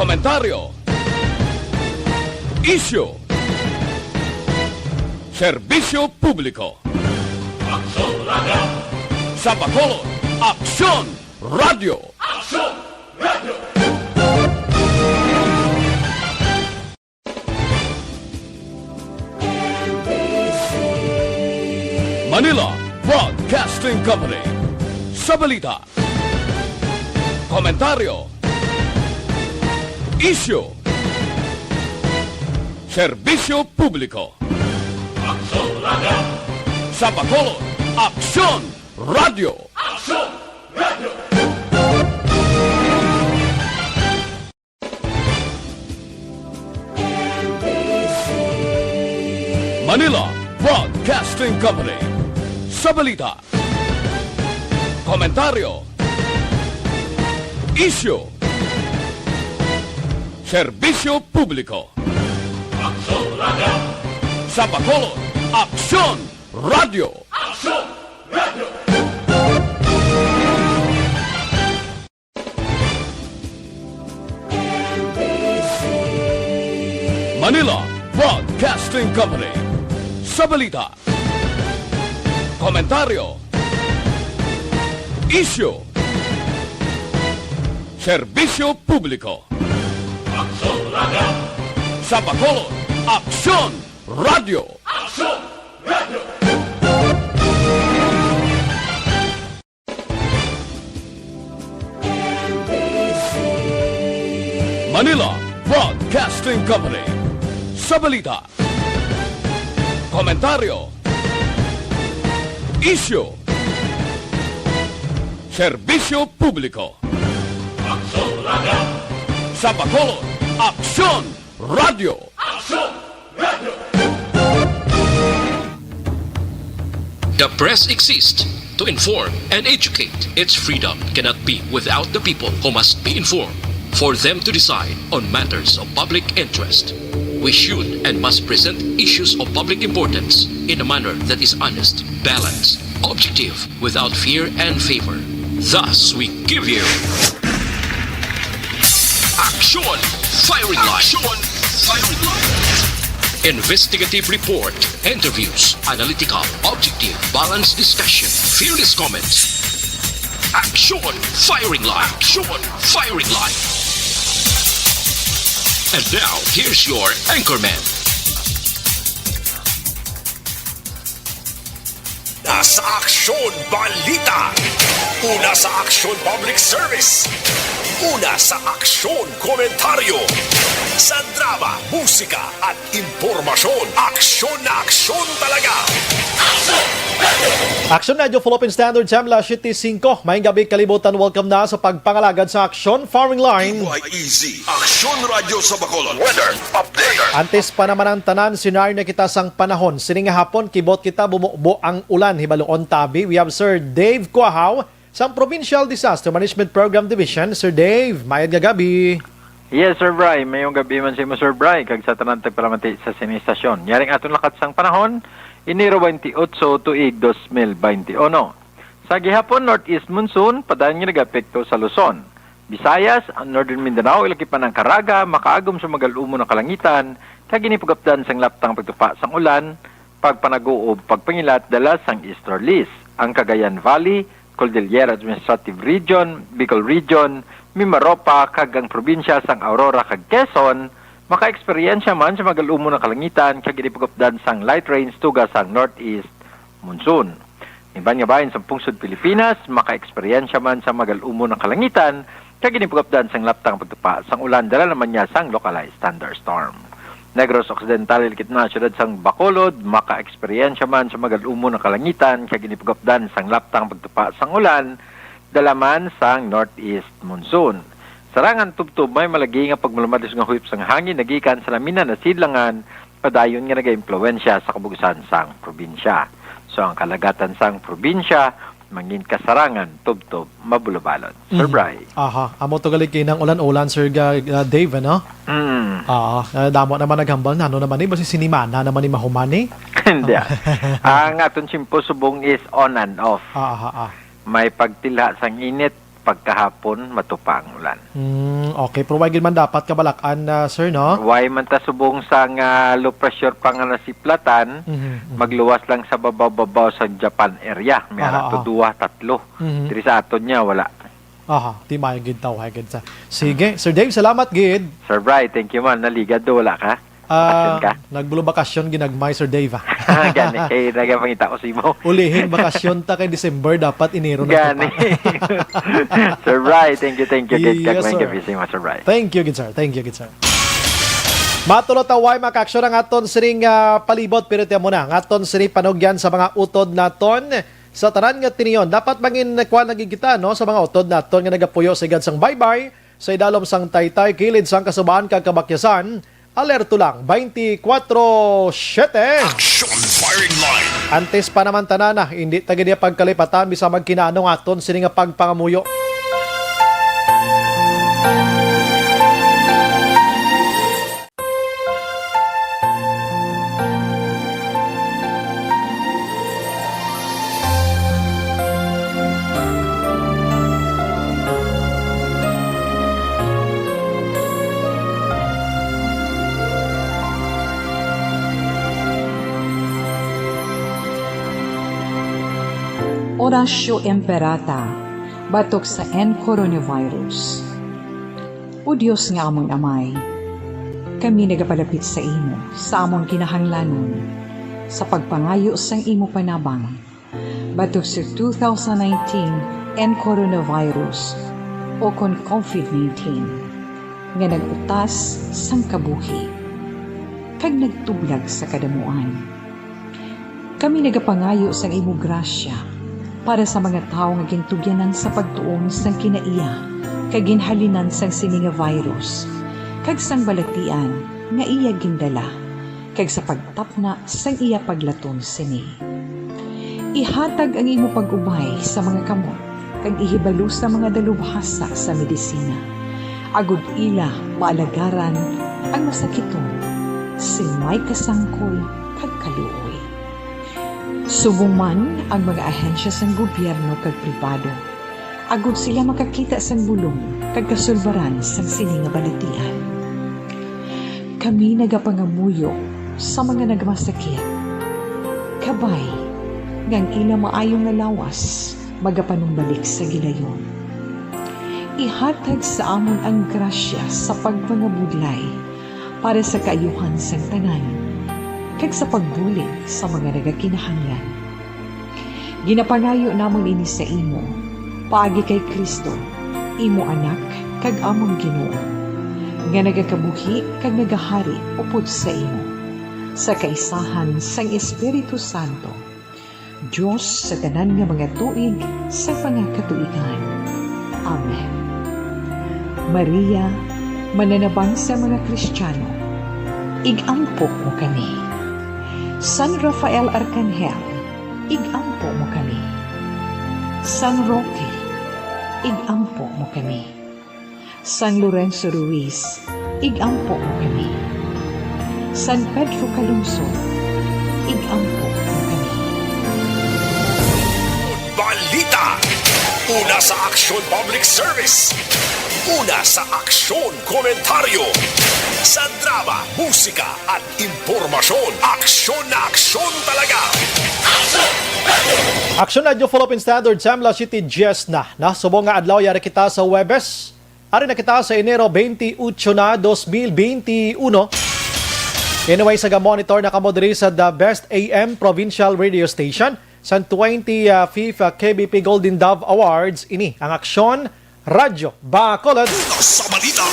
komentaryo, isyu, serbisyo publiko. Aksyon Radio! Sa Bacolod, Aksyon Radio! Aksyon Radio! Manila Broadcasting Company. Sa balita, komentaryo, isyu, serbisyo publiko. Aksyon Radio! Sa Bacolod, Aksyon Radio! Aksyon Radio! Manila Broadcasting Company. Sa balita, komentaryo, isyu, serbisyo publiko. Aksyon Radio! Sa Bacolod, Aksyon Radio! Aksyon Radio! Manila Broadcasting Company. Sa balita, komentaryo, isyu, serbisyo publiko. Aksyon Radio! Sa Bacolod, Aksyon Radio! Aksyon Radio! Manila Broadcasting Company. Sa balita, komentaryo, isyu, serbisyo publiko. Aksyon Radio! Sa Bacolod, Aksyon Radio! Aksyon Radio! The press exists to inform and educate. Its freedom cannot be without the people who must be informed for them to decide on matters of public interest. We should and must present issues of public importance in a manner that is honest, balanced, objective, without fear and favor. Thus, we give you Action Firing Line. Action Firing Line. Investigative report, interviews, analytical, objective, balanced discussion, fearless comments. Action Firing Line. Action Firing Line. And now, here's your anchorman. Nasa Aksyon Balita. Una sa Aksyon Public Service. Una sa Aksyon Komentaryo. Sa drama, musika at impormasyon. Aksyon na aksyon talaga. Aksyon Radio Philippine Standard Time, alas 7:05. Maying gabi kalibutan, welcome na sa pagpangalagad sa Aksyon Firing Line. Easy. Aksyon Radio sa Bacolod. Weather update. Antes pa naman ang tanan, senaryo na kita sang panahon. Sining hapon, kibot kita bumubo ang ulan, hibalong tabi. We have Sir Dave Cuahaw, sang Provincial Disaster Management Program Division. Sir Dave, mayad gabi. Yes, Sir Bry. Mayong gabi man si mo, Sir Bry. Kag sa tanan tagpalamati sa sinistasyon. Yaring aton lakat sang panahon, Enero 28 tuig 2021. Sa gihapon, Northeast Monsoon, padayon nga nag-apekto sa Luzon. Visayas, Northern Mindanao, ilakipan ng Caraga, makaagom sa magalumo ng kalangitan, kaginipugapdan sang laptang pagtupa sang ulan, pagpanaguob, pagpangilat, dalas sang easterlies. Ang Cagayan Valley, Cordillera Administrative Region, Bicol Region, Mimaropa, kagang probinsya sang Aurora kag Quezon, maka-eksperyensya man sa magalumo ng kalangitan kag inipugapdan sang light rains tuga sang northeast monsoon. Iban nga bahin sa pungsod Pilipinas, maka-eksperyensya man sa magalumo ng kalangitan kag inipugapdan sang laptang pagtupa sang ulan dala naman niya sang localized thunderstorm. Negros Occidental ilikit na siyudad sang Bacolod, maka-eksperyensya man sa magalumo ng kalangitan kag inipugapdan sang laptang pagtupa sang ulan dala man sang northeast monsoon. Sarangan tubtub may malagi nga pagmulumadis nga huyop sang hangin nagikan sa lamina na sidlangan padayon nga naga-impluwensya sa kabugusan sang probinsya. So ang kalagatan sang probinsya mangin kasarangan tubtub mabulubalon. Sir Bry. Aha, amo to galig kinang ulan-ulan Sir Dave, no? Damo naman naghambal na ano naman ni basi sinimana naman ni mahumani. Hindi. Ang aton simpo subong is on and off. Aha. May pagtila sang init pagkahapon matupa ang ulan. Okay, pero why gid man dapat kabalakan sir, no? Why man ta subong sa nga low pressure pa nga nasiplatan, magluwas lang sa babaw-babaw sa Japan area. May to 2-3. Diri sa aton niya wala. Di mayo gid taw gid sa. Sige, Sir Dave, salamat gid. Sir Bri, thank you man. Naligad do wala ka? Bakasyon ka? Nagbulo bakasyon ginagmay Sir Dave. Gani, kay nagapangita ko si mo. Ulihin bakasyon ta kay December, dapat Enero na Gani. Sir Bri, thank you. Good Yes, kagmay sir. gabi sa Sir Bri. Thank you, good sir. Matulot away makaksyon ang aton sining palibot pero tiyan mo na. Ang aton sining panugyan sa mga utod naton sa tanan nga tiniyon. Dapat mangin kuan nagigita no sa mga utod naton nga nagapuyo sa igad sang baybay sa idalom sang taytay kilid sang kasubaan kag kabakyasan. Alerto lang 24/7. Action firing line. Antes pa naman tanana, hindi tagi dia pagkalipatan bisa magkinaanong aton sini nga pagpangamuyo. Orasyo Emperata, batok sa coronavirus. O Diyos nga among amay, kami nagapalapit sa imo, sa among kinahanglanon, sa pagpangayo sang imo panabang, batok sa 2019 coronavirus o kon COVID-19, nga nagutas sang kabuhi, kag nagtublag sa kadamuan. Kami nagapangayo sang imo grasya, para sa mga tao nga gintugyanan sa pagtuon sang kinaiya kag ginhalinan sang sini nga virus kag sang balatian nga iya gindala kag sa pagtapna sang iya paglaton sini. Ihatag ang imo pag-ubay sa mga kamot kag ihibalo sa mga dalubhasa sa medisina. Agud ila maalagaran ang masakiton sin may kasangkol kag kaluoy. Subong man ang mga ahensya sang gobyerno kag pribado. Agud sila makakita sang bulong kag kasulbaran sang sini nga balatian. Kami nagapangamuyo sa mga nagmasakit. Kabay, ngang ila maayong nga lawas, magapanumbalik sa gilayon. Ihatag sa amon ang grasya sa pagpangabudlay para sa kaayuhan sang tanan kag sa pagbulig sa mga nagakinahanglan. Ginapangayo namon ini sa imo, paagi kay Kristo, imo anak kag among Ginoo, nga nagakabuhi kag nagahari upod sa imo, sa kaisahan sang Espiritu Santo, Diyos sa tanan nga mga tuig sa pangakatuigan. Amen. Maria, mananabang sa mga Kristiyano, igampo mo kami. San Rafael Arcangel, igampo mo kami. San Roque, igampo mo kami. San Lorenzo Ruiz, igampo mo kami. San Pedro Calungsod, igampo mo kami. Balita. Una sa Action Public Service. Una sa Aksyon Komentaryo. Sa drama, musika at impormasyon. Aksyon na aksyon talaga. Action Radio Philippine Standard Time, La City Jess na. Subong nga adlaw yari kita sa Webes. Ari na kita sa Enero 28 na 2021. Anyway, sa monitor na kamoderi sa The Best AM Provincial Radio Station sa 25th KBP Golden Dove Awards. Ini ang Aksyon Radio Bacolod. Sa balita.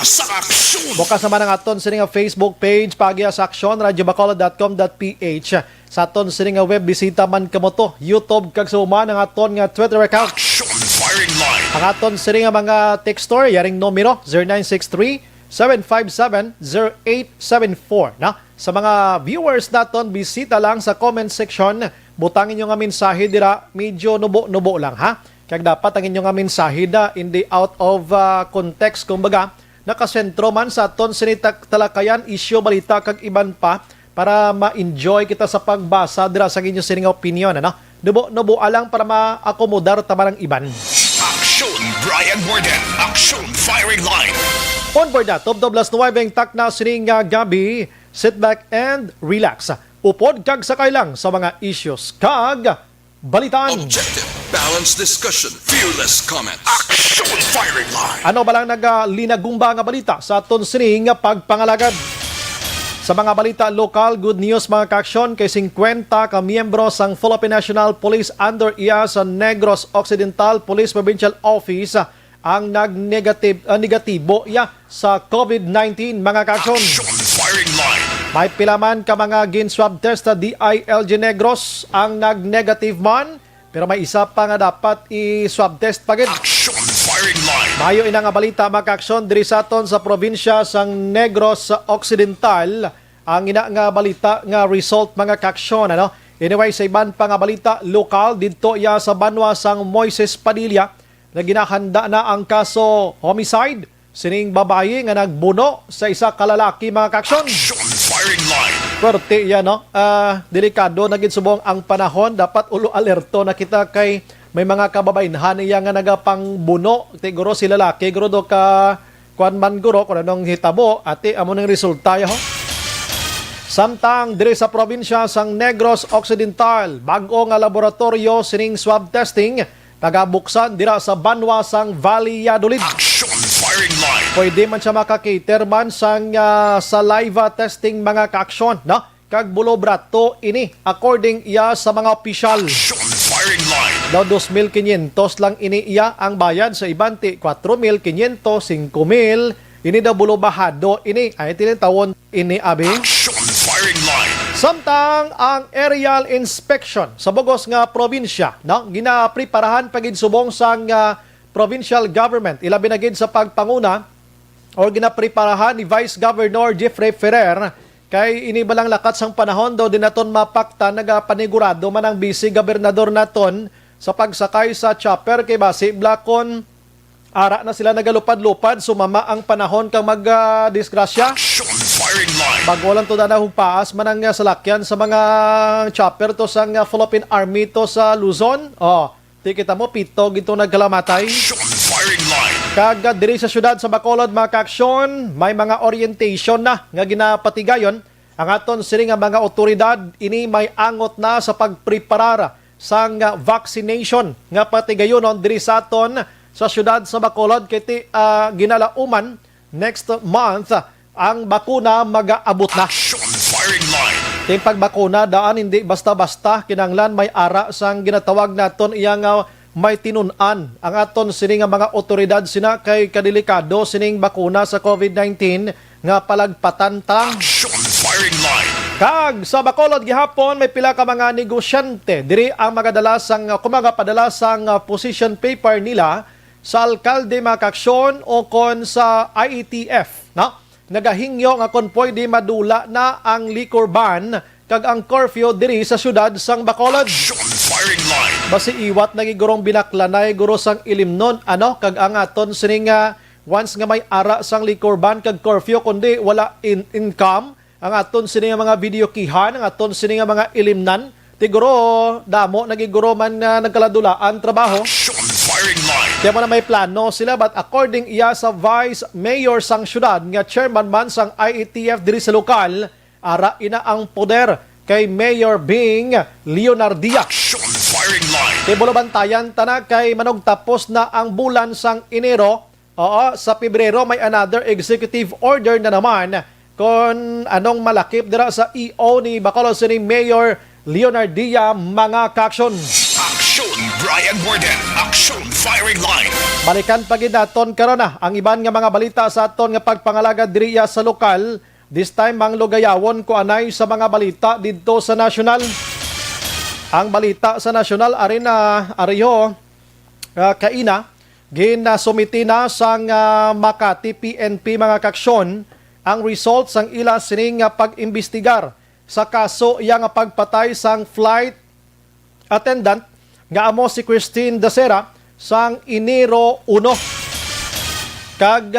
Sa aksyon. Bukas naman ang aton sining Facebook page pagya sa Aksyon radiobacolod.com.ph. Sa aton sining web bisita man kamo to YouTube kag suman ang aton nga Twitter account. Action firing line. Ang aton sining mga textor yaring numero 0963-757-0874 na. Sa mga viewers naton bisita lang sa comment section, butangin nyo nga mensahe dira, medyo nubo-nubo lang ha. Kaya dapat ang inyong mensahe na hindi out of context, kumbaga nakasentro man sa aton sinitak talakayan, isyo, balita kag iban pa para ma-enjoy kita sa pagbasa dira sa inyong sining opinion, ano? Nubo-nubo alang para ma-akomodar tamarang iban. Action Brian Borden, Action Firing Line. On board na, top 9 tak na sining gabi, sit back and relax. Upod kag sakay lang sa mga issues kag balitan. Objective, balanced discussion, fearless comments. Action Firing Line. Ano ba lang nagalinagumba nga balita sa aton sining pagpangalagad? Sa mga balita lokal, good news mga kaaksyon kay 50 ka miyembro sang Philippine National Police under iya sa Negros Occidental Police Provincial Office ang negatibo sa COVID-19 mga kaaksyon. Action Firing Line. May pilaman ka mga gin-swab test sa DILG Negros ang nag-negative man, pero may isa pa nga dapat i-swab test pagid. Action Firing Line. Mayo ina nga balita mga kaaksyon diri sa aton sa probinsya sang Negros Occidental ang ina nga balita nga result mga kaaksyon ano. Anyway, sa iban pa nga balita lokal didto iya sa Banwa sang Moises Padilla na ginahanda na ang kaso homicide sining babae nga nagbuno sa isa ka lalaki mga kaaksyon. Action Firing Line. Pwerte yan, no? Delikado na gid subong ang panahon. Dapat ulo alerto na kita kay may mga kababainhan iya nga nagapang buno. Siguro si lalaki, guro do ka kuan man guro kung anong hitabo. Ate, amo ng resulta ho. Samtang diri sa probinsya sang Negros Occidental, bag-o nga laboratorio sining swab testing nagabuksan dira sa Banwa sang Valladolid. Action Firing Line. Pwede man siya makakater man sang saliva testing mga kaaksyon, no? Kag bulobrato ini according iya sa mga opisyal. Action Firing Line. Daw 2,500 lang ini iya ang bayad sa ibanti 4,500, 5,000 ini daw bulobahado ini ay tinatawon ini abi. Action Firing Line. Samtang ang aerial inspection sa bugos nga probinsya, no? Ginapreparahan pagid subong sang provincial government ilabi na gid sa pagpanguna o ginapreparahan ni Vice Governor Jeffrey Ferrer kay inibalang lakat sang panahon daw din naton mapakta nagapanigurado man ang vice gobernador naton sa pagsakay sa chopper kay base blakon ara na sila nagalupad-lupad sumama ang panahon kang magdisgrasya. Action Firing Line. Bago lang to na hupaas man ang salakyan sa mga chopper to sang Philippine Army to sa Luzon. Di kita mo pito gito nagkalamatay. Action Firing Line. Kagad diri sa syudad sa Bacolod mga kaaksyon, may mga orientation na nga ginapatigayon ang aton sining nga mga otoridad ini may angot na sa pagpreparar sang vaccination nga patigayonon diri sa aton sa syudad sa Bacolod kiti ginalauman next month ang bakuna mag-aabot na. Action Firing Line. Ting pagbakuna daan hindi basta-basta kinanglan may ara sang ginatawag naton iyang may tinunan ang aton sining mga otoridad sina kay kadelikado sining bakuna sa COVID-19 nga palagpatan tang. Action Firing Line. Kag sa Bacolod gihapon may pila ka mga negosyante diri ang magadala sang kumagapadala sang position paper nila sa alkalde mga kaaksyon o kon sa IETF, no? Nagahingyo nga kon pwede madula na ang liquor ban kag ang curfew diri sa syudad sang Bacolod. Action Firing Line. Basi iwat nagigurong binaklanay guro sang ilimnon ano kag ang aton sining once nga may ara sang liquor ban kag curfew kundi wala income ang aton sining mga video kihan ang aton sining mga ilimnan tiguro damo nagiguro man nagkaladulaan trabaho. Action Firing Line. Kaya mo na may plano sila but according iya sa Vice Mayor sang syudad nga chairman man sang IETF diri sa lokal, ara ina ang poder kay Mayor Bing Leonardia. Action Firing Line. Kay bulabantayan tana kay manog tapos na ang bulan sang Enero, sa Pebrero may another executive order na naman kung anong malakip dira sa EO ni Bacolod City Mayor Leonardia mga kaaksyon. Action Brian Borden. Action Firing Line. Balikan pagid naton karon na ang iban nga mga balita sa aton nga pagpangalaga diriya sa lokal. This time mang lugayawon ko anay sa mga balita didto sa nasyonal. Ang balita sa nasyonal ariho kaina ginasumiti na sang Makati PNP mga kaaksyon ang results sang ila sining pag-imbestigar sa kaso iya nga pagpatay sang flight attendant nga amo si Christine Dacera sang Enero 1. Kag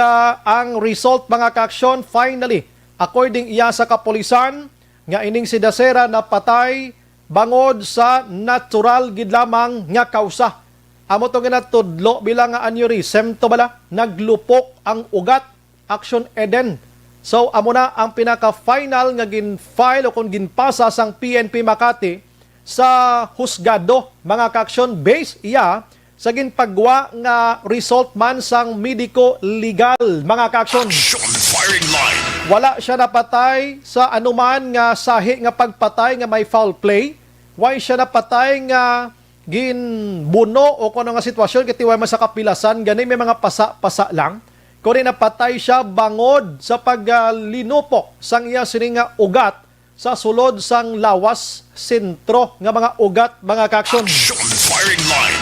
ang result mga kaaksyon finally according iya sa kapulisan nga ining si Dacera napatay bangod sa natural gid lamang nga kausa. amo to ginatudlo bilang nga aneurysm to bala, naglupok ang ugat, Action Eden. So amo na ang pinaka-final nga gin-file o kung ginpasa sang PNP Makati sa husgado, mga ka-aksyon, base iya sa ginpagwa nga result man sang medico-legal, mga ka-aksyon. Action firing line. Wala siya napatay sa anuman nga sahi nga pagpatay nga may foul play. Why siya napatay nga ginbuno o kung ano nga sitwasyon kiti way sa kapilasan, gani may mga pasa-pasa lang. Kung napatay siya bangod sa paglinupok sang iya sining nga ugat sa sulod sang lawas sentro nga mga ugat, mga ka-aksyon. Action firing line.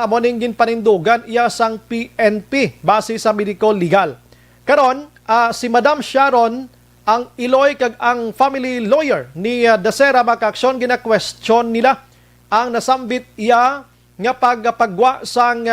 Amo ning ginpanindugan iya sang PNP base sa medical legal. Karon si Madam Sharon ang Iloy kag ang family lawyer ni Dasera, mga ka-aksyon, gina-question nila ang nasambit iya nga pagwa sang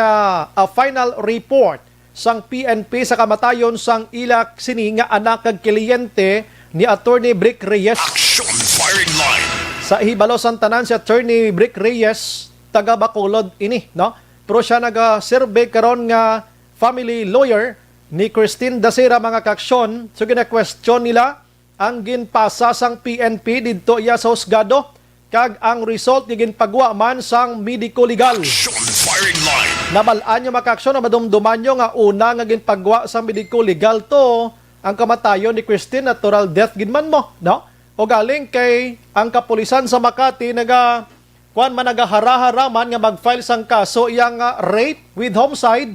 final report sang PNP sa kamatayon sang ilak sini nga anak kag kliyente ni Attorney Brick Reyes. Action firing line. Sa hibalo sang tanan si Attorney Brick Reyes, taga Bacolod ini, no? Pero siya naga-survey karon nga family lawyer ni Christine Dasera, mga ka-aksyon. So gina-question nila ang ginpasa sang PNP didto iya sa husgado kag ang result ni ginpagwa man sang medico-legal. Action firing line. Nabalaan nyo, mga ka-aksyon, na madumduman nyo nga una nga ginpagwa sa medico-legal to ang kamatayon ni Christine, natural death ginman mo, no? O galing kay ang kapulisan sa Makati nagahara-haraman nga mag-file sang kaso iyang rape with homicide,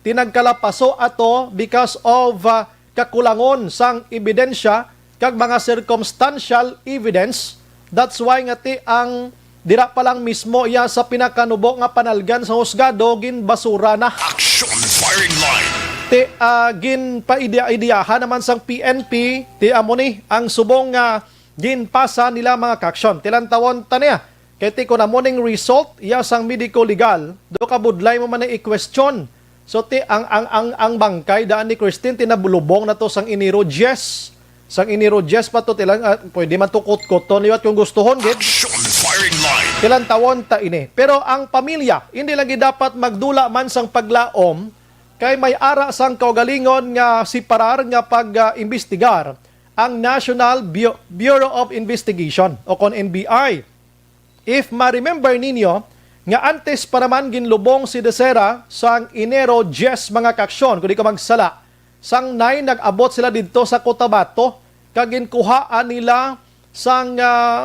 tinagkalapaso ato because of kakulangon sang ebidensya kag mga circumstantial evidence. That's why nga ti ang dira pa lang mismo iya sa pinakanubo nga panalgan sa husgado ginbasura na. Action firing line. Ti ginpaideyahan naman sang PNP ti amo ni ang subong nga ginpasa nila, mga ka-aksyon. Tilantawon taniya kay ti kun amo ning result iya sang medico legal do kabudlay mo man i-question. So ti ang bangkay daan ni Christine tinabulubong na to sang Enero 10. Sang Enero 10 pa to tilang pwede man tukot-kot to niwat kung gustuhon gid. Action firing line. Ilang tawon ta ini. Pero ang pamilya, hindi lagi dapat magdula man sang paglaom kay may ara sang kaugalingon nga siparar nga pag-imbestigar ang National Bureau of Investigation o kon NBI. If ma-remember ninyo nga antes pa naman ginlubong si Dasera sang Enero 10, mga ka-aksyon, kung di ka magsala, sang 9 nag-abot sila dito sa Cotabato kag ginkuhaan nila sang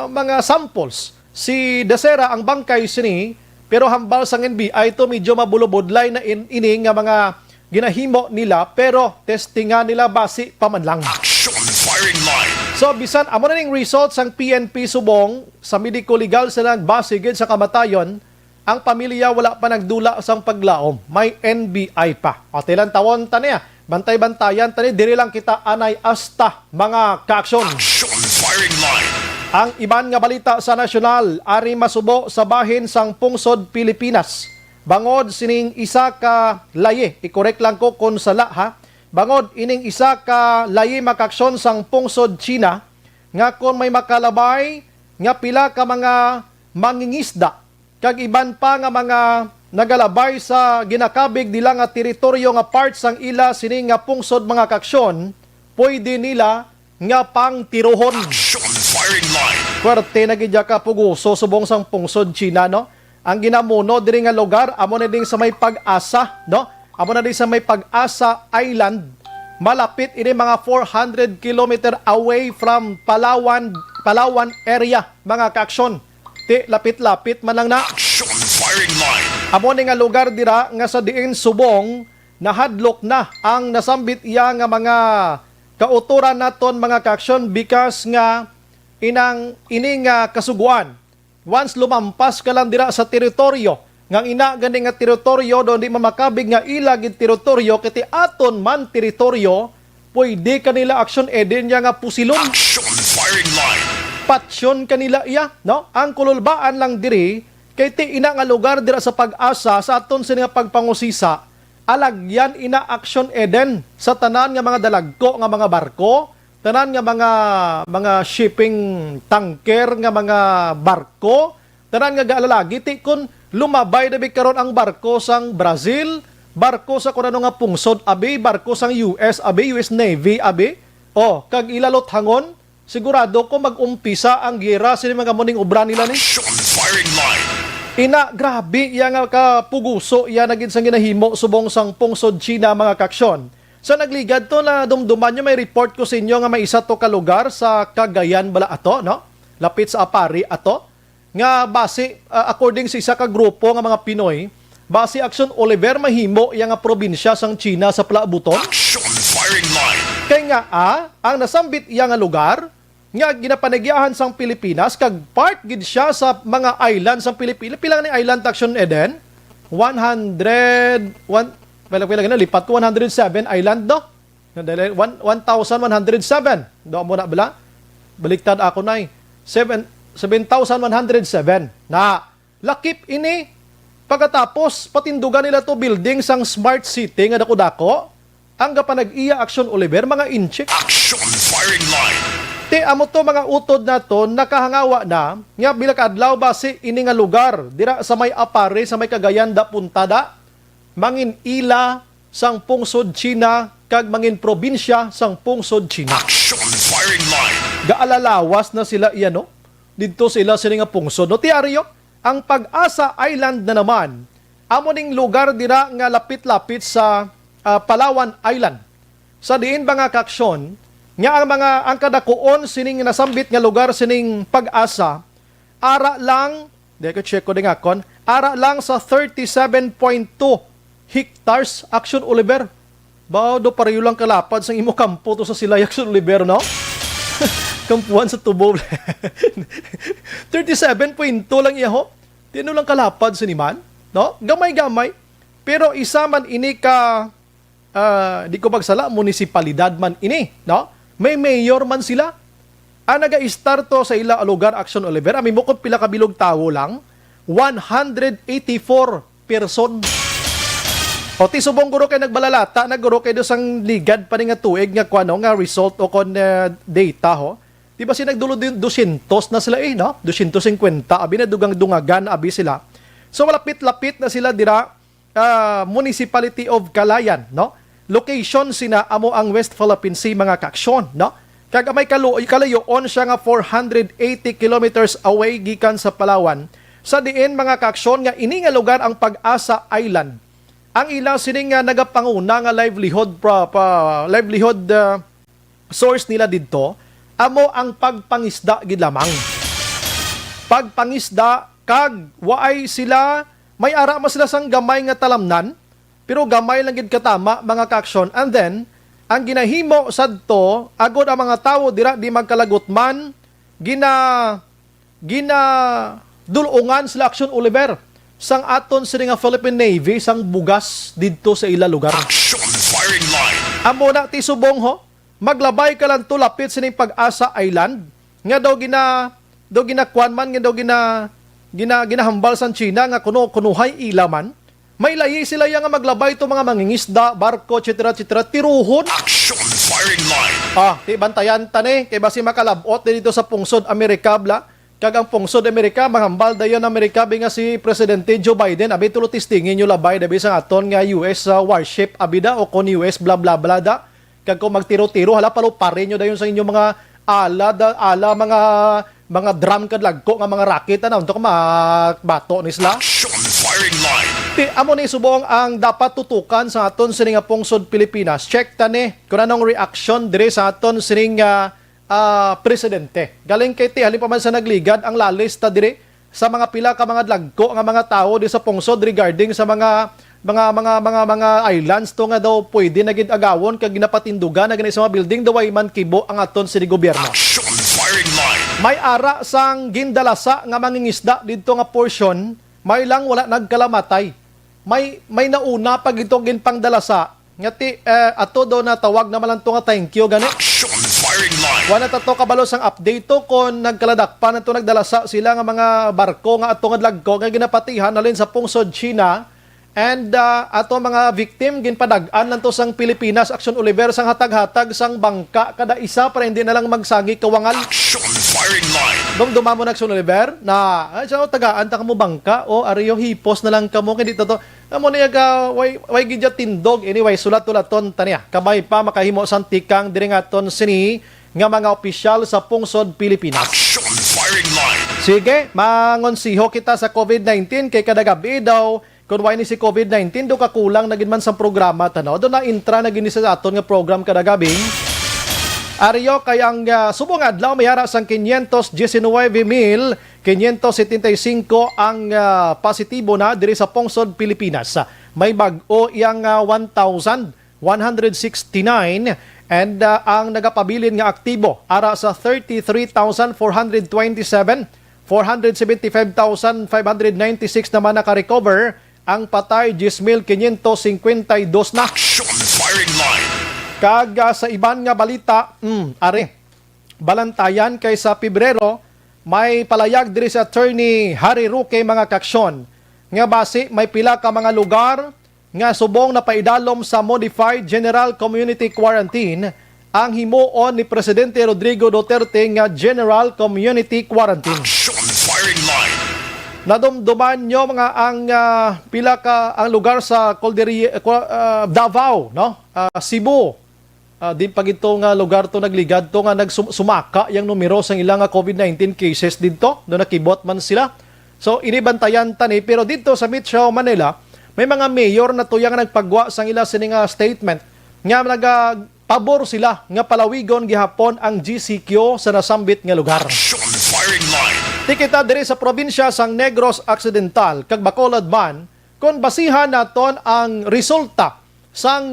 mga samples. Si Dasera ang bangkay sini, pero hambal sang NBI to medyo mabulubodlay na ini nga mga ginahimo nila, pero testingan nila basi pa man lang. Action firing line. So bisan amo na ning results sang PNP subong sa medico legal sila base gid sa kamatayon, ang pamilya wala pa nagdula sang paglaom, may NBI pa. O tilang tawon taniya, bantay-bantayan tani, diri lang kita anay asta, mga ka-aksyon. Action firing line. Ang iban nga balita sa nasyonal, ari masubo sa bahin sang pungsod Pilipinas. Bangod sining isa ka layi, i-correct lang ko kung sala ha. Bangod ining isa ka layi, makaksyon sang pungsod China, nga kung may makalabay nga pila ka mga mangingisda, kag iban pa nga mga nagalabay sa ginakabig nila nga teritoryo nga parts sang ila sining nga pungsod, mga kaksyon, pwede nila nga pang tiruhon. Action firing line. Kwerte na gidya ka puguso subong sang pungsod China, no? Ang ginamuno diri nga lugar amo na ding sa may Pag-asa, no? Amo na ding sa may Pag-asa Island. Malapit ini mga 400 kilometer away from Palawan area, mga ka-aksyon. Ti lapit-lapit man lang na. Action firing line. Amo ni nga lugar dira nga sa diin subong nahadlok na ang nasambit iya nga mga kauturan naton, mga ka-aksyon, because nga ining kasuguan. Once lumampas ka lang dira sa teritoryo, nga ina gani nga teritoryo do di mamakabig nga ilagid teritoryo kiti aton man teritoryo, pwede kanila action eden nga pusilon. Action firing line. Patsyon kanila iya, no? Ang kululbaan lang diri kay ti ina nga lugar dira sa Pag-asa sa aton sini nga pagpangusisa, alagyan ina action eden sa tanan nga mga dalagko nga mga barko, tanan nga mga shipping tanker nga mga barko, tanan nga gaalalagi ti kun lumabay na karon ang barko sang Brazil, barko sa kunano nga pungsod abi, barko sang US abi, US Navy abi. O, kag ilalot hangon, sigurado ko mag-umpisa ang gera sini mga muning obra nila ni. Action firing line. Ina, grabe, iya nga kapuguso, iya naging sang ginahimo subong sang pungsod China mga kaksyon. So nagligad to na dumduman nyo, may report ko sa inyo nga may isa to ka lugar sa Cagayan bala ato, no? Lapit sa Apari ato. Nga base, according sa isa ka grupo nga mga Pinoy, base Action Oliver mahimo iya nga probinsya sang China sa Palabuton. Action firing line. Kaya nga ang nasambit iya nga lugar, nga ginapanagyahan sang Pilipinas, kag part gid siya sa mga island sang Pilipinas. Pila ni island Action Eden? lipat ko 107 island do. 1,107. Do mo na bala. Baliktad ako na 7,107. Na lakip ini pagkatapos patindugan nila to building sang smart city nga dako-dako. Ang kapanag-iya Action Oliver mga inche. Action firing line. Te amo to mga utod na to nakahangawa na nga bila kadlaw base ini nga lugar dira sa may Apare sa may Cagayan da Puntada mangin ila sang pungsod China kag mangin probinsya sang pungsod China. Action firing line. Gaalalawas na sila iyan no didto sila sini nga pungsod no tiaryo ang Pag-asa Island na naman amo ning lugar dira nga lapit-lapit sa Palawan Island sa diin ba nga kaksyon nga ang kadakuon sining nasambit nga lugar sining Pag-asa ara lang deko check ko nga kon ara lang sa 37.2 hectares Action Oliver. Bao do pareho lang kalapad sang imo kampo to sa Silay Action Oliver no? Kampuan sa tubo. 37.2 lang iho. Tino lang kalapad siniman, no? Gamay-gamay. Pero isa man ini ka di ko magsala munisipalidad man ini, no? May mayor man sila. Naga-start to sa ila lugar Action Oliver. Ami mo kung pila kabilog tawo lang, 184 person. O ti subong guro kay nagbalalata, nagguro kay do sang ligad pa ni nga tuig nga kuano nga result o kon data ho. Di ba si nagdulo 200 na sila no? 250 abi na dugang dungagan abi sila. So malapit-lapit na sila dira Municipality of Calayan, no? Location sina amo ang West Philippine Sea mga kaksyon, no? Kag may kalayoon siya nga 480 kilometers away gikan sa Palawan. Sa diin mga kaksyon nga ini nga lugar ang Pag-asa Island. Ang ilang sining nga nagapanguna nga livelihood source nila didto amo ang pagpangisda gid lamang. Pagpangisda kag waay sila may ara ma sila sang gamay nga talamnan pero gamay lang gid katama mga kaksyon. And then ang ginahimo sadto agod ang mga tawo dira di magkalagot man gina dulungan sila Action Oliver sang aton sini nga Philippine Navy sang bugas didto sa ila lugar. Action firing line. Amo na ti subong ho maglabay ka lang to lapit sining Pag-asa Island nga daw ginakuan man nga daw ginahambal sang China nga kunuhay ilaman. May layi sila yang nga maglabay to mga mangingisda, barko, etc. tiruhon. Action firing line. Ti bantayan tani kay basi makalabot dito sa pungsod Amerika bla. Kag ang pungsod Amerika manghambal dayon Amerika nga si Presidente Joe Biden abi tulo tistingin nyo labay dabi sa aton nga US warship abida o kon US bla bla bla da. Kag kung magtiro-tiro hala palo pare nyo dayon sa inyo mga mga drum kadlagko nga mga rocket ana unto bato ni sila. Action firing line. Ti amo ni subong ang dapat tutukan sa aton sining nga pungsod Pilipinas. Check tani kung anong reaction dire sa aton sining presidente. Galing kay ti halin pa man sa nagligad ang lalista dire sa mga pila ka mga dlagko nga mga tao di sa pungsod regarding sa mga islands to nga daw pwede na gid agawon kag ginapatindugan na ganay sa mga building daw ay man kibo ang aton sini gobyerno. Action firing line. May ara sang gindalasa nga mangingisda didto nga portion, may lang wala nagkalamatay. May nauna pag ito ginpangdalasa nga ti ato do na tawag na malang to nga thank you gani. Action firing line. Wala tato kabalo sang update to kon nagkaladakpan ato nagdalasa sila nga mga barko nga ato nga dlagko nga ginapatihan alin sa pungsod China And ato mga victim ginpadagan lang to sang Pilipinas Action Oliver sang hatag-hatag sang bangka kada isa para hindi na lang magsagi kawangal. Action firing line. Dumduma mo na Action Oliver na tagaan ta kamo bangka o ariyo hipos na lang kamo kay dito to. Amo niya ga way gidya tindog anyway sulat-ulaton taniya. Kabay pa makahimo sang tikang diri ngaton sini nga mga opisyal sa pungsod Pilipinas. Action firing line. Sige, mangonsiho kita sa COVID-19 kay kada gabi daw kung why ni si COVID-19 do kakulang na gid man sa programa tanaw do na intra na gini sa aton nga program kada gabi. Ariyo kay ang subong adlaw mayara sang 519,575 ang positibo na diri sa pungsod Pilipinas. May bag-o iyang 1,169 and ang nagapabilin nga aktibo ara sa 33,427, 475,596 naman naka-recover. Ang patay 10,552 na. Action firing line. Kag sa iban nga balita, balantayan kay sa Pebrero, may palayag diri sa Attorney Harry Roque mga kaksyon. Nga base may pila ka mga lugar nga subong na paidalom sa Modified General Community Quarantine ang himuon ni Presidente Rodrigo Duterte nga General Community Quarantine. Action firing line. Nadumduman nyo mga ang pila ka ang lugar sa Davao, no? Cebu. Di pag ito nga lugar to nagligad to nga nagsumaka yung numero sa ilang COVID-19 cases dito, do nakibot man sila. So inibantayan tani pero dito sa Metro Manila, may mga mayor na tuyang nagpagwa sa ila sining statement nga nagpabor sila nga palawigon gihapon ang GCQ sa nasambit nga lugar. Action firing line. Tikita diri sa probinsya sang Negros Occidental kag Bacolod man kon basihan naton ang resulta sang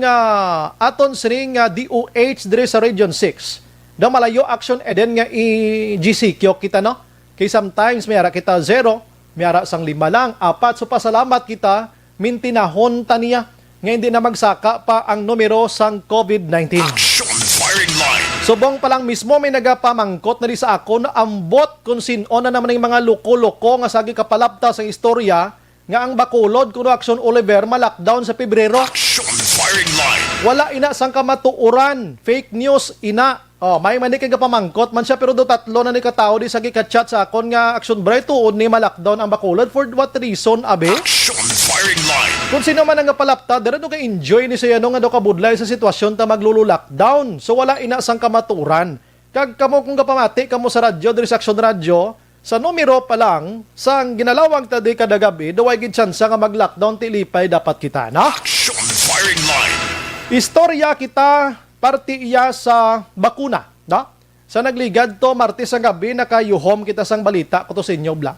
aton sining DOH diri sa Region 6. Da malayo action eden nga i-GCQ kita no. Kay sometimes mayara kita 0, mayara sang 5 lang, 4. So pasalamat kita mintinahon taniya nga hindi na magsaka pa ang numero sang COVID-19. Action firing line. Subong pa lang mismo may nagapamangkot na di sa ako na ambot kung sino na naman yung mga loko-loko nga sagi kapalapta sa istorya nga ang Bacolod kuno Action Oliver ma-lockdown sa Pebrero. Action firing line. Wala ina sang kamatuuran, fake news ina. May man kay kapamangkot man siya pero do tatlo na ni katao di sagi ka-chat sa akon nga Action Bright tuod ni ma-lockdown ang Bacolod for what reason abe? Action firing line. Kung sino man ang palapta, dara do ka-enjoy ni siya no nga do kabudlay sa sitwasyon ta maglulu-lockdown. So wala ina sang kamaturan. Kag kamo kung kapamati kamo sa radyo diri sa Action Radio, sa numero pa lang sang ginalawag ta di kada gabi, do way gid chance nga mag-lockdown tilipay dapat kita, no? Action firing line. Istorya kita parte iya sa bakuna, no? Sa nagligad to Martes ang gabi nakayuhom kita sang balita ko to sa inyo bla.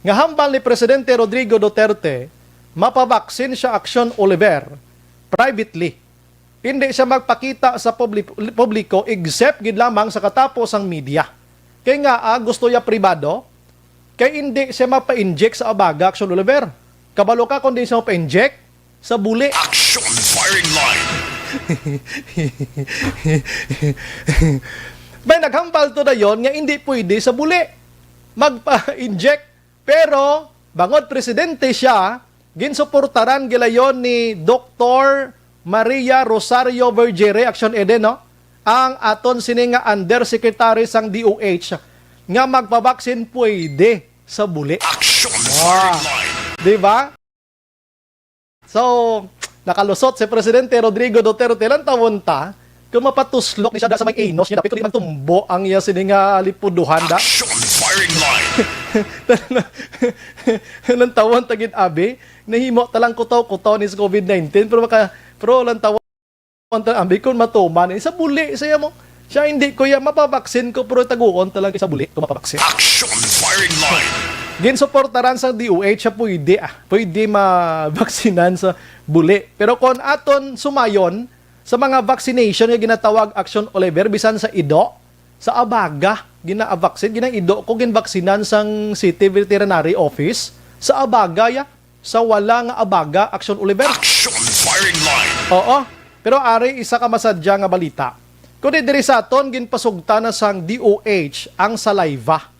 Nga hambal ni Presidente Rodrigo Duterte mapabaksin siya Action Oliver privately. Hindi siya magpakita sa publiko except gid lamang sa katapos ang media. Kaya nga gusto niya pribado, kaya hindi siya mapa-inject sa abaga Action Oliver. Kabalo ka kung hindi siya mapa-inject sa buli. Action firing line. May naghambal to na yon nga hindi pwede sa buli magpa-inject. Pero bangod presidente siya, ginsuportaran gilayon ni Dr. Maria Rosario Vergere, Action Eden, no? Ang aton sini nga Undersecretary sang DOH nga magpabaksin pwede sa buli. Action firing line. Diba? So, nakalusot si Presidente Rodrigo Duterte lang tawon ta kung mapatuslok ni siya sa may inos niya dapat di man tumbo ang iya sini nga lipuduhan da. Action firing line. Lang tawon tagid abi nahimo talang kutaw-kutaw ni sa COVID-19 pero lang tawon ta abi kun matuman sa buli saya mo siya hindi ko ya mapabaksin ko pero taguon talaga sa buli kung mapabaksin. Action firing line. Ginsuportaran sa DOH siya pwede mabaksinan sa buli. Pero kung aton sumayon sa mga vaccination nga ginatawag Action Oliver bisan sa ido, sa abaga gina-vaccine ginang ido ko ginbaksinan sang City Veterinary Office sa abaga ya sa wala nga abaga Action Oliver. Action firing line. Oo. Pero ari isa ka masadya nga balita. Kundi diri sa aton ginpasugta na sang DOH ang saliva.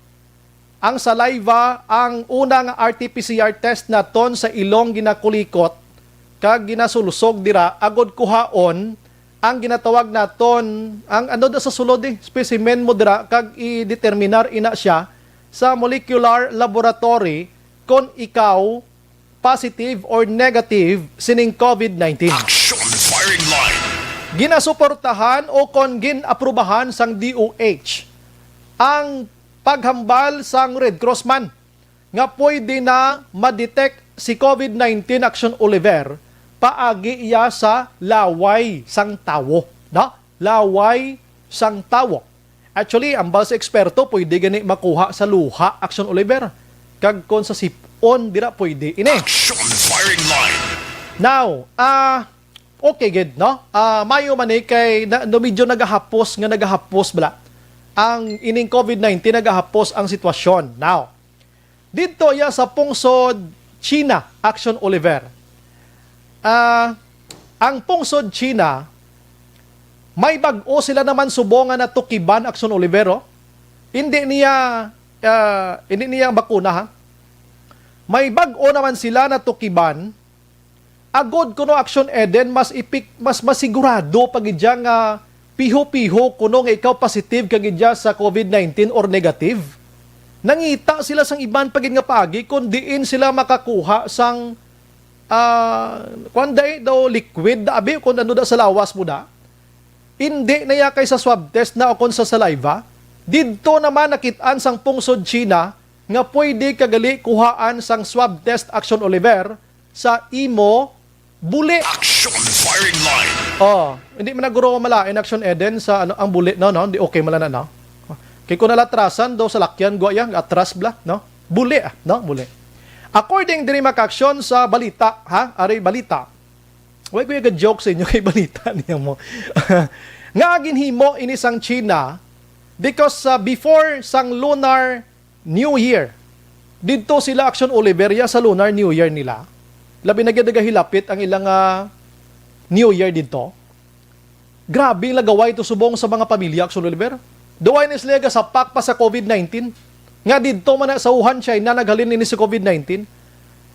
Ang saliva ang unang RT-PCR test naton sa ilong ginakulikot kag ginasulsog dira agod kuhaon ang ginatawag naton ang ano da sa sulod specimen mo dira kag i-determinar ina siya sa molecular laboratory kung ikaw positive or negative sining COVID-19. Action firing line. Ginasuportahan o kon ginaprubahan sang DOH ang paghambal sang Red Cross man nga pwede na ma-detect si COVID-19 Action Oliver paagi iya sa laway sang tawo, no? Laway sang tawo. Actually, ang bal sa eksperto pwede gani makuha sa luha Action Oliver. Kag kon sa sipon dira pwede ini. Action firing line. Now, okay good, no? Mayo man kay medyo nagahapos bala. Ang ining COVID-19 nagahapos ang sitwasyon. Now, dito ya sa pungsod China, Action Oliver. Ang pungsod China, may bag-o sila naman subongan na tukiban Action Olivero. Hindi niya bakuna ha. May bag-o naman sila na tukiban. Agod kuno Action Eden mas masigurado pagidya nga piho-piho kuno nga ikaw positive kagidya sa COVID-19 or negative. Nangita sila sang iban pagid nga pagi kun diin sila makakuha sang kwanday daw liquid da abi kung ano da sa lawas mo da. Hindi na ya kay sa swab test na o kung sa saliva. Dito naman nakitaan sang pungsod China nga pwede kagali kuhaan sang swab test Action Oliver sa imo buli. Action firing line. Hindi man naguro ko malain Action Eden sa ano ang buli no hindi okay mala na no. Kay ko nalatrasan daw sa lakyan go yang atras bla no. Buli no buli. According diri makaksyon sa balita, ha? Ari balita. Way ko yung joke sa inyo kay balita niya mo. Nga ginhimo ini sang China because before sang Lunar New Year, dito sila Action Oliveria sa Lunar New Year nila. Labi na gyud hilapit ang ilang New Year dito. Grabe lagaway to subong sa mga pamilya Action Oliver. Duway ni sila sa pak pa sa COVID-19. Nga dito man sa Wuhan, China, naghalin ini sa COVID-19.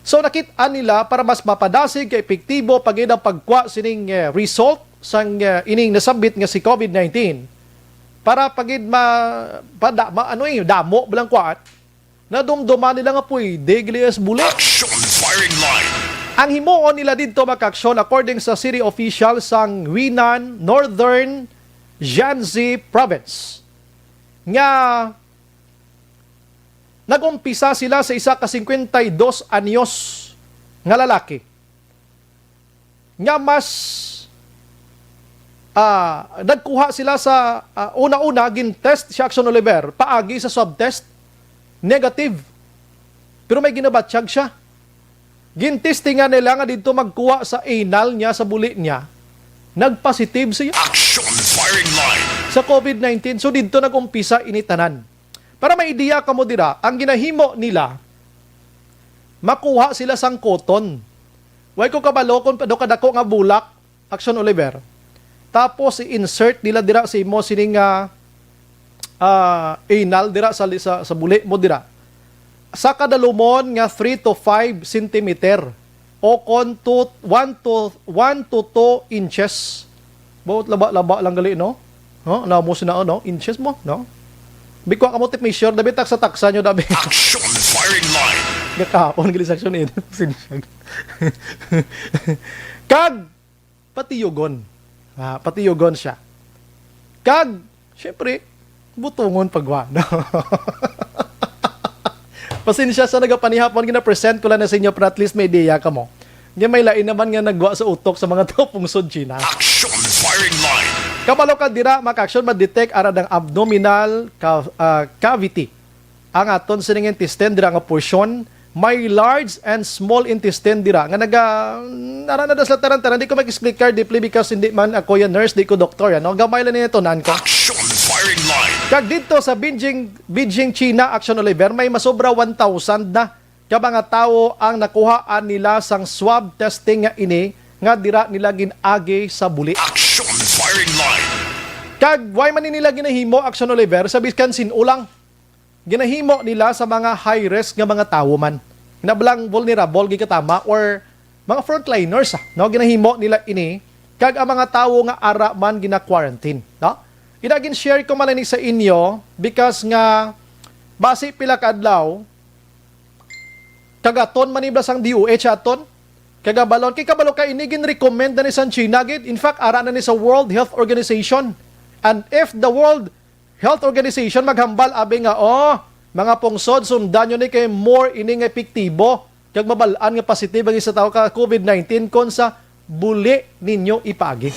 So nakita nila para mas mapadasig kay epektibo pagid ang pagkuha sining result sang ining nasabit nga si COVID-19. Para pagid damo bilang kuat na dumduman nila nga pwede gilias buli. Action firing line. Ang himuon nila dito makaksyon according sa city official sang Hunan, Northern Jiangxi Province. Nga nagumpisa sila sa isa ka 52 anyos nga lalaki. Nga mas nagkuha sila sa una-una gin-test si Action Oliver paagi sa swab test negative. Pero may ginabatsyag siya. Gin-testingan nila nga dito magkuha sa anal niya sa buli niya. Nagpositive siya. Action firing line. Sa COVID-19. So dito nagumpisa initanan. Para may ideya ka mo dira, ang ginahimo nila, makuha sila sang cotton. Way ko kabalo kung do kadako nga bulak, Action Oliver. Tapos i-insert nila dira sa imo sining anal dira sa buli mo dira. Sa kada lumon nga 3 to 5 cm o kon 1 to 2 inches. Bawat laba lang gali no? No, na mo sina no, inches mo, no? Biko ka mo tip measure dabi tak sa taksa nyo dabi. Action firing line. Gakaon gali sa action eh. Kag patiyugon. Patiyugon siya. Kag syempre butungon pagwa. Pasensya sa nagapanihapon gina-present ko lang na sa inyo para at least may ideya ka mo. Nga may lain naman nga nagwa sa utok sa mga topong sud China. Action firing line. Kabalo ka dira maka-action ma-detect arad ang abdominal cavity. Ang aton sining intestine dira nga portion may large and small intestine dira nga naranadas la taran di ko mag-explain deeply because hindi man ako ya nurse di ko doktor ya no gamay lang nito nan ko. Action firing line. Kag dito sa Beijing China Action Oliver may masobra 1,000 na ka mga tao ang nakuhaan nila sang swab testing nga ini nga dira nila ginagi sa buli. Action firing line. Kag why man nila ginahimo Action Oliver sa biskan sinulang. Ginahimo nila sa mga high risk nga mga tawo man. Hinablang vulnerable gikatama or mga frontliners, no, ginahimo nila ini, kag ang mga tawo nga ara man gina-quarantine, no? Inagin share ko malini sa inyo because nga base pila ka adlaw kagaton maniblas ang DOH aton kagabalon kay kabalo ka ini gin-recommend na ni sa China gid. In fact ara na ni sa World Health Organization, and if the World Health Organization maghambal abi nga mga pungsod sundan nyo ni kay more ini nga epektibo kag mabalaan nga positive ang isa tao ka COVID-19 kon sa buli ninyo ipagi.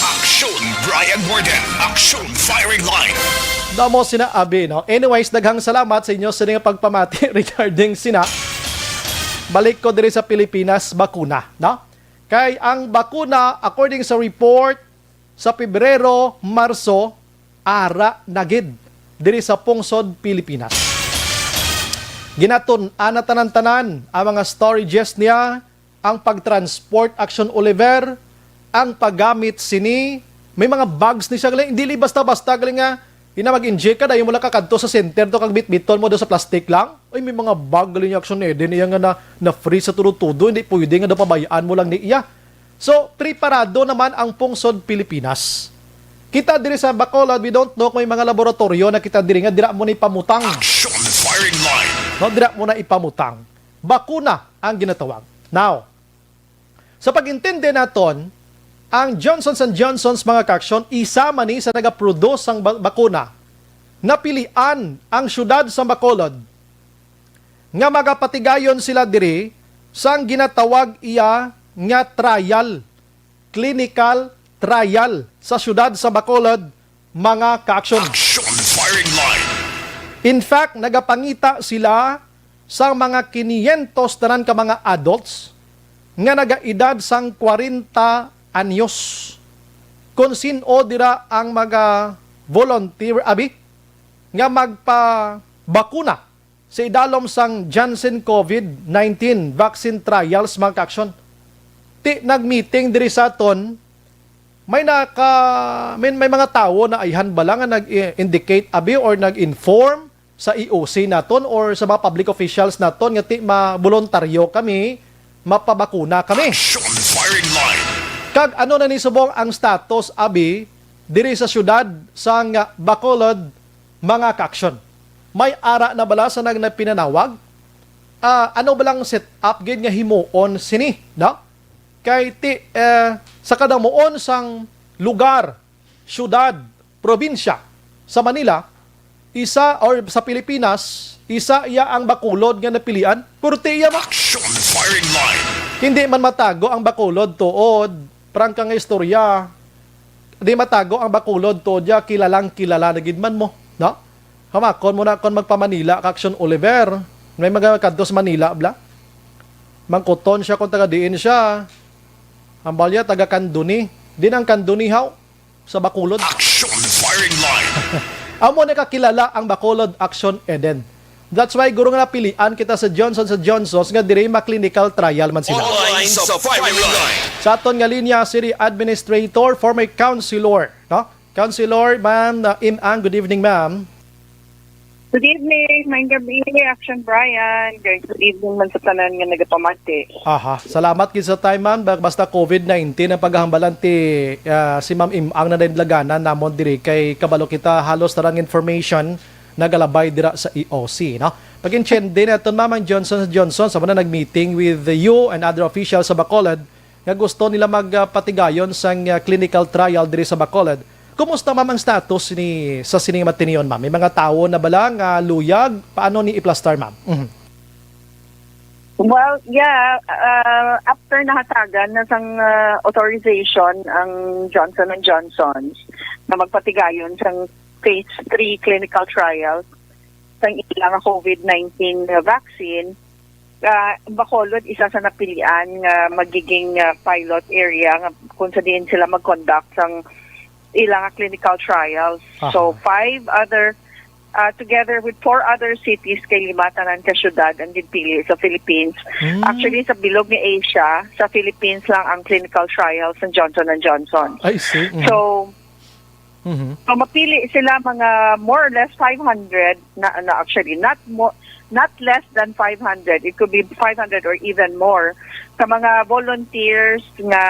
Aksyon Brian Warden. Aksyon Firing Line. Damo sina abi, no? Anyways, daghang salamat sa inyo sa nga pagpamati regarding sina. Balik ko diri sa Pilipinas, bakuna, no? Kay ang bakuna, according sa report, sa Pebrero, Marso, ara nagid diri sa pungsod Pilipinas. Ginatun-ana tanan-tanan ang mga storages niya, ang pag-transport action Oliver, ang paggamit sini, may mga bags ni siya galing, hindi basta-basta galing nga, mag-inject ka, dahil mo lang kakadto sa center to, kag bit-biton mo doon sa plastic lang, ay may mga bag galing yung action din niya nga na free sa tudo-tudo, hindi pwede nga napabayaan mo lang ni iya. So, preparado naman ang pungsod Pilipinas. Kita diri sa Bacolod, we don't know kung may mga laboratorio na kita diri nga, dira mo na ipamutang. Action Firing Line. No, dira mo na ipamutang. Bakuna ang ginatawag. Now, sa pag-intindi naton, ang Johnson & Johnson's mga kaksyon, isa man ni sa nag-produce ang bakuna, napilian ang syudad sa Bacolod nga magapatigayon sila diri sang ginatawag iya nga trial, clinical trial sa syudad sa Bacolod, mga kaaksyon. Action Firing Line. In fact, nagapangita sila sa mga 500 tanan ka mga adults nga nagaedad sang 40 anyos. Kung sino dira ang mga volunteer abi nga magpabakuna sa idalom sang Janssen COVID-19 vaccine trials, mga kaaksyon. Ti nagmeeting diri sa aton, may mga tao na ayhan bala nga nag-indicate abi or nag-inform sa EOC naton or sa mga public officials naton nga ti voluntaryo kami mapabakuna kami. Action Firing Line. Kag ano na ni subong ang status abi diri sa syudad sang Bacolod, mga kaaksyon. May ara na bala sa pinanawag? Ano balang set up gid nga himuon sini, no? Kay ti sa kadamuon sang lugar, syudad, probinsya sa Manila, isa or sa Pilipinas, isa iya ang Bacolod nga napilian. Purti iya mo. Action Firing Line. Hindi man matago ang Bacolod tuod prangka nga istorya. Hindi matago ang Bacolod tuod ya kilalang kilala na gid man mo, no? Hamakon mo na kon magpa-Manila Action Oliver. May mga kadtos Manila bla. Mangkuton siya kung taga diin siya. Ang balya taga Kanduni. Din ang Kanduni haw sa Bacolod. Action Firing Line. Amo na kakilala ang Bacolod Action Eden. That's why guro nga napilian kita sa Johnson nga diri ma-clinical trial man sila. All lines sa Firing Line. Sa aton nga linya, City Administrator, former Councilor, no? Councilor, Ma'am Im-Ang, good evening, ma'am. Good evening, may gabi, Action Brian. Good evening man sa tanan nga nagapamati. Aha, salamat gid sa time, ma'am. Basta COVID-19 ang paghahambalan ti si Ma'am Im-Ang na nidlaganan namon diri kay kabalo kita halos tarang information nagalabay dira sa EOC, no? Pag-intindi naton, ma'am, ang Johnson sa mga nag-meeting with you and other officials sa Bacolod nga gusto nila magpatigayon sa clinical trial diri sa Bacolod. Kumusta, ma'am, ang status ni sa sining matiniyon, ma'am? May mga tao na bala nga luyag? Paano ni iplastar, ma'am? Mm-hmm. Well, yeah, after nahatagan na sang authorization ang Johnson & Johnson na magpatigayon sang phase 3 clinical trials sang ilang COVID-19 vaccine, Bacolod isa sa napilian nga magiging pilot area nga kung sa diin sila mag-conduct sang ilang clinical trials. Aha. So 5 other together with 4 other cities kay limatanan ka syudad ang ginpili sa Philippines. Actually sa bilog ni Asia, sa Philippines lang ang clinical trials ng Johnson & Johnson. I see. Mm-hmm. So So mapili sila mga more or less 500 na actually not less than 500. It could be 500 or even more sa mga volunteers nga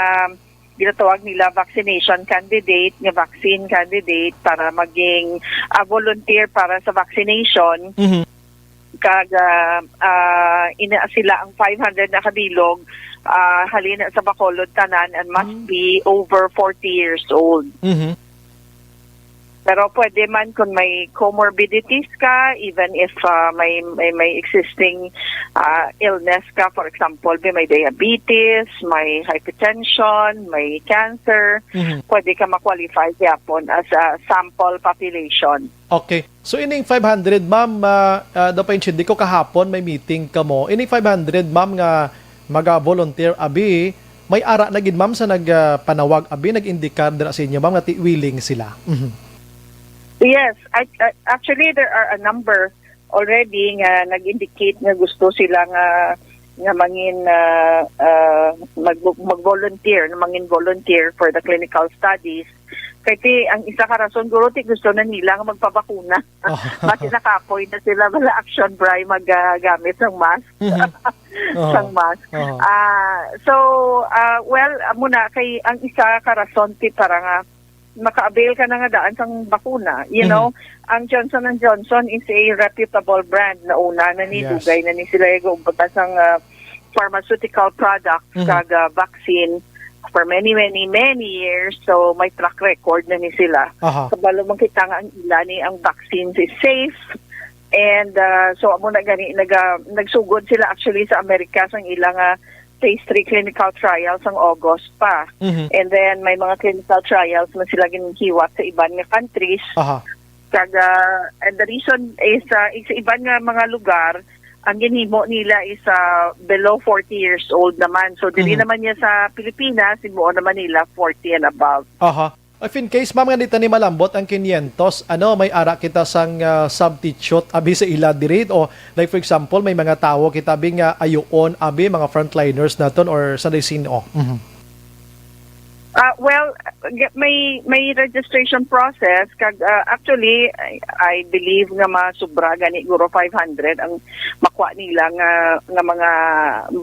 ginatawag nila vaccination candidate, nga vaccine candidate para maging volunteer para sa vaccination. Kag ina sila ang 500 na kabilog halina sa Bacolod tanan and must be over 40 years old. Pero pwede man kung may comorbidities ka, even if may existing illness ka, for example, may diabetes, may hypertension, may cancer, pwede ka ma-qualify yapon as a sample population. Okay. So ining 500, ma'am, daw pa hindi ko kahapon may meeting ka mo. Ining 500, ma'am, nga mag-volunteer abi, may ara na gid, ma'am, sa nagpanawag abi, nag-indicate dira sa inyo, ma'am, nga willing sila. Yes, actually there are a number already nga nag-indicate nga gusto sila nga mangin mag-volunteer, mangin volunteer for the clinical studies. Kaya ang isa ka rason guro gusto na nila nga magpabakuna. Bakit nakapoy na sila wala action bry maggamit ng mask. Sang mask. Well, muna kay ang isa ka rason para nga maka-avail ka na nga daan sang bakuna. You know, ang Johnson & Johnson is a reputable brand na una na nidugay na ni sila igobutas ang pharmaceutical products kag vaccine for many years. So may track record na ni sila. Kabalo man kita nga ang ila ni ang vaccines is safe. And so amo na gani nagsugod sila actually sa Amerika sang ilang phase 3 clinical trials ang August pa. And then may mga clinical trials na sila ginhiwat sa ibang nga countries. And the reason is sa ibang nga mga lugar ang ginhimo nila is below 40 years old naman. So dili naman niya sa Pilipinas, himuo naman nila 40 and above. If in case, ma'am, nga dito ni malambot ang 500, may ara kita sang substitute abi sa ila diri, o like for example may mga tawo kita abi nga ayoon abi mga frontliners naton or sa sino. Well, may registration process kag actually I believe nga masubra gani guro 500 ang makuha nila nga mga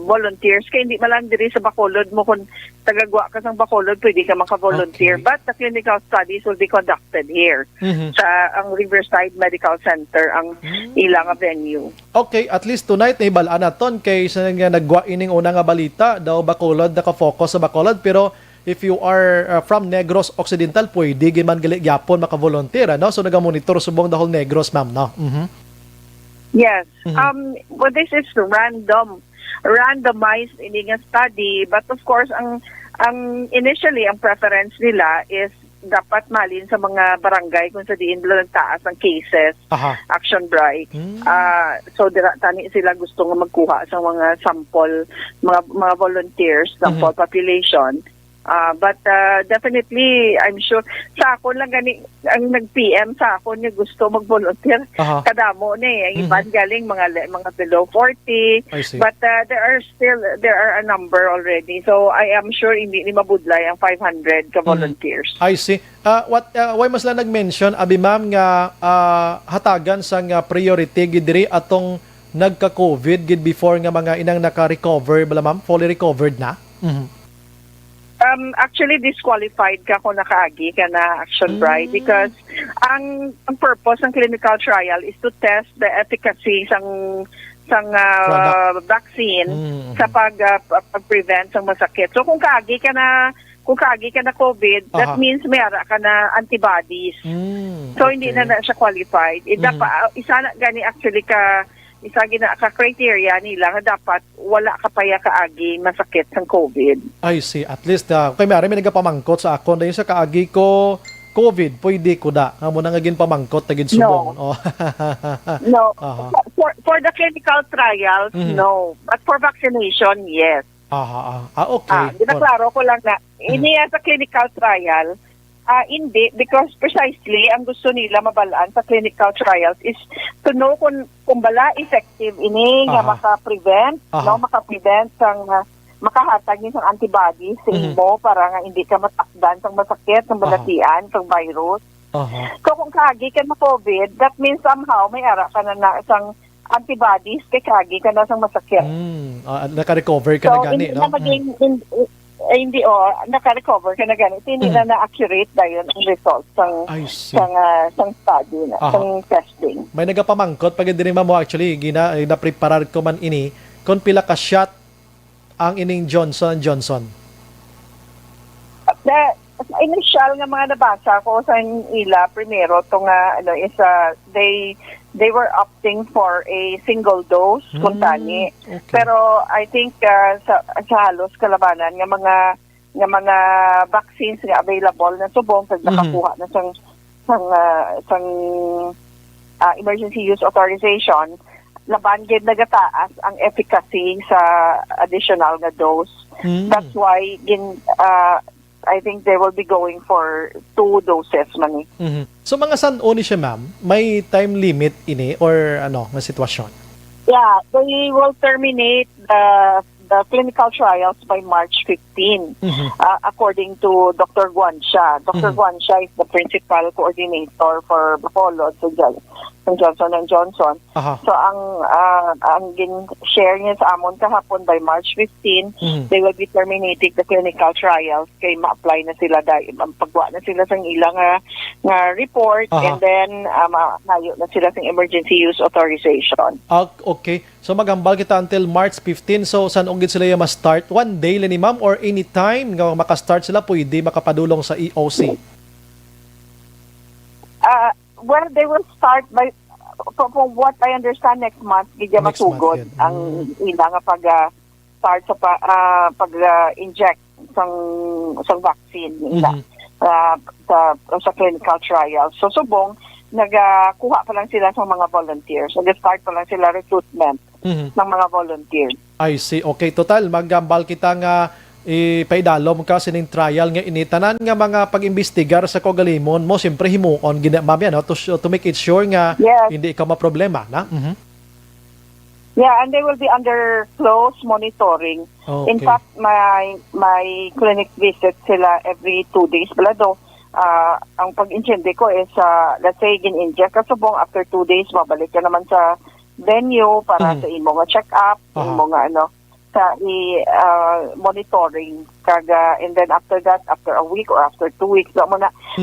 volunteers kay hindi man lang diri sa Bacolod mo kun tagagwa ka sang Bacolod pwede ka maka-volunteer, but the clinical studies will be conducted here sa ang Riverside Medical Center ang ilang venue. Okay, at least tonight na ibalaan naton kay sa nga nagwa ining una nga balita daw Bacolod naka-focus sa Bacolod, pero if you are from Negros Occidental, pwede man gali gyapon maka-volunteer, no? So naga-monitor subong the whole Negros, ma'am, no? Yes. Well, this is randomized in a study, but of course ang initially ang preference nila is dapat malin sa mga barangay kung sa diin nagtaas ang cases. Action Bright. So tani sila gusto nga magkuha sa mga sample, mga volunteers, sample population. But definitely, I'm sure, sa ako lang gani, ang nag-PM sa ako niya gusto mag-volunteer. Kadamo na ang iban galing mga below 40. But there are a number already. So I am sure hindi ni mabudlay ang 500 ka-volunteers. I see. Why mas lang nag-mention, abi ma'am, nga hatagan sa nga priority gidiri atong nagka-COVID gid before nga mga inang naka-recover, bala ma'am, fully recovered na? Actually, disqualified ka kung nakaagi ka na Action Bright because ang purpose ng clinical trial is to test the efficacy sang vaccine sa pag-prevent sang masakit. So kung kaagi ka na COVID, that means may ara ka na antibodies. So hindi na siya qualified. Isa na gani actually isa gina ka criteria nila nga dapat wala ka pa kaagi masakit ng COVID. I see. At least kay may nagapamangkot sa akon dahil sa kaagi ko COVID, pwede ko da. Amo na nga gin pamangkot tagid subong. No. For the clinical trials, no. But for vaccination, yes. Okay. Dinaklaro ko lang na iniya sa clinical trial, hindi, because precisely ang gusto nila mabalaan sa clinical trials is to know kung bala effective ini nga maka-prevent, sang makahatag ni sang antibodies sa imo para nga hindi ka matakdan sang masakit, sang balatian, sang virus. So kung kagi ka na COVID, that means somehow may ara ka na isang antibodies kay kagi ka na isang masakit. Naka-recover ka na gani, no? Hindi naka-recover ka na gani. Hindi na accurate dayon ang results ng study na, ng testing. May nagapamangkot pag hindi mo actually na-preparar ko man ini kung pila ka shot ang ining Johnson & Johnson. Initial nga mga nabasa ko sa ila primero to nga is they were opting for a single dose kuntani. Pero I think sa halos kalabanan nga mga vaccines nga available na subong pag nakakuha na sang emergency use authorization, laban gid nagataas ang efficacy sa additional na dose. That's why I think they will be going for 2 doses man. So mga san-o ni siya, ma'am? May time limit ini or nga sitwasyon? Yeah, they will terminate the clinical trials by March 15, according to Dr. Guancia. Dr. Guancia is the principal coordinator for Bacolod sa Johnson & Johnson. So ang share niya sa amon kahapon by March 15, they will be terminating the clinical trials kay ma-apply na sila pagwa na sila sa ilang nga report and then nayo na sila sa emergency use authorization. Okay. So magambal kita until March 15. So saan ugid sila yung ma-start? One day ni ma'am or anytime nga maka-start sila pwede makapadulong sa EOC? Well, they will start by, from what I understand, next month, gidya masugod ang ilang pag-start sa pag-inject sang vaccine sa clinical trial. So, subong, nagkuha pa lang sila sa mga volunteers. Nag-start pa lang sila recruitment ng mga volunteers. I see. Okay, total, magambal kita nga ipaidalom ka sining trial nga initanan nga mga pag-imbestigar sa kogalimon mo siyempre himuon ginamamya no to make it sure nga hindi ka maproblema na. Yeah, and they will be under close monitoring. In fact, my clinic visit sila every 2 days balado. Ang pag-intindi ko is let's say gin-inject ka subong after 2 days mabalik ka naman sa venue para sa imo nga check-up, imo nga sa monitoring kaga, and then after that, after a week or after 2 weeks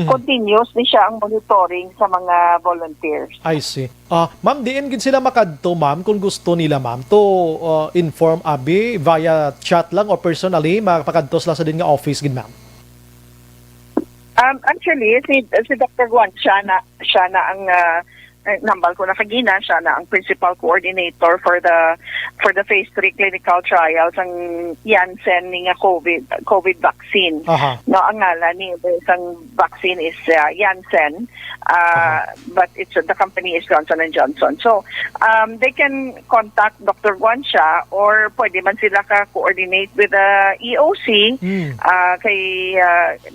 continuous ni siya ang monitoring sa mga volunteers. I see. Ma'am, diin gid sila makadto, ma'am, kung gusto nila, ma'am, to inform abi via chat lang or personally makakadto sila sa din nga office gid, ma'am? Actually, si Dr. Juan, siya na ang nambal ko na kagina, siya na ang principal coordinator for the phase 3 clinical trials ang Janssen nga COVID vaccine. No, ang ngalan ni isang vaccine is Janssen, but the company is Johnson & Johnson. So, they can contact Dr. Guancia or pwede man sila ka-coordinate with the EOC kay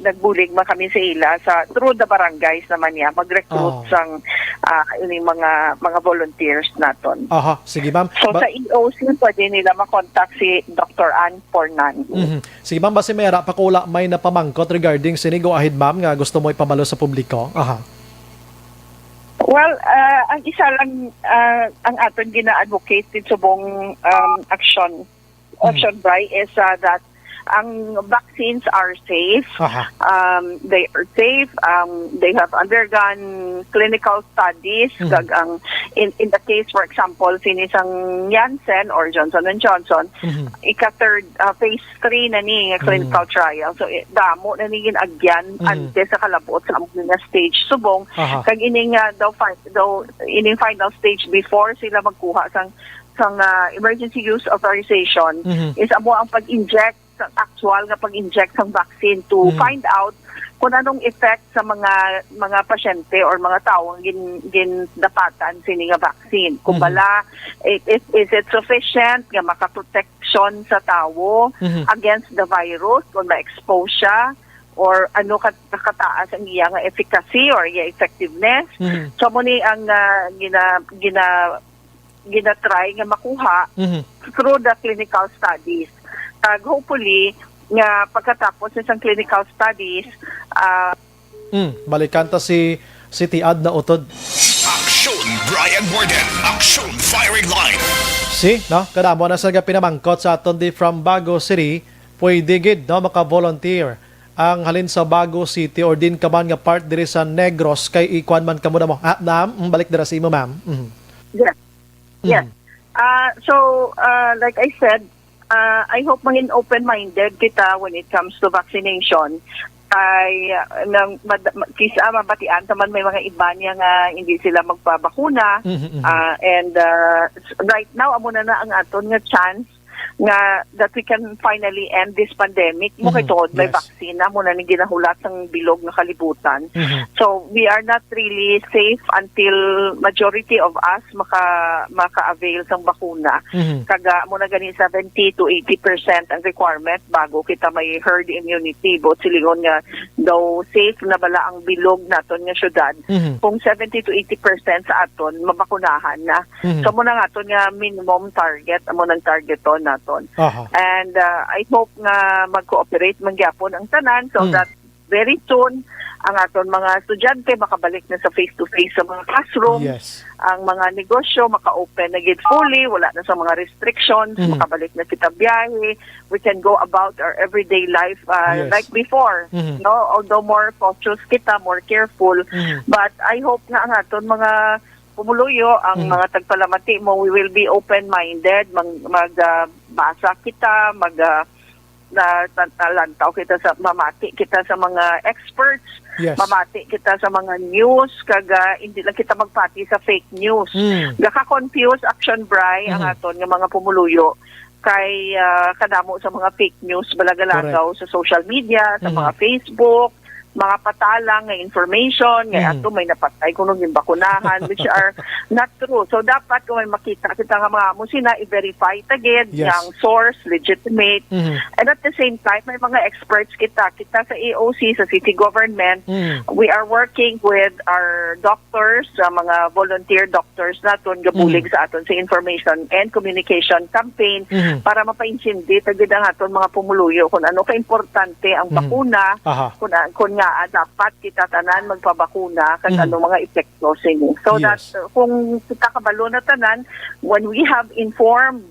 nagbulig man kami sa ila through the barangays naman niya mag-recruit sang ini mga volunteers naton. Sige ma'am. So sa EOC pwede nila makontak si Dr. Ann Pornan. Sige ma'am, basi may pakula may napamangkot regarding sinigo ahid ma'am nga gusto mo ipabalo sa publiko. Well, ang isa lang ang aton gina-advocate din subong action Bri is that ang vaccines are safe. They are safe. They have undergone clinical studies. In the case, for example, sinisang Janssen or Johnson & Johnson, ika-third phase 3 na ni clinical trial. So, damo na ni ginagyan antes sa kalabot sa among nga stage subong. Kag ining ining final stage before sila magkuha sang emergency use authorization is amo ang pag-inject sa actual nga pag-inject ng vaccine to find out kung anong effect sa mga pasyente or mga taong gindapatan sini nga vaccine. Kung bala, is it sufficient nga makaprotection sa tao against the virus kung ma-expose siya or ano kakataas ang iya nga efficacy or iya effectiveness. So muni ang gina-try nga makuha through the clinical studies. Hopefully, nga pagkatapos ng clinical studies, Balikan ta si Tiad na utod. Aksyon Brian Borden. Aksyon Firing Line. No, kadamo na sa pinamangkot sa aton di from Bago City, pwede gid no maka-volunteer ang halin sa Bago City or din ka man nga part diri sa Negros kay ikuan man kamo na mo. Ma'am, balik dira sa imo, ma'am. Yes. Yes. Like I said, I hope maging open-minded kita when it comes to vaccination. Ay kisa mabatian taman may mga iba niya nga hindi sila magpabakuna. And right now amo na ang aton nga chance nga that we can finally end this pandemic. Mo kay tod may vaccine na mo na ni ginahulat ng bilog na kalibutan. So we are not really safe until majority of us maka-avail sang bakuna. Kaga mo na gani 70 to 80% ang requirement bago kita may herd immunity. Both silingon nga daw safe na bala ang bilog naton nga syudad. Kung 70 to 80% sa aton mabakunahan na. So mo na aton nga minimum target amo nang target to naton. And I hope nga mag-cooperate mangyapon ang tanan so that very soon ang aton mga estudyante makabalik na sa face-to-face sa mga classroom. Ang mga negosyo maka-open na gid fully, wala na sa mga restrictions, makabalik na kita biyahe. We can go about our everyday life like before. No, although more cautious kita, more careful. But I hope nga ang aton mga pumuluyo ang mga tagpalamati mo, we will be open-minded, magbasa kita, lantaw kita sa mamati kita sa mga experts, mamati kita sa mga news, kaga hindi lang kita magpati sa fake news. Gaka-confuse Action Bri ang aton nga mga pumuluyo kay kadamo sa mga fake news balagalagaw sa social media, sa mga Facebook, mga patalang nga information, nga ato may napatay kuno yung bakunahan which are not true. So dapat kung may makita kita nga mga musina i-verify tagid yung source legitimate. And at the same time may mga experts kita sa AOC, sa city government. We are working with our doctors, mga volunteer doctors naton gabulig sa aton sa information and communication campaign para mapaintindi tagid ang aton mga pumuluyo kung ano ka importante ang bakuna, kung nga dapat kita tanan magpabakuna kung ano mga epekto sa inyo. So that kung kita kabalo na tanan, when we have informed,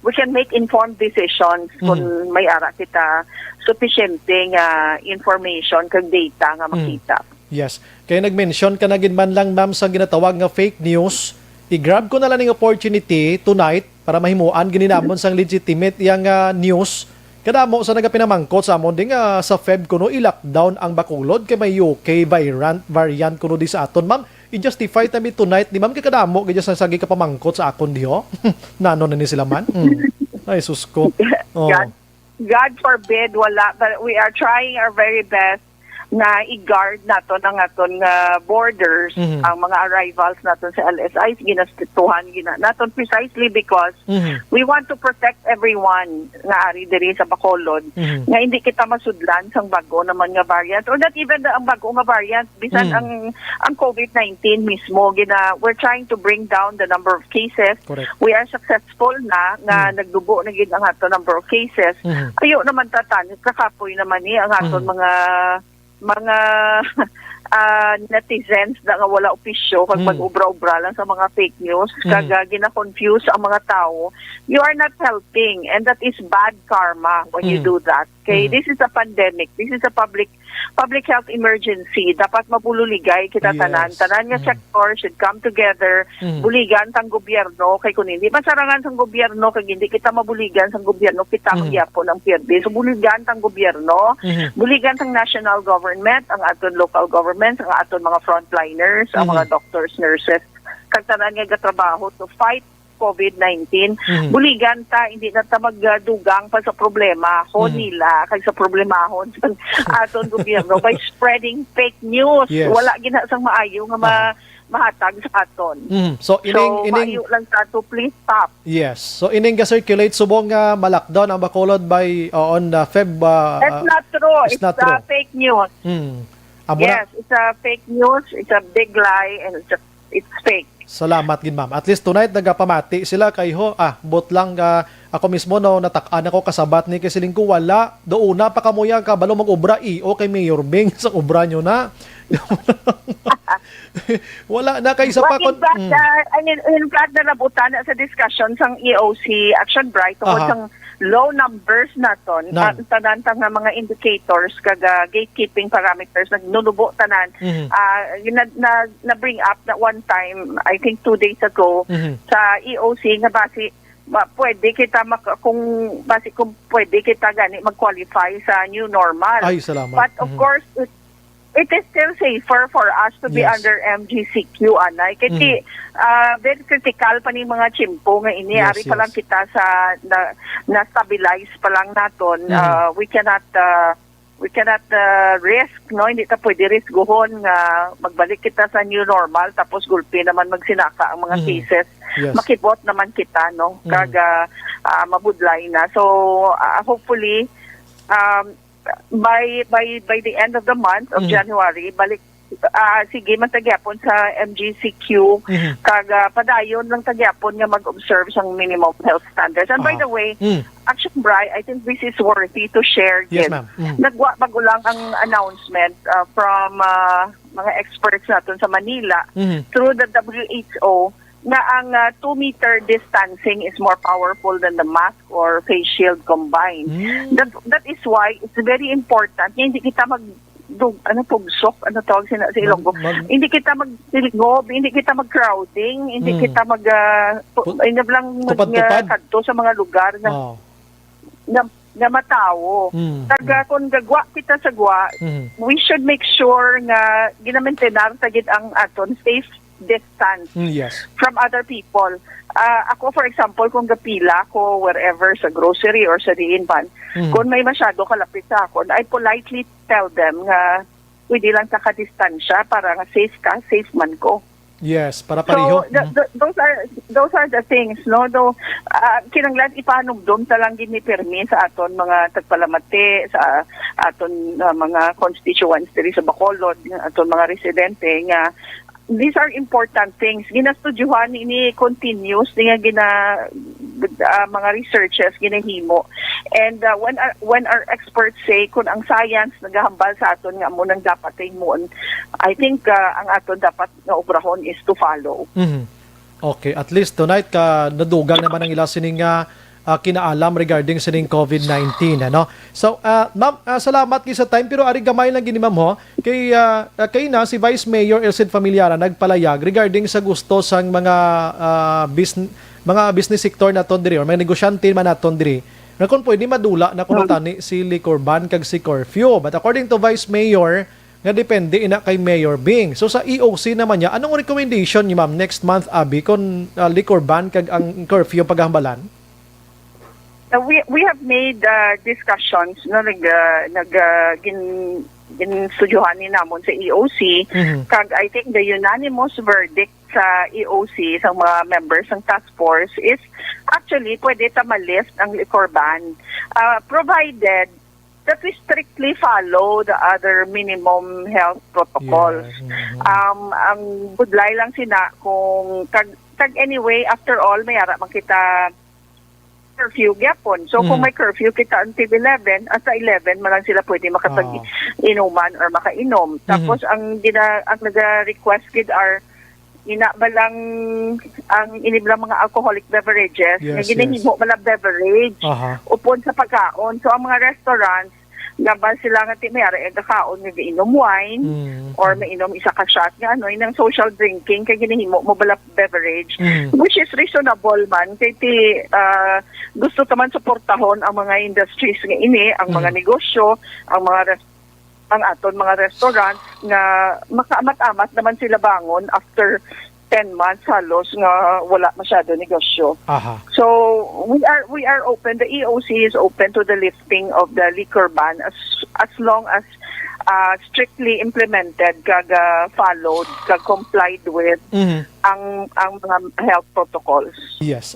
we can make informed decisions kung may ara kita sufficiente nga information kag data nga makita. Yes. Kaya nag-mention ka na gid man lang ma'am sa ginatawag nga fake news. I-grab ko na lang ng opportunity tonight para mahimuan gininamon sang legitimate yang news. Kadamo sa nagapinamangkot sa amon ding sa Feb kuno i-lockdown ang Bacolod kay may UK variant kuno di sa aton. Ma'am, i-justify tami tonight ni ma'am kay kadamo kay sa sagi ka pamangkot sa akon diho. Nano na ni sila man. Ay sus ko. God forbid wala, but we are trying our very best na i-guard naton ang aton borders, ang mga arrivals naton sa LSI ginastituhan naton precisely because we want to protect everyone nga ari diri sa Bacolod nga hindi kita masudlan sang bago naman nga variant or not even ang bago nga variant bisan ang COVID-19 mismo we're trying to bring down the number of cases. We are successful na nga nagdugo na gid ang aton number of cases. Ayo naman tatan kakapoy naman ni ang aton mga netizens na nga wala opisyo kag mag-ubra-ubra lang sa mga fake news kaga gina-confuse ang mga tao. You are not helping and that is bad karma when you do that. Okay, this is a pandemic. This is a public health emergency. Dapat mabululigay kita tanan nga sector should come together. Buligan sang gobyerno kay kun hindi masarangan sang gobyerno kay hindi kita mabuligan sang gobyerno kita magyapon ang pierde. So buligan sang gobyerno, buligan sang national government, ang aton local governments, ang aton mga frontliners, ang mga doctors, nurses, kag tanan nga gatrabaho to fight COVID-19, buligan ta, hindi na ta magdugang pa sa problema nila, kag sa problemahon sa aton gobyerno by spreading fake news. Wala gina sang maayo nga mahatag sa aton. So maayo lang ta to please stop. Yes. So ining ga-circulate subong nga ma-lockdown ang Bacolod by on Feb. That's not true. It's not true. Fake news. Yes, it's a fake news. It's a big lie and it's fake. Salamat gid ma'am. At least tonight nagapamati sila kay bot lang ako mismo no natak-an ako kasabat ni kasiling ko wala doon na pa kamuya ka balo mag-obra kay Mayor Bing sa obra nyo na. Wala na kay sa pa kon. In fact, nalabutan na sa discussion sang EOC Action Bright tungkol sang low numbers naton tanan-tang nga mga indicators kaga gatekeeping parameters nagnulubo tanan na bring up na one time I think 2 days ago sa EOC nga base pwede kita kung pwede kita gani mag-qualify sa new normal. Ay, salamat. But of course it is still safer for us to be under MGCQ, anay. Kasi very critical pa ni mga chimpo nga ini. Ari pa lang kita sa na-stabilize pa lang naton. We cannot risk, no? Hindi ta pwede risk guhon nga magbalik kita sa new normal tapos gulpi naman magsinaka ang mga cases. Makibot naman kita, no? Kaga mabudlay na. So hopefully by the end of the month of January balik sige man tagyapon sa MGCQ kaga padayon lang tagyapon nga mag-observe sang minimum health standards. And by the way, Action Bright, I think this is worthy to share. Yes, ma'am. Nagwa bago lang ang announcement from mga experts natin sa Manila through the WHO na ang 2-meter distancing is more powerful than the mask or face shield combined. That is why it's very important. Hindi kita pugsok, tawag sa Ilonggo. Hindi kita magsilgob, hindi kita mag-crowding, hindi kita hindi lang kadto sa mga lugar na matao. Kung gagwa kita sa gwa, we should make sure nga ginamentenar tagid ang aton safe distance from other people. Ako, for example, kung gapila ko wherever sa grocery or sa diin man, kung may masyado kalapit sa ako, I politely tell them nga pwede lang sa kadistansya para nga safe man ko. Yes, para pareho. So, those are the things, no? Though, kinanglan ipanumdum talang gini-permi sa aton mga tagpalamati, sa aton mga constituents diri sa Bacolod, aton mga residente nga these are important things. Ginastudyuhan ini continuous nga mga researches ginahimo. And when our experts say kung ang science nagahambal sa aton nga mo nang dapat himon, I think ang aton dapat nga obrahon is to follow. Okay, at least tonight ka nadugang naman ang ila sining kinaalam regarding sa COVID-19, ano? So, ma'am, salamat kayo sa time, pero ari gamay lang gini ma'am ho, kay na si Vice Mayor Elcid Familiara nagpalayag regarding sa gusto sang mga business sector na diri or mga negosyante man naton diri na kung pwede madula na kung tani si liquor ban kag si curfew. But according to Vice Mayor, nga depende ina kay Mayor Bing. So sa EOC naman niya, anong recommendation ni ma'am next month, Abi, kung liquor ban kag ang curfew paghambalan? We have made discussions no ginstudyuhan ni namon sa EOC kag I think the unanimous verdict sa EOC sa mga members ng task force is actually pwede ta ma-lift ang liquor ban provided that we strictly follow the other minimum health protocols. Ang budlay lang sina kung kag anyway after all mayara man kita curfew gyapon. So kung may curfew kita until 11, sa 11 man lang sila pwede makapag-inuman or makainom. Tapos ang naga-request gid are balang ang iniblang mga alcoholic beverages na ginahimo bala beverage upon sa pagkaon. So ang mga restaurants gabal sila nga mayara ang kakaon nga inom wine or mainom isa ka shot nga inang social drinking kay ginahimo mo bala beverage which is reasonable man kay gusto taman suportahon ang mga industries nga ini ang mga negosyo ang aton mga restaurants nga makaamat-amat naman sila bangon after 10 months halos nga wala masyado negosyo. So we are open. The EOC is open to the lifting of the liquor ban as long as strictly implemented kag followed kag complied with ang mga health protocols. Yes.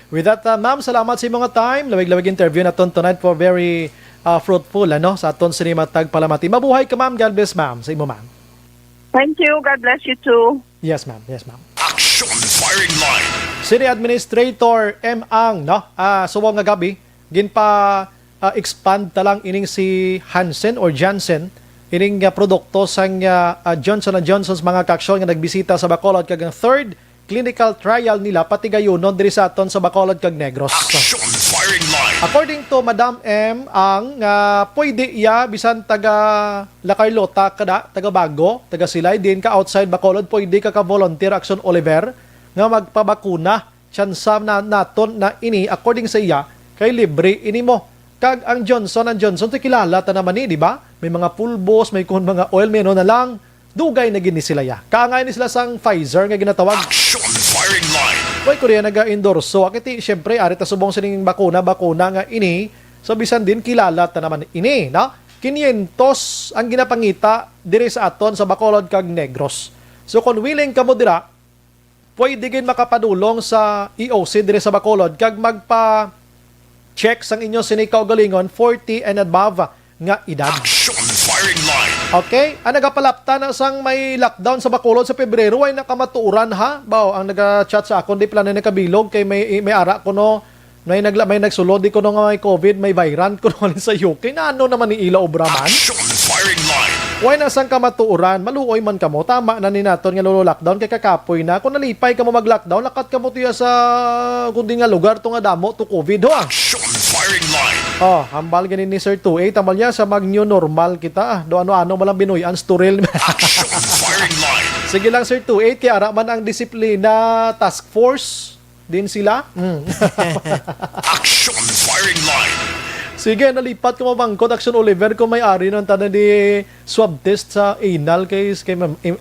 With that, ma'am, salamat sa mga time. Lawig-lawig interview naton tonight for very fruitful sa aton sinimatag palamati. Mabuhay ka, ma'am. God bless, ma'am. Sa imo, ma'am. Thank you. God bless you too. Yes, ma'am. Yes, ma'am. Action! Action Firing Line. City Administrator M. Ang, no? Suwang nga gabi, expand talang ining si Hansen or Janssen, ining produkto sang Johnson & Johnson's mga kaksyon nga nagbisita sa Bacolod kag ang third clinical trial nila pati gayunon diri sa aton sa Bacolod kag Negros. Action Firing Line. According to Madam M, ang pwede iya bisan taga La Carlota taga Bago, taga Silay din ka outside Bacolod, pwede ka volunteer Action Oliver nga magpabakuna. Tsansa na naton na ini according sa iya kay libre ini mo. Kag ang Johnson & Johnson to kilala ta naman ni, di ba? May mga pulbos, may kun mga oil meno na lang. Dugay na gini sila ya. Kaangay ni sila sang Pfizer nga ginatawag. Action Firing Line. Koy Korea naga-endorso. Akiti syempre ari ta subong sining bakuna nga ini. So bisan din kilala ta naman ini, no? 500 ang ginapangita diri sa aton sa Bacolod kag Negros. So kung willing ka mo dira, pwede gin makapadulong sa EOC diri sa Bacolod kag magpa-check sang inyo sinikaw galingon 40 and above nga edad. Action Firing Line. Okay? Ang nagapalapta na sang may lockdown sa Bacolod sa Pebrero ay nakamatuuran ha. Bao, ang naga-chat sa akon di pala na nakabilog kay may ara ko no may nagsulod di ko no nga may COVID, may virus ko no sa UK. Na ano naman ni Ila Obraman? Action Firing Line. Way na sang kamatuuran, maluoy man kamo. Tama na ni naton nga lolo lockdown kay kakapoy na. Kung nalipay ka mo mag-lockdown, lakat ka mo tuya sa kundi nga lugar to nga damo to COVID ho. Action Firing Line. Oh, hambal ganin ni Sir 2A, tamal niya sa mag-new normal kita. Do ano-ano malang binuyan, sturil. Action Firing Line. Sige lang Sir 2A, kaya ara man ang disiplina task force din sila. Action Firing Line. Sige, nalipat ko mabangkot Action Oliver kung may-ari ng tanan di swab test sa anal kay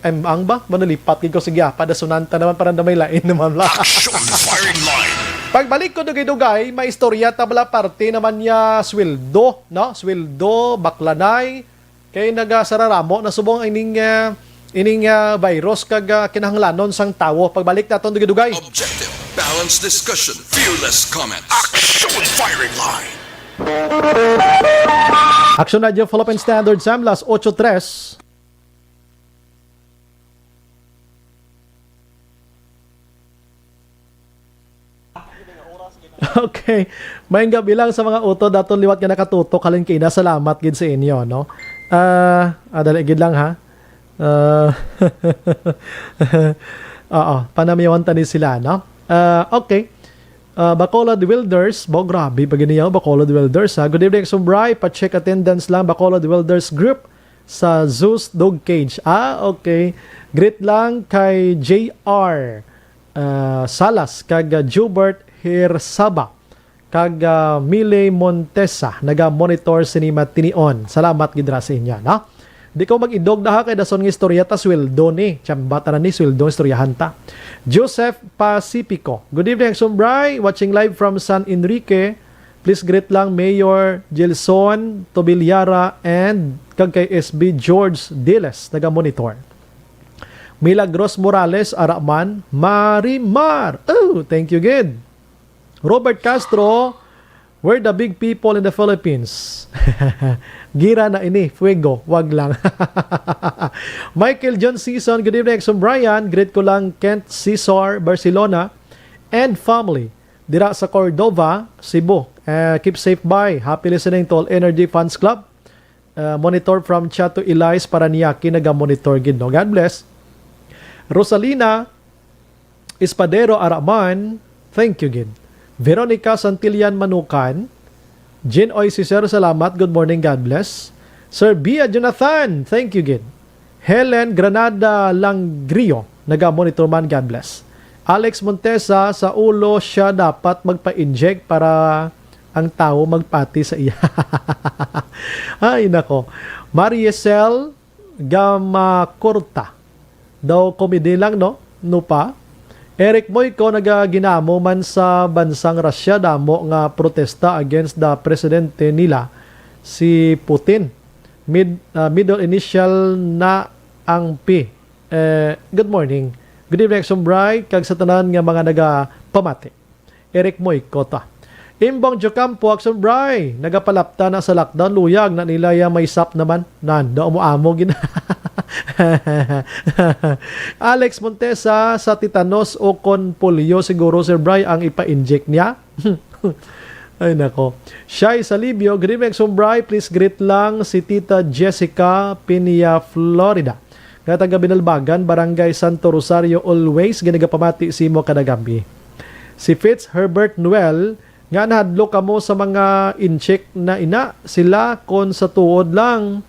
Ang ba? Nalipat ko sige, padasunanta naman para na may lain naman la. Action Firing Line. Pagbalik ko dugay-dugay, may istorya tabla parte naman niya sweldo, no? Sweldo, baklanay, kay nagasararamo na subong ining virus kag kinahanglanon sang tawo. Pagbalik naton dugay-dugay. Objective, balanced discussion, fearless comments. Action Firing Line. Action Radio Philippine Standard Samlas 83. Okay. May gabi lang sa mga utod daton liwat nga nakatutok halin kina salamat gid sa inyo, no. Dali gid lang ha. Panamiyawan tani sila, no. Okay. Bacolod Wilders, grabe pag iniyaw Bacolod Wilders ha. Good evening, Sumbray. Pa-check attendance lang Bacolod Wilders group sa Zeus Dog Cage. Okay. Greet lang kay JR Salas kag Jubert Hirsaba kag Mile Montesa naga-monitor sinima tinion. Salamat gidra sa inyo, no? Di ko mag-idog na ha kay dason ng istorya ta sweldo ni. Tsambata na ni sweldo istoryahan ta. Joseph Pacifico. Good evening, Sumbray. Watching live from San Enrique. Please greet lang Mayor Gilson Tobilyara and kag kay SB George Diles naga-monitor. Milagros Morales Araman Marimar. Oh, thank you, good. Robert Castro, we're the big people in the Philippines. Gira na ini, fuego, wag lang. Michael John Season, good evening, Exxon Brian. Greet ko lang Kent Cesar, Barcelona, and family. Dira sa Cordova, Cebu. Keep safe by. Happy listening to All Energy Fans Club. Monitor from Chato Elias, Paranaque, naga-monitor gid, no? God bless. Rosalina Espadero Araman, thank you gid. Veronica Santillan Manukan, Jen Oy Cesar, salamat. Good morning, God bless. Sir Bia Jonathan, thank you again. Helen Granada Langrio, naga-monitor man, God bless. Alex Montesa, sa ulo siya dapat magpa-inject para ang tao magpati sa iya. Ay, nako. Mariesel Gamacorta, daw komedi lang, no? No pa. Eric Moyko, nagaginamo man sa bansang Russia damo nga protesta against the presidente nila si Putin. Middle initial na ang P. Good morning. Good evening, Sombray. Kag sa tanan nga mga nagapamati. Eric Moyko ta. Imbong Jocampo, Action Bray, nagapalapta na sa lockdown, luyag na nila may sap naman. Nando, mo gina. Alex Montesa, sa titanos o polio, siguro Sir Bray ang ipa-inject niya. Ay nako. Shai Salibio, good evening Action Bray, please greet lang si Tita Jessica Pinia, Florida. Nga taga Binalbagan, Barangay Santo Rosario, always ginagapamati si mo kadagabi. Si Fitz Herbert Noel, nga nahadlo ka mo sa mga incheck na ina, sila kon sa tuod lang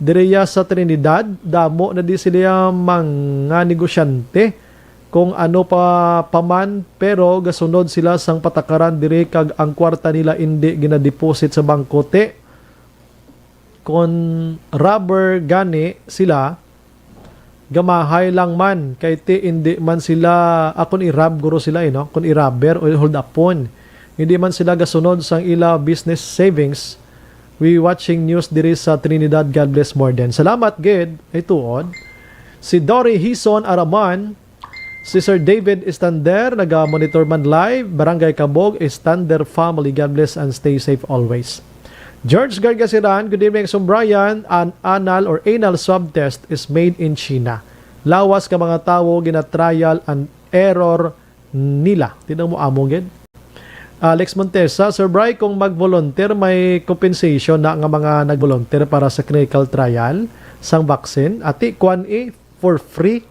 direya sa Trinidad, damo na di sila mga negosyante kung ano pa paman, pero gasunod sila sang patakaran dire kag ang kwarta nila hindi gina-deposit sa bangkote. Kung rubber gani sila, gamahay lang man kay ti hindi man sila akon i-rub guro sila no, kung i-rubber o hold upon. Hindi man sila gasunod sang ila business savings. We watching news diri sa Trinidad, God bless more than. Salamat gid ay tuod. Si Dory Hison Araman, si Sir David Estander, naga-monitor man live, Barangay Cabog, Estander family, God bless and stay safe always. George Gargasiran, good evening Sir Brian, an anal or anal swab test is made in China. Lawas ka mga tawo, gina-trial and error nila. Tinang mo amo gid. Alex Montesa, Sir Bry, kung mag-volunteer, may compensation na nga mga nag-volunteer para sa clinical trial sang vaccine. Ati, kuan for free.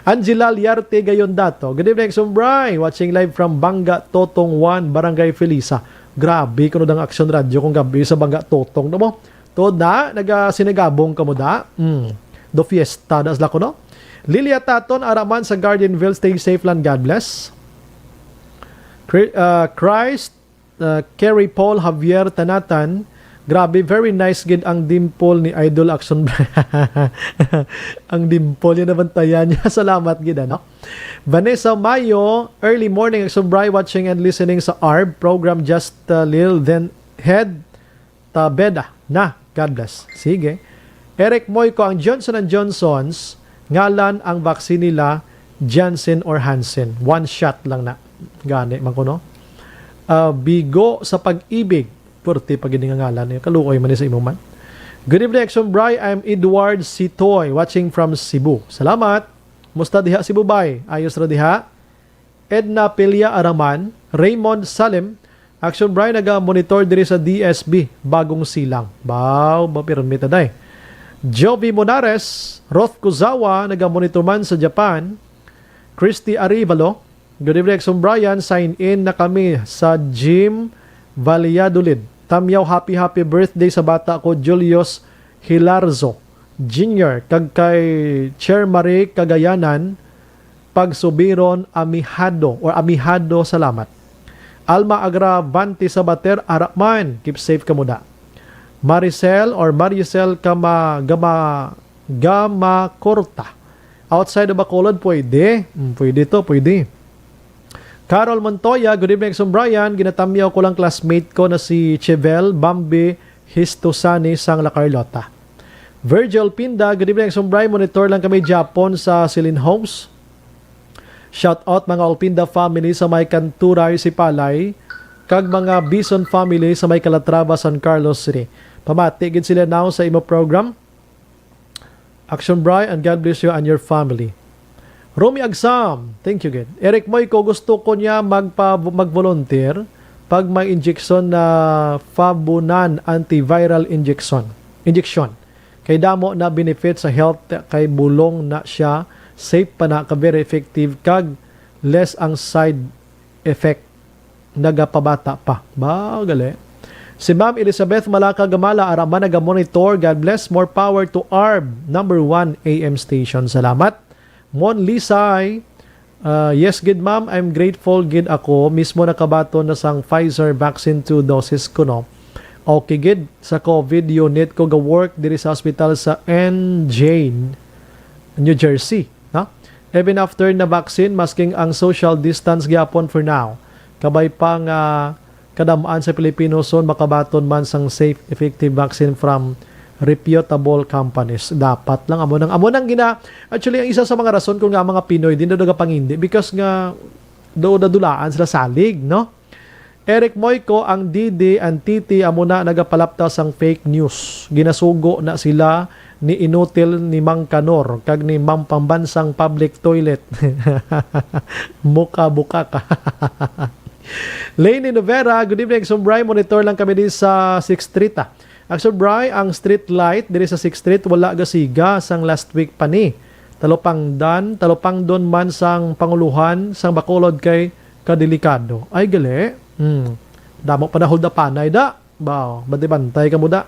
Angela Liarte gayon dato. Good evening, Sir Bry. Watching live from Banga, Totong 1, Barangay Felisa. Grabe, kuno dang Action Radio kung gabi sa Banga, Totong. No mo? Tod na, nagasinagabong ka mo da. Do fiesta, das la ko no? Lilia Taton, Araman sa Guardianville. Stay safe lang, God bless. Christ, Kerry Paul Javier Tanatan, grabe, very nice gid ang dimple ni Idol Action. Ang dimple, yun nabantayan niya. Salamat gid, ano? Vanessa Mayo, early morning Action Bry, watching and listening sa ARB program, just a little, then head tabeda na. God bless. Sige. Eric Moyko, ang Johnson & Johnson's, ngalan ang vaccine nila, Janssen or Hansen. One shot lang na. Gani man ko no. Bigo sa pag-ibig. Purti pag ngalan. Kalukoy man sa imo man. Good evening, Action Bry. I'm Edward Sitoy, watching from Cebu. Salamat. Musta diha Cebu bay? Ayos ra diha. Edna Pelia Araman, Raymond Salim, Action Bry, naga-monitor diri sa DSB, Bagong Silang. Baw, mapirmita day. Jovi Monares, Roth Kuzawa, naga-monitor man sa Japan. Christy Arivalo, good evening, Action Brian. Sign in na kami sa Jim Valladolid. Tamyaw, happy birthday sa bata ko, Julius Hilarzo Jr. Kag kay Chair Marie Cagayanan, Pagsubiron Amihado, salamat. Alma Agravante sa Bater, Arakman, keep safe ka muna. Maricel Gama Corta, outside of Bacolod, pwede. Pwede to, pwede. Carol Montoya, good evening, Action Brian. Ginatamyaw ko lang classmate ko na si Chevel Bambi Histosani sang La Carlota. Virgil Pinda, good evening, Action Brian. Monitor lang kami Japon sa Silin Homes. Shout out mga Olpinda family sa may Canturay, Sipalay, kag mga Bison family sa may Calatrava, San Carlos City. Pamati gid sila now sa imo program. Action Brian, and God bless you and your family. Romy Agsam, thank you, good. Eric Moyko, gusto ko niya mag-volunteer pag may injection na Fabunan antiviral injection. Kay damo na benefit sa health, kay bulong na siya, safe pa na, ka very effective, kag less ang side effect, nagapabata pa. Ba, gali. Si Ma'am Elizabeth Malaka Gamala, Araman, naga-monitor. God bless, more power to ARB, number 1 AM station. Salamat. Mon Lisay, yes, gid ma'am, I'm grateful gid ako. Mismo nakabato na sang Pfizer vaccine 2 doses ko, no. Okay, gid. Sa COVID unit ko ga-work diri sa hospital sa NJ, New Jersey. No? Even after na vaccine, masking ang social distance gyapon for now. Kabay pang kadamaan sa Pilipino son makabaton man sang safe, effective vaccine from reputable companies. Dapat lang amo nang gina. Actually, ang isa sa mga rason kung nga mga Pinoy din daw pangindi because nga do nadulaan sila salig, no? Eric Moico, ang Didi, ang Titi, amo na nagapalaptas ang fake news. Ginasugo na sila ni inutil ni Mang Kanor, kag ni Mang Pambansang Public Toilet. Muka-buka ka. Lane Novera, good evening. Sumbray, monitor lang kami din sa 6th Street. Sumbray, ang street light diri sa 6th Street, wala gasiga sang last week pa ni. Talupang don man sang panguluhan, sang Bacolod kay kadelikado. Ay, gali. Damo pa na hold panay da. Bao, bantay ka mo da.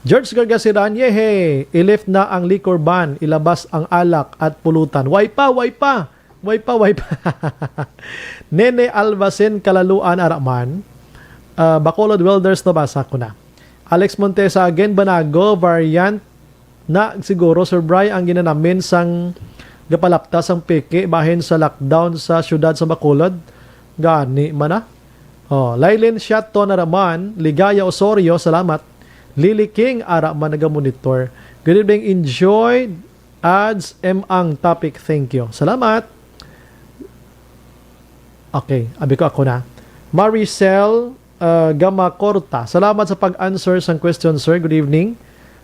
George Gargasiran, yehe, i-lift na ang liquor ban, ilabas ang alak at pulutan. Way pa. Nene Albasen, Kalaluan, Araman. Bacolod Welders, nabasa ko na. Alex Montesa, again, Banago, variant na siguro, Sir Bry, ang ginanamin sang gapalaptas ang peke bahin sa lockdown sa syudad sa Bacolod. Gani man na. Lailin Shato, Naraman, Ligaya Osorio, salamat. Lily King, Araman, naga-monitor. Good evening, enjoy ads ang topic, thank you. Salamat. Okay, abi ko ako na. Maricel Gamacorta, salamat sa pag-answer sa question, sir. Good evening.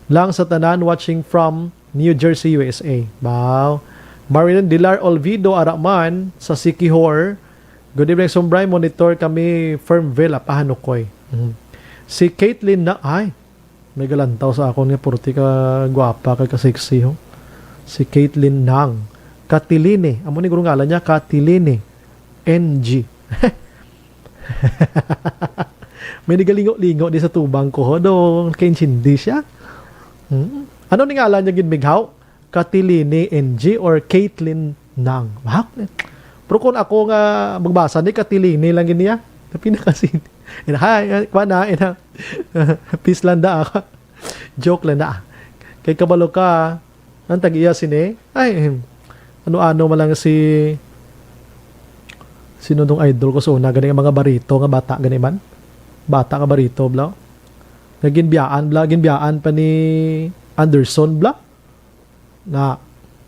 Lang sa tanan, watching from New Jersey, USA. Wow. Marilyn Dilar Olvido, Araman, sa Sikihor. Good evening, Sombray. Monitor kami, Firmville, Pahanukoy. Si Caitlin na, may galantaw sa ako niya, purti ka gwapa, ka sexy, ho. Si Caitlin Nang. Katiline. Amo ni gurong ngalan niya, Katiline. NG. May nigalingo-lingo di sa tubang ko, ho. Do, kinchindi siya. Ano ni ngalan niya ginmighaw? Katiline NG or Caitlin Nang. Wow. Pero kung ako nga magbasa ni Katiline lang niya, pinakasin. Peace lang da ako. Joke lang da. Kay kabalo ka, ang tag-iya sini. Ano-ano malang sino dong idol ko so na gani mga barito nga bata gani man. Bata nga barito bla. Ginbiyaan pa ni Anderson bla.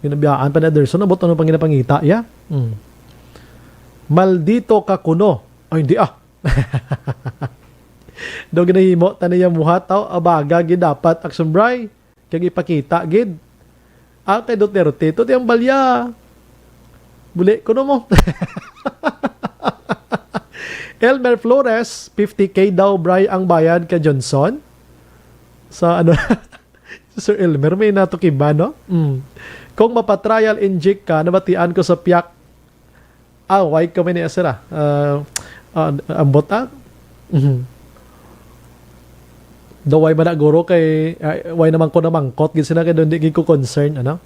Ginbiyaan pa ni Anderson abot ano pang ginapangita ya. Maldito ka kuno. Ay hindi daw ginahimo taniya muhat abaga gid dapat action bray kag ipakita gid kay Duterte to tiyang balya buli kuno mo. Elmer Flores 50k daw bray ang bayad kay Johnson sa ano. Sir Elmer may natukiba no. Kung mapatrial inject ka nabatian ko sa piyak why kami ni asira ambot Daway man na guro kay why naman ko namangkot gid sila kay doon di ko concern ano.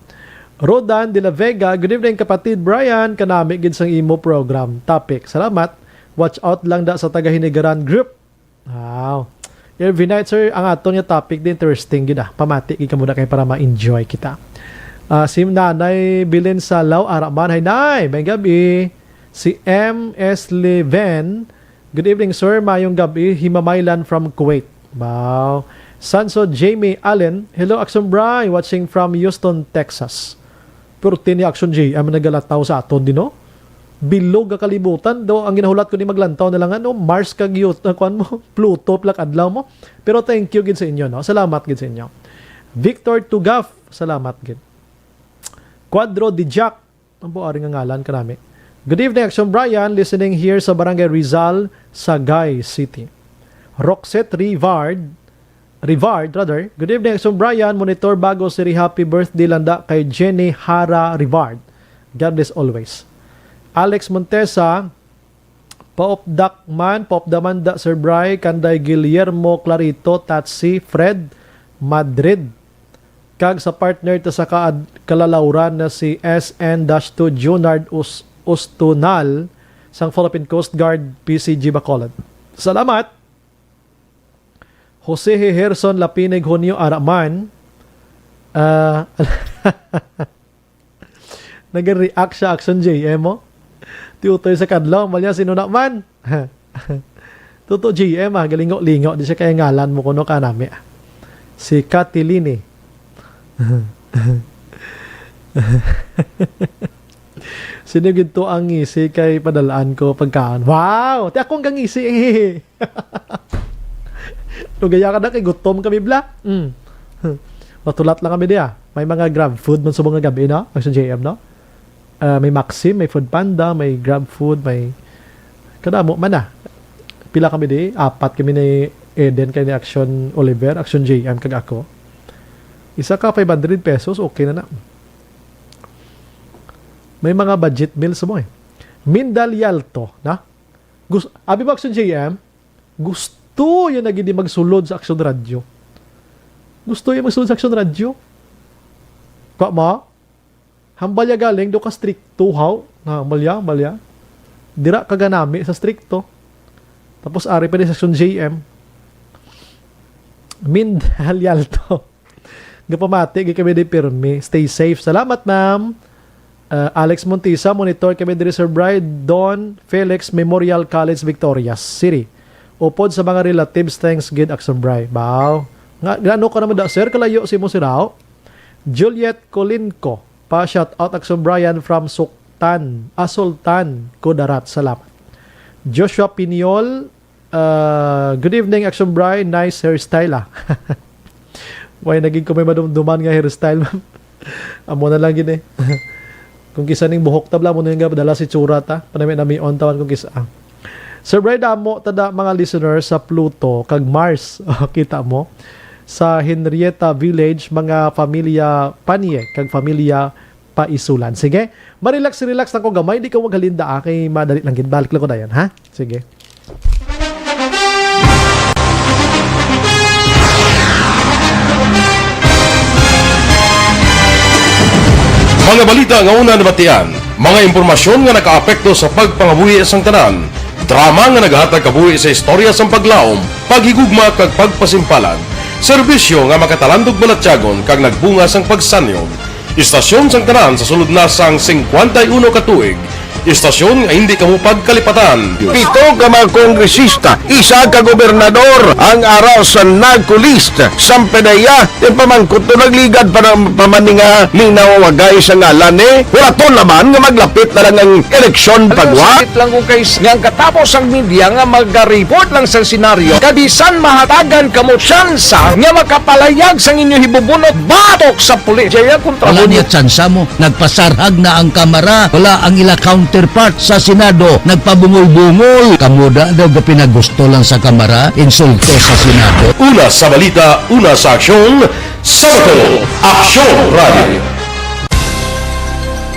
Rodan de la Vega, good evening kapatid Brian, kanami gid sang imo program topic. Salamat. Watch out lang da sa taga-Hinigaran group. Wow. Every night sir ang aton nga topic din interesting gid Pamati gid kamo na kay para ma-enjoy kita. Si Nanay Bilin Salaw Araman, hay nay, may gabi. Si M.S. Leven, good evening sir, mayong gabi, Himamaylan from Kuwait. Wow. Sanso Jamie Allen, hello Action Bry, watching from Houston, Texas. Pero tini Action J, ang nagalataw sa aton din no? Bilog ka kalibutan, do ang ginahulat ko ni maglantaw na lang ano, Mars kag kuan mo, Pluto plak adlaw mo. Pero thank you gid sa inyo no. Salamat gid sa inyo. Victor Tugaf, salamat gid. Quadro Di Jack, ang buari nga ngalan kanami. Good evening, Action Brian. Listening here sa Barangay Rizal, Sagay City. Roxette Rivard. Good evening, Action Brian. Monitor bago siri happy birthday landa kay Jenny Hara Rivard. God bless always. Alex Montesa. Paopdaman da Sir Bry. Kanday Guillermo Clarito. Tatsi Fred Madrid. Kag sa partner ta sa kalalauran na si SN-2 Junard Ustunal sang Philippine Coast Guard PCG Bacolod. Salamat. Jose Herson Lapinig Hunyo Araman. Nag-react siya Action JM mo. Tiutoy sa kadlaw malya sino na man. Tuto JM galingo-lingo di siya kaya ngalan mo kuno kanami. Si Katiline. Sinugid to ang ngisi kay padalaan ko pagkaan. Wow! Ti akong kang ngisi eh. Nugaya ka na kay gutom kami bla. Matulat lang kami diya. May mga grab food man sa mga gabi, no? Action JM, no? May Maxim, may Food Panda, may Grab Food, may kadamo man na. Pila kami di, 4 kami ni Eden kay ni Action Oliver, Action JM kag ako. Isa ka 500 pesos, okay na na. May mga budget meals mo eh. Mindal Yalto, na? Abi ba Action JM? Gusto yun na gini magsulod sa Action Radio. Gusto yung magsulod sa Action Radio. Kwa mo? Hambalya galing do ka stricto how? Na malya. Dira ka ganami sa stricto. Tapos ari pa din sa Action JM. Mindal Yalto. Gapamati kami di pirmi. Stay safe. Salamat ma'am. Alex Montisa, monitor kami di Sir Bride, Don Felix Memorial College, Victorias City. Upod sa mga relatives, thanks gid Action Bride. Wow. Nga ano ka naman da sir, kalayo si mo si Rao. Juliet Colinco, pa shout out Action Brian from Sultan Kudarat. Salamat. Joshua Pinyol, good evening Action Brian, nice hairstyle ah. Why naging ko may madumduman nga hairstyle ma'am. Amo na lang gini. Kung kisa ning buhok tabla mo na nga dala si Churata, panami nami on tawan kung kisa. Sir Brian amo tada mga listeners sa Pluto kag Mars. Kita mo sa Henrietta Village, mga pamilya Panye kag pamilya Paisulan. Sige, relax na ko gamay, di ka maghalinda kay madali lang gid. Balik lang ko dayon, ha? Sige. Mga balita nga una nabatian, mga impormasyon nga nakaapekto sa pagpangabuhi sang tanan, drama nga naghatag kabuhi sa istorya sang paglaom, paghigugma kag pagpasimpalan, serbisyo nga makatalandog balatyagon kag nagbunga sang pagsanyon, istasyon sang tanan sa sulod na sang 51 ka tuig, istasyon nga hindi kamo pagkalipatan. 7 ka mga kongresista, 1 ka gobernador ang araw sa nagkulist sa pedaya yung pamangkot to nagligad para pamaninga linawagay sa ngalan wala to naman nga maglapit na lang ang eleksyon pagwa. Sakit lang kung kayo nga katapos ang media nga mag-report lang sa senaryo kabisan mahatagan kamo tsansa nga makapalayag sa inyo hibubunot batok sa pulis. Jaya kontra wala niya tsansa mo, nagpasarhag na ang kamera, wala ang ila counterpart sa Senado, nagpabungol-bungol. Kamuda daw pinagusto lang sa kamera, insulto sa Senado. Una sa balita, una sa aksyon, Sabado, Aksyon Radio.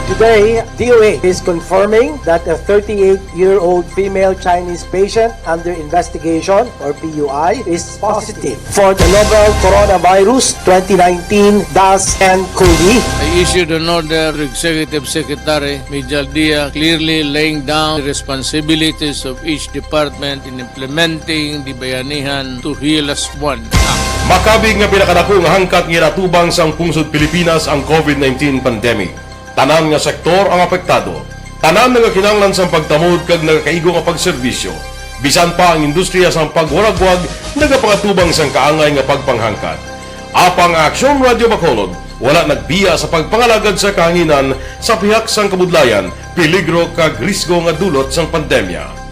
Today, DOA is confirming that a 38-year-old female Chinese patient under investigation, or PUI, is positive for the novel coronavirus 2019-nCoV. I issued an order to Executive Secretary Mijal Dia clearly laying down the responsibilities of each department in implementing the Bayanihan to Heal as One Act. Makabig nga pinakadako nga hangkat nga natubang sang pungsod Pilipinas ang COVID-19 pandemic. Tanan nga sektor ang apektado. Tanan nga kinahanglan sang pagtamod kag nagakaigo nga pagserbisyo. Bisan pa ang industriya sang pagwaragwag nagapangatubang sang kaangay nga pagpanghangkat. Apang Aksyon Radio Bacolod wala nagbiya sa pagpangalagad sa kahanginan sa pihak sang kabudlayan, peligro kag risgo nga dulot sang pandemya.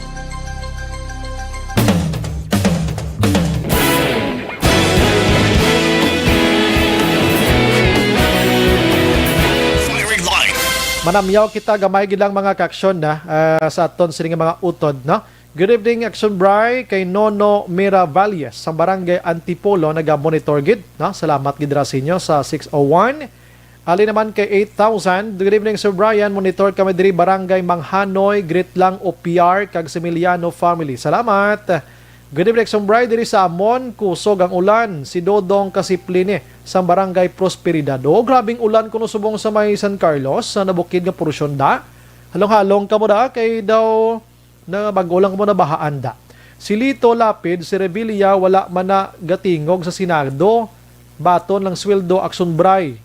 Manamyaw kita gamay gilang mga kaaksyon na sa aton sining mga utod, no? Good evening Action Bri kay Nono Miravalles sa Barangay Antipolo naga-monitor gid, no? Salamat gid ra sa inyo sa 601. Ali naman kay 8,000. Good evening Sir Brian, monitor kami diri Barangay Manghanoy, greet lang OPR kag Similiano family. Salamat. Good evening Action Bri diri sa Amon, kusog ang ulan. Si Dodong Kasipline sa Barangay Prosperidad. O, grabing ulan kuno subong sa may San Carlos sa nabukid nga porsyon da. Halong-halong ka mo da kay daw na bagulang mo na bahaan da. Si Lito Lapid, si Revilla wala man na gatingog sa Senado. Baton lang sweldo Action Bri.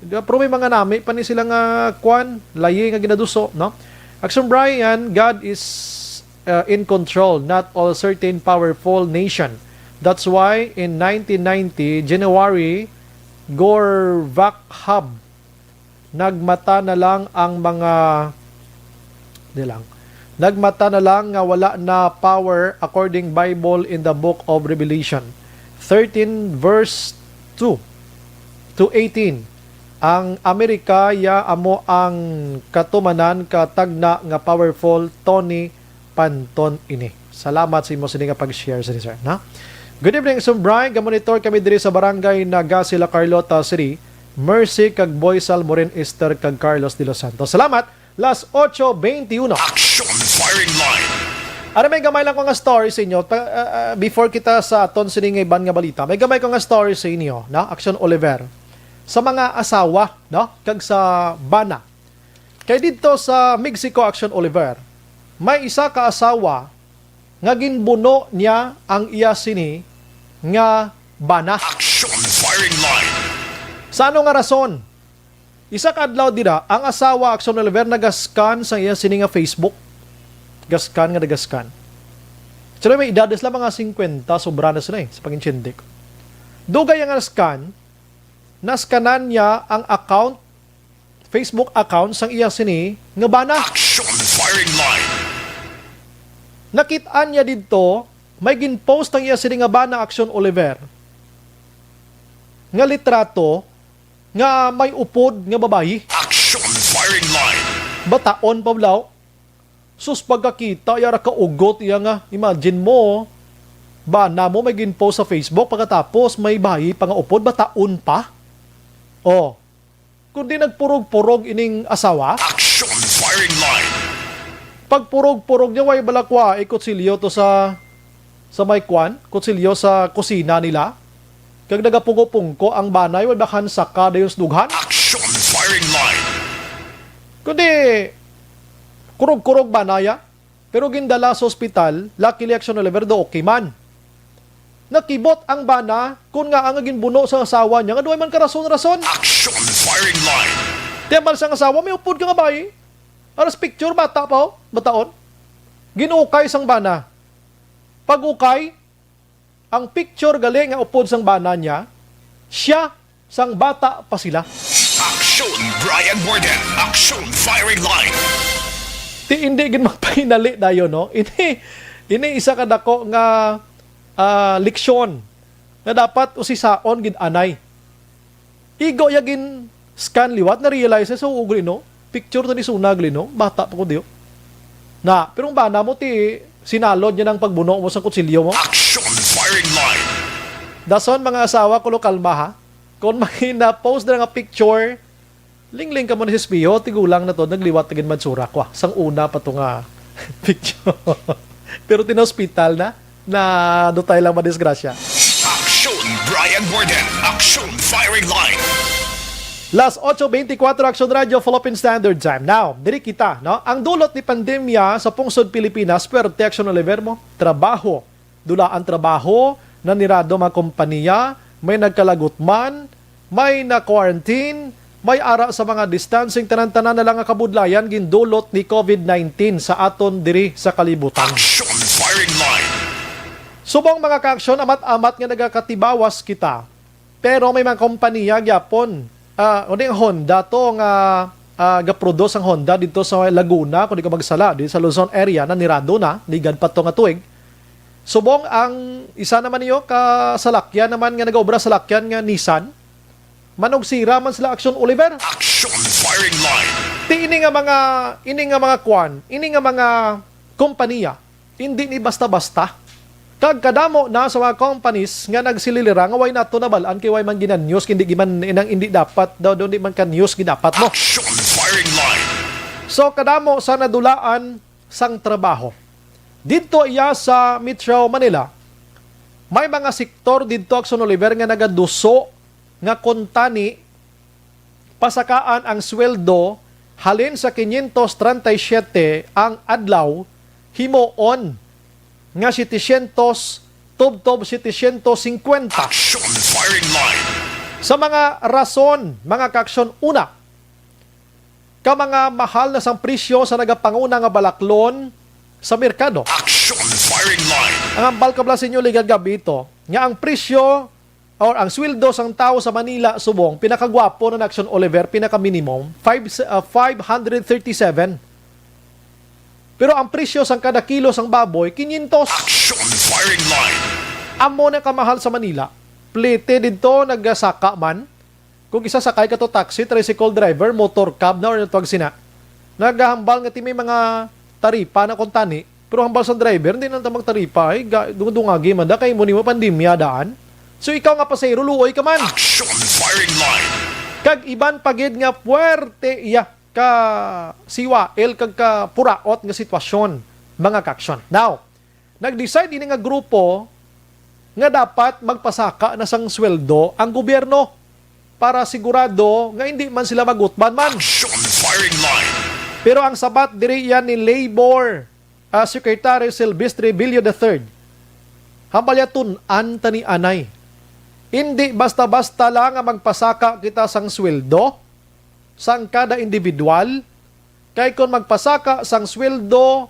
Pero may mga nami pa ni sila nga kwan, layi nga ginaduso, no? Action Bri yan, God is in control, not all certain powerful nation. That's why in 1990, January, Gorvakhab, nagmata na lang ang mga Di lang. Nagmata na lang nga wala na power according Bible in the book of Revelation 13 verse 2 to 18. Ang Amerika ya amo ang katumanan katagna nga powerful Tony Panton ini. Salamat sa imo sini nga pag-share sa sir, na. Good evening, Brian. Gamonitor kami diri sa barangay Nagasila, Carlota City. Mercy kag Boysal Morin Esther kag Carlos de los Santos. Salamat. Las 8:21. Action firing line. Ano may gamay lang ko nga story sa inyo before kita sa aton sining iban nga balita. May gamay ko nga story sa inyo, no? Action Oliver. Sa mga asawa, no? Kag sa bana. Kay dito sa Mexico, Action Oliver, may isa ka asawa nga ginbuno niya ang iya sini nga bana. Action firing line. Sa ano nga rason? Isa ka adlaw dira, ang asawa Action Oliver nagaskan sa iya sini nga Facebook. Gaskan nga nagaskan. So may edades lang mga 50, sobra na sila sa pag-intindi ko. Dugay ang naskanan niya ang account, Facebook account sang iya sini nga bana. Action firing line. Nakitaan niya dito, may ginpost ang iya sini nga bana Action Oliver. Nga litrato nga may upod nga babayi. Action firing line. Bataon pablaw. Sus pagkakita yara ka ugot iya nga. Imagine mo, bana mo may ginpost sa Facebook pagkatapos may bayi pa nga upod, bataon pa. Oh. Kundi nagpurog-purog ining asawa. Action firing line. Pagpurog-purog niya way balakwa ikutsilyo to sa may kwan, kutsilyo sa kusina nila. Kag nagapungko-pungko ang banay way bakan saka dayon dughan. Action firing line. Kundi kurog-kurog banaya, pero gindala sa ospital, luckily Action Oliver do okay man. Nakibot ang bana kung nga ang ginbuno sa asawa niya, nga duway man karason-rason. Action firing line. Tiyambal sa asawa, may upod ka nga bayi. Aras picture, bata pa o, bataon. Ginukay sang bana. Pag-ukay, ang picture galing nga upod sang bana niya, siya sang bata pa sila. Action Brian Borden. Action firing line. Ti hindi gin magpahinali dayon, no? Ini isa ka dako nga leksyon na dapat usisaon gid anay. Igo ya gin scan liwat na realize so ugli no. Picture to ni sunag no. Bata pa ko diyo. Na, pero ang bana mo ti sinalod niya ng pagbuno mo sa kutsilyo mo. Action firing line. Dason mga asawa ko kalma ha. Kung may na-post na nga picture, ling-ling ka mo ni Spiyo, tigulang na to, nagliwat na mansura ko. Sang una pa to nga picture. Pero tinospital na dutay lang madisgrasya. Action Brian Borden. Action firing line. Last 8:24 Action Radio Philippine Standard Time. Now, diri kita, no? Ang dulot ni pandemya sa pungsod Pilipinas, swerte Action Oliver mo, trabaho. Dula ang trabaho na nirado mga kompanya, may nagkalagot man, may na-quarantine, may ara sa mga distancing, tanan-tanan na lang ang kabudlayan, gindulot ni COVID-19 sa aton diri sa kalibutan. Action firing line. Subong mga ka-aksyon, amat-amat nga nagakatibawas kita. Pero may mga kompanya gyapon. Uning Honda to nga ga-produce ang Honda dito sa Laguna, kung di ka magsala, dito sa Luzon area na nirado na, ligad pa to nga tuig. Subong ang isa naman niyo ka salakyan naman nga nag-obra sa salakyan nga Nissan. Manog sira man sila Action Oliver. Action firing line. Ti ini nga mga kompanya, hindi ni basta-basta. Kag kadamo na sa mga companies nga nagsililira nga way nato nabalaan kay way man ginan news hindi giman inang hindi dapat daw di man kan news gidapat mo. Action firing line. So kadamo sa nadulaan sang trabaho. Dito iya sa Metro Manila, may mga sektor dito Action Oliver nga nagaduso nga kontani pasakaan ang sweldo halin sa 537 ang adlaw himuon nga 700 tub 750. Action firing line. Sa mga rason, mga kaksyon, una, ka mga mahal na sang presyo sa nagapanguna nga balaklon sa merkado. Action firing line. Ang ambal kablasin nyo ligad gabi ito, nga ang presyo or ang sweldo sang tao sa Manila, subong, pinakagwapo ng Action Oliver, pinaka-minimum, 537. Pero ang presyo sang kada kilo sang baboy, 500. Action firing line. Amo na kamahal sa Manila. Plete dito, nagsaka man. Kung isasakay ka to taxi, tricycle driver, motor cab na or natawag sina. Naghahambal nga may mga taripa na kontani. Pero hambal sa driver, hindi na tamang taripa. Ay, dungagi man da, kay muni mo pandemya daan. So ikaw nga pasayro, luoy ka man. Action firing line. Kag iban pagid nga puwerte iya ka siwael kag ka puraot nga sitwasyon mga kaksyon. Now, nag-decide ini nga grupo nga dapat magpasaka na sang sweldo ang gobyerno para sigurado nga hindi man sila magutban man. Action firing line. Pero ang sabat diri yan ni Labor Secretary Silvestre Villo III. Hambalya tun-an tani anay. Hindi basta-basta lang nga magpasaka kita sang sweldo sang kada individual. Kay kung magpasaka sang sweldo,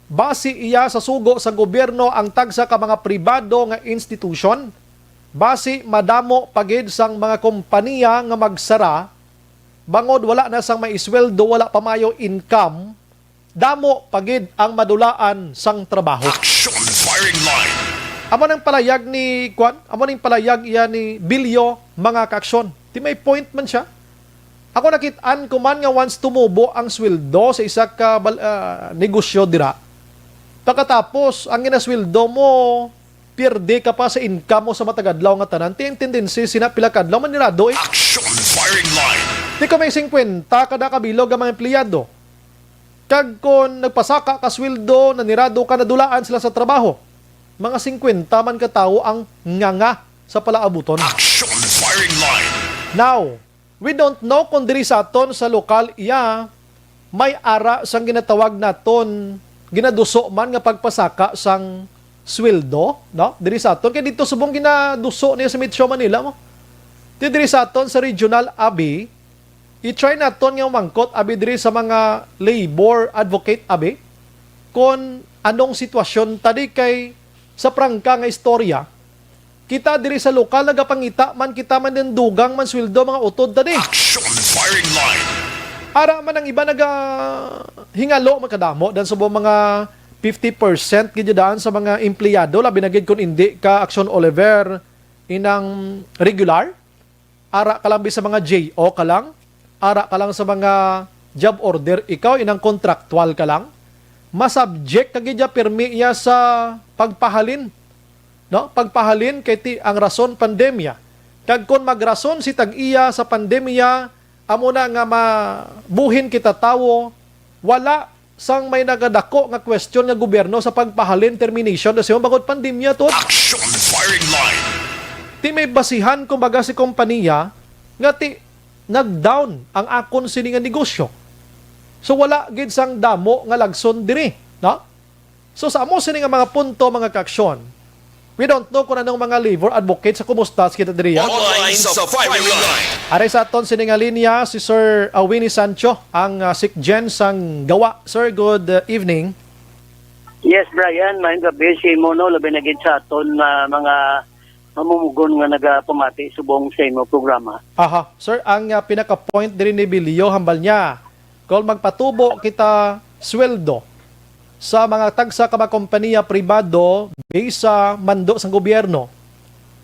base iya sa sugo sa gobyerno ang tagsa ka mga pribado nga institution. Base madamo pagid sang mga kompanya nga magsara. Bangod wala na sang maisweldo, wala pa mayo income. Damo pagid ang madulaan sang trabaho. Action firing line. Amo nang palayag ni Kwan, amo ning palayag iya ni Bilyo mga kaaksyon. Ti may point man siya. Ako nakit-an ko man nga once tumubo ang sweldo sa isa ka negosyo dira. Pagkatapos ang ginasweldo mo, pierde ka pa sa income mo sa matagadlaw nga tanan. Ti ang tendency sina pila kadlaw man nirado eh. Action firing line. Di ka may 50 kada kabilog ang mga empleyado. Kag kung nagpasaka ka sweldo, nanirado ka nadulaan sila sa trabaho. Mga 50 man katao ang nganga sa palaabuton. Action firing line. Now, we don't know kung diri sa aton sa lokal iya may ara sang ginatawag naton ginaduso man nga pagpasaka sang sweldo, no? Diri sa aton kay dito subong ginaduso niya sa Metro Manila mo. Diri sa aton sa regional abi, i-try naton nga mangkot abi diri sa mga labor advocate abi kung anong sitwasyon tadi kay sa prangka nga istorya. Kita diri sa lokal nagapangita man kita man din dugang man sweldo mga utod tadi. Action firing line. Ara man ang iba naga hingalo makadamo dan sa mga 50% gid daan sa mga empleyado labi na gid kun hindi ka Action Oliver inang regular. Ara ka lang sa mga JO ka lang. Ara ka lang sa mga job order, ikaw inang contractual ka lang. Masubject ka gid permi iya sa pagpahalin. No? Pagpahalin kay ang rason pandemya. Kag kun magrason si tag-iya sa pandemya, amo na nga mabuhin kita tawo, wala sang may nagadako nga question nga gobyerno sa pagpahalin termination kasi bagod pandemya to. Action firing line. Ti may basihan kumbaga si kompanya nga ti nag-down ang akon sini nga negosyo. So wala gid sang damo nga lagson diri, no? So sa amo sini nga mga punto mga kaaksyon, we don't know kung anong mga labor advocates sa kumustas kita diri. Online sa firing line. Aray sa aton sini nga linya si Sir Winnie Sancho, ang SICGEN sang gawa. Sir, good evening. Yes, Brian, maayong gabi si Mono labi na gid sa aton mga mamumugon nga nagapamati subong sa imo programa. Aha, sir, ang pinaka-point diri ni Bilyo hambal niya. Kung magpatubo kita sweldo sa mga tagsa ka mga kompanya pribado based sa mando sa gobyerno,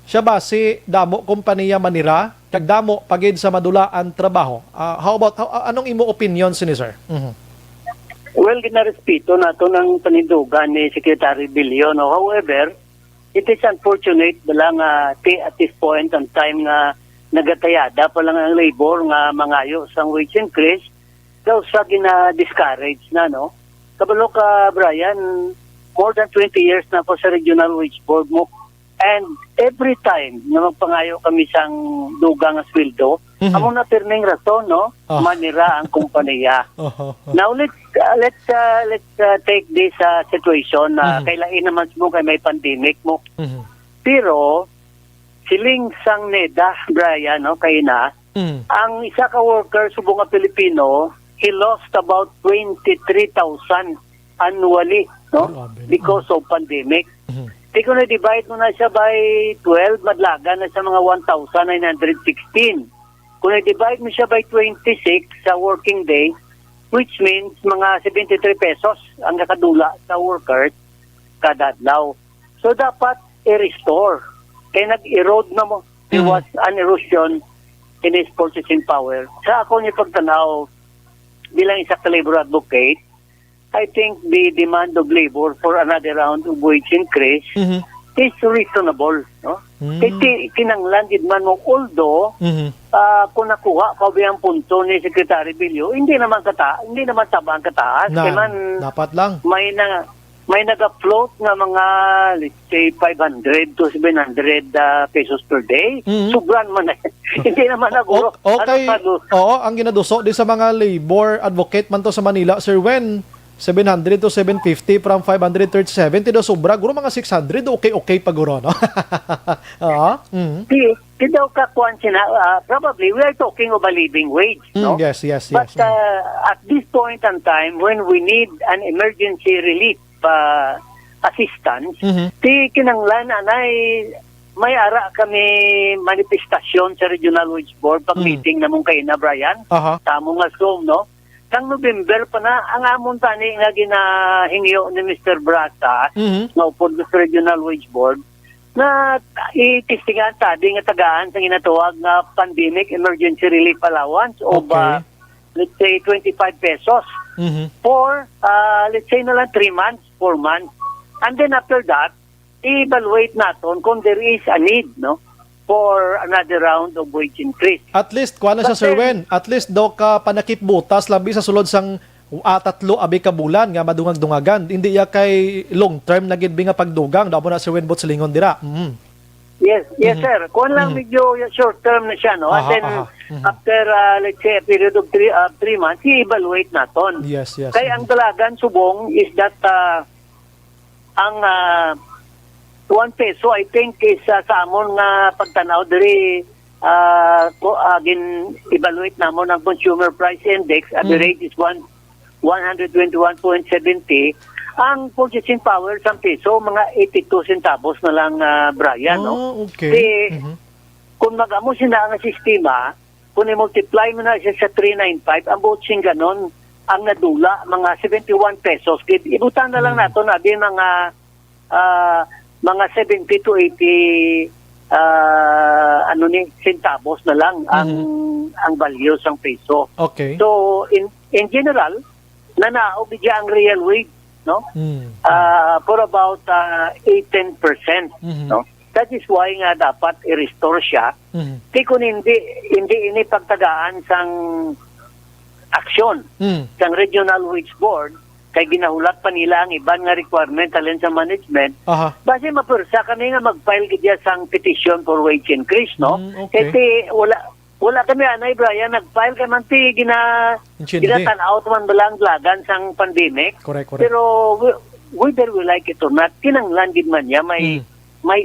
siya ba si damo kompanya manira kag damo pagid sa madulaan trabaho? Anong imo opinion sini sir? Well, ginarespeto nato ng panindugan ni Secretary Bilyo. No? However, it is unfortunate lang at this point on time nga nagatayada pa lang ang labor nga mangayo sang wage increase daw sa gina-discourage na, no? Kabalo ka, Brian, more than 20 years na po sa Regional Wage Board mo. And every time na magpangayo kami sang dugang nga sweldo, amo na pirming rason, no? Manira ang kumpanya. Now, let's take this situation na kailain naman mo kay may pandemic mo. Pero, siling sang NEDA, Brian, no? Kay na, ang isa ka worker subong nga Pilipino, he lost about 23,000 annually, no? Because of pandemic. Di ko na-divide mo na siya by 12, madlaga na sa mga 1,916. Kung na-divide mo siya by 26 sa working day, which means mga 73 pesos ang nakadula sa workers kada adlaw. So dapat i-restore. Kaya nag-erode na mo. There was an erosion in his purchasing power. Sa ako niya pagtanaw bilang isa ka labor advocate, I think the demand of labor for another round of wage increase is reasonable, no? Kasi kinanglan gid man mo, although kung nakuha pa ba ang punto ni Secretary Bilyo, hindi naman tabang kataas. Kaya man dapat lang may naga-float nga mga, let's say, 500 to 700 pesos per day. Sobran man na. Hindi naman naguro. Okay. Oo, ang ginaduso di sa mga labor advocate man to sa Manila, Sir Wen, 700 to 750 from 537 tido sobra. Guro mga 600, okay pa guro, no? Oo. Di daw kakuan sina, probably we are talking of a living wage, no? Yes. But at this point in time, when we need an emergency relief assistance, di kinanglan anay may ara kami manifestasyon sa Regional Wage Board pag meeting namong kay na Brian. Tamo nga Zoom, no? Kang November pa na ang amon tani nga ginahingyo ni Mr. Brasa nga upod sa Regional Wage Board na itistingan tadi nga tagaan sa ginatawag nga pandemic emergency relief allowance o let's say 25 pesos for let's say na lang 3 months, 4 months. And then after that, evaluate natin kung there is a need, no, for another round of wage increase. At least, kuha na siya, Sir Wen, at least daw ka panakip butas, labi sa sulod sang 3 abi ka bulan nga madungag-dungagan. Hindi ya kay long term na gid nga pagdugang. Daw mo na, Sir Wen, Botsalingon dira. Yes, sir. Kung lang medyo short term na siya, no? And then, after, let's say, a period of 3 months, i-evaluate natin. Yes. Kaya ang dalagan subong is that ang 1 peso, I think, is sa amon nga pagtanaw diri evaluate namon ang Consumer Price Index. At the rate is 121.70. Ang purchasing power sa peso, mga 82 centavos na lang, Brian, no? Okay. Kung mag-amo sila ang sistema, kung i-multiply mo na siya sa 395, ang botsing ganon, ang nadula, mga 71 pesos. Ibutan na lang nato na din mga 70 to 80 centavos na lang ang value ng peso. Okay. So, in general, nanaog diya ang real wage, no? For about 18%, no? That is why nga dapat i-restore siya. Kung hindi ini pagtagaan sang aksyon sang Regional Wage Board, kay ginahulat pa nila ang iban nga requirement alin sa management, base mapursa kami nga mag-file gidya sang petition for wage increase, no? Kasi wala kami anay, Brian, nag-file kay man ti ginatanaw man balang lagan sang pandemic. Correct. Pero whether we like it or not, kinanglan gid man niya may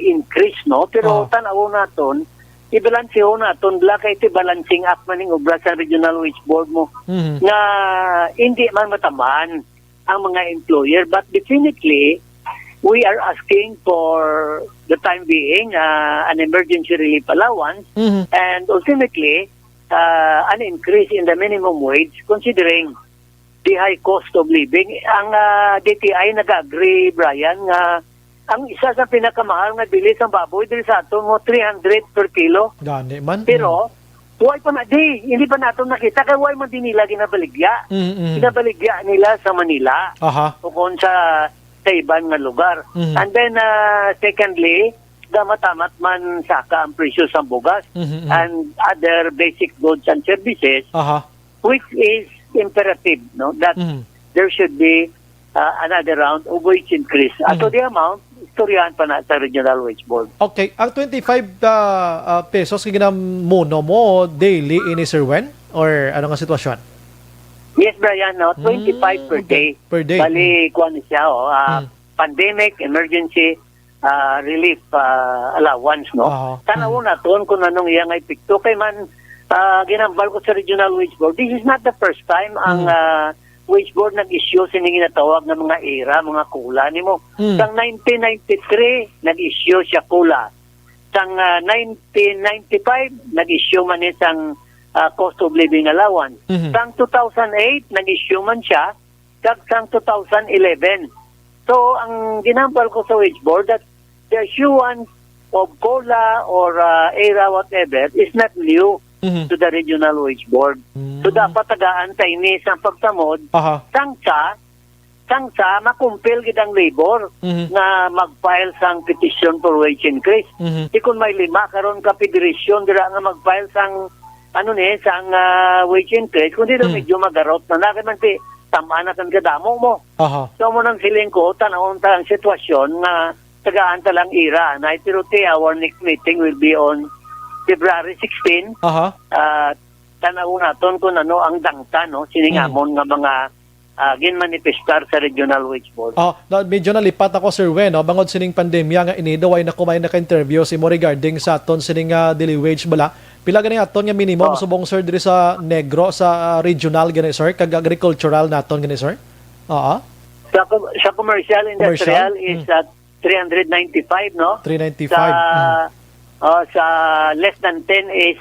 increase, no? Pero tanaw naton, i-balanseho naton bala kay ti balancing act maning obra sa Regional Wage Board mo na hindi man matamaan ang mga employer, but definitely we are asking for the time being an emergency relief allowance and ultimately an increase in the minimum wage considering the high cost of living. Ang DTI nag-agree, Brian, nga ang isa sa pinakamahal nga bilis ng baboy diri sa aton mo 300 per kilo. Gani man. Pero why pa hindi pa nato nakita kay why man din nila ginabaligya. Ginabaligya nila sa Manila. O kung sa iban nga lugar. And then secondly, gamatamat man saka ang presyo sa bugas and other basic goods and services, which is imperative, no, that there should be another round of wage increase. At the amount, istoryahan pa na sa Regional Wage Board. Okay. Ang 25 pesos ginamuno mo daily ini, Sir Wen? Or ano nga sitwasyon? Yes, Brian, no? 25 per day. Per day. Bali, kuha siya, pandemic, emergency, relief allowance, no? Tanaw na to kung anong iyang ay pikto. Kay man, ginambal ko sa Regional Wage Board, this is not the first time ang Wage Board nag-issue sining ginatawag ng mga era, mga kula ni mo. Sang 1993, nag-issue siya kula. Sang 1995, nag-issue man isang cost of living allowance. Mhm. Sang 2008 nag-issue man siya, kag sang 2011. So ang ginampal ko sa wage board that the issuance of COLA or ERA whatever is not new to the regional wage board. So dapat tagaan-antay ni sa pagtamod Aha. sangsa makumpil gid ang labor nga mag-file sang petition for wage increase. Di kung may 5 karon ka federation dira nga mag-file sang sang wage increase kundi daw medyo magarot na man ti tama-an kan kadamo mo. Aha. So mo nang siling ko tanawon ta ang sitwasyon nga tagaan ta lang ira na itiruti our next meeting will be on February 16. Aha. Tanawon naton kung ano ang dangta no siningamon nga mga ginmanifestar sa regional wage board. Medyo nalipat ako Sir Wen, no? Bangod sining pandemya nga inido ay nakumay naka-interview si mo regarding sa aton sining daily wage bala. Pila gani aton nga minimum subong sir diri sa Negro sa regional gani sir kag agricultural naton gani sir? Oo. Sa commercial industrial is at 395 no? 395. Sa less than 10 is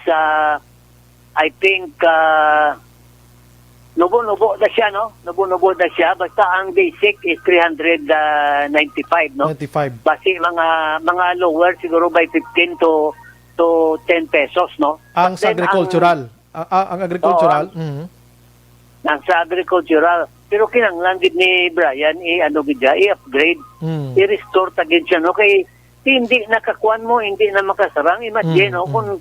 I think nubo-nubo na siya, no? Nubo-nubo na siya. Basta ang basic is 395, no? 95. Basi mga lower siguro by 15 to 10 pesos, no? Ang sa agricultural. Ang agricultural. Ang sa agricultural. Pero kinanglan gid ni Brian i-upgrade. I-restore tagid siya, no? Kay hindi nakakuan mo, hindi na makasarang. Imagine, no? Kung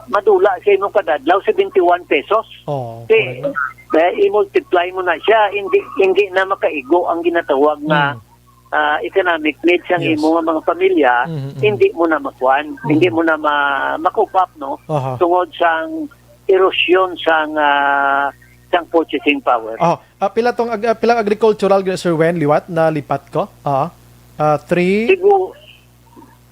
madula sa imong kadadlaw 71 pesos. I-multiply mo na siya, hindi na makaigo ang ginatawag na economic needs ang imong mga pamilya, hindi mo na makuan, hindi mo na makupap no. Tungod sang erosyon sang purchasing power. Pilang agricultural Sir Wen liwat na lipat ko?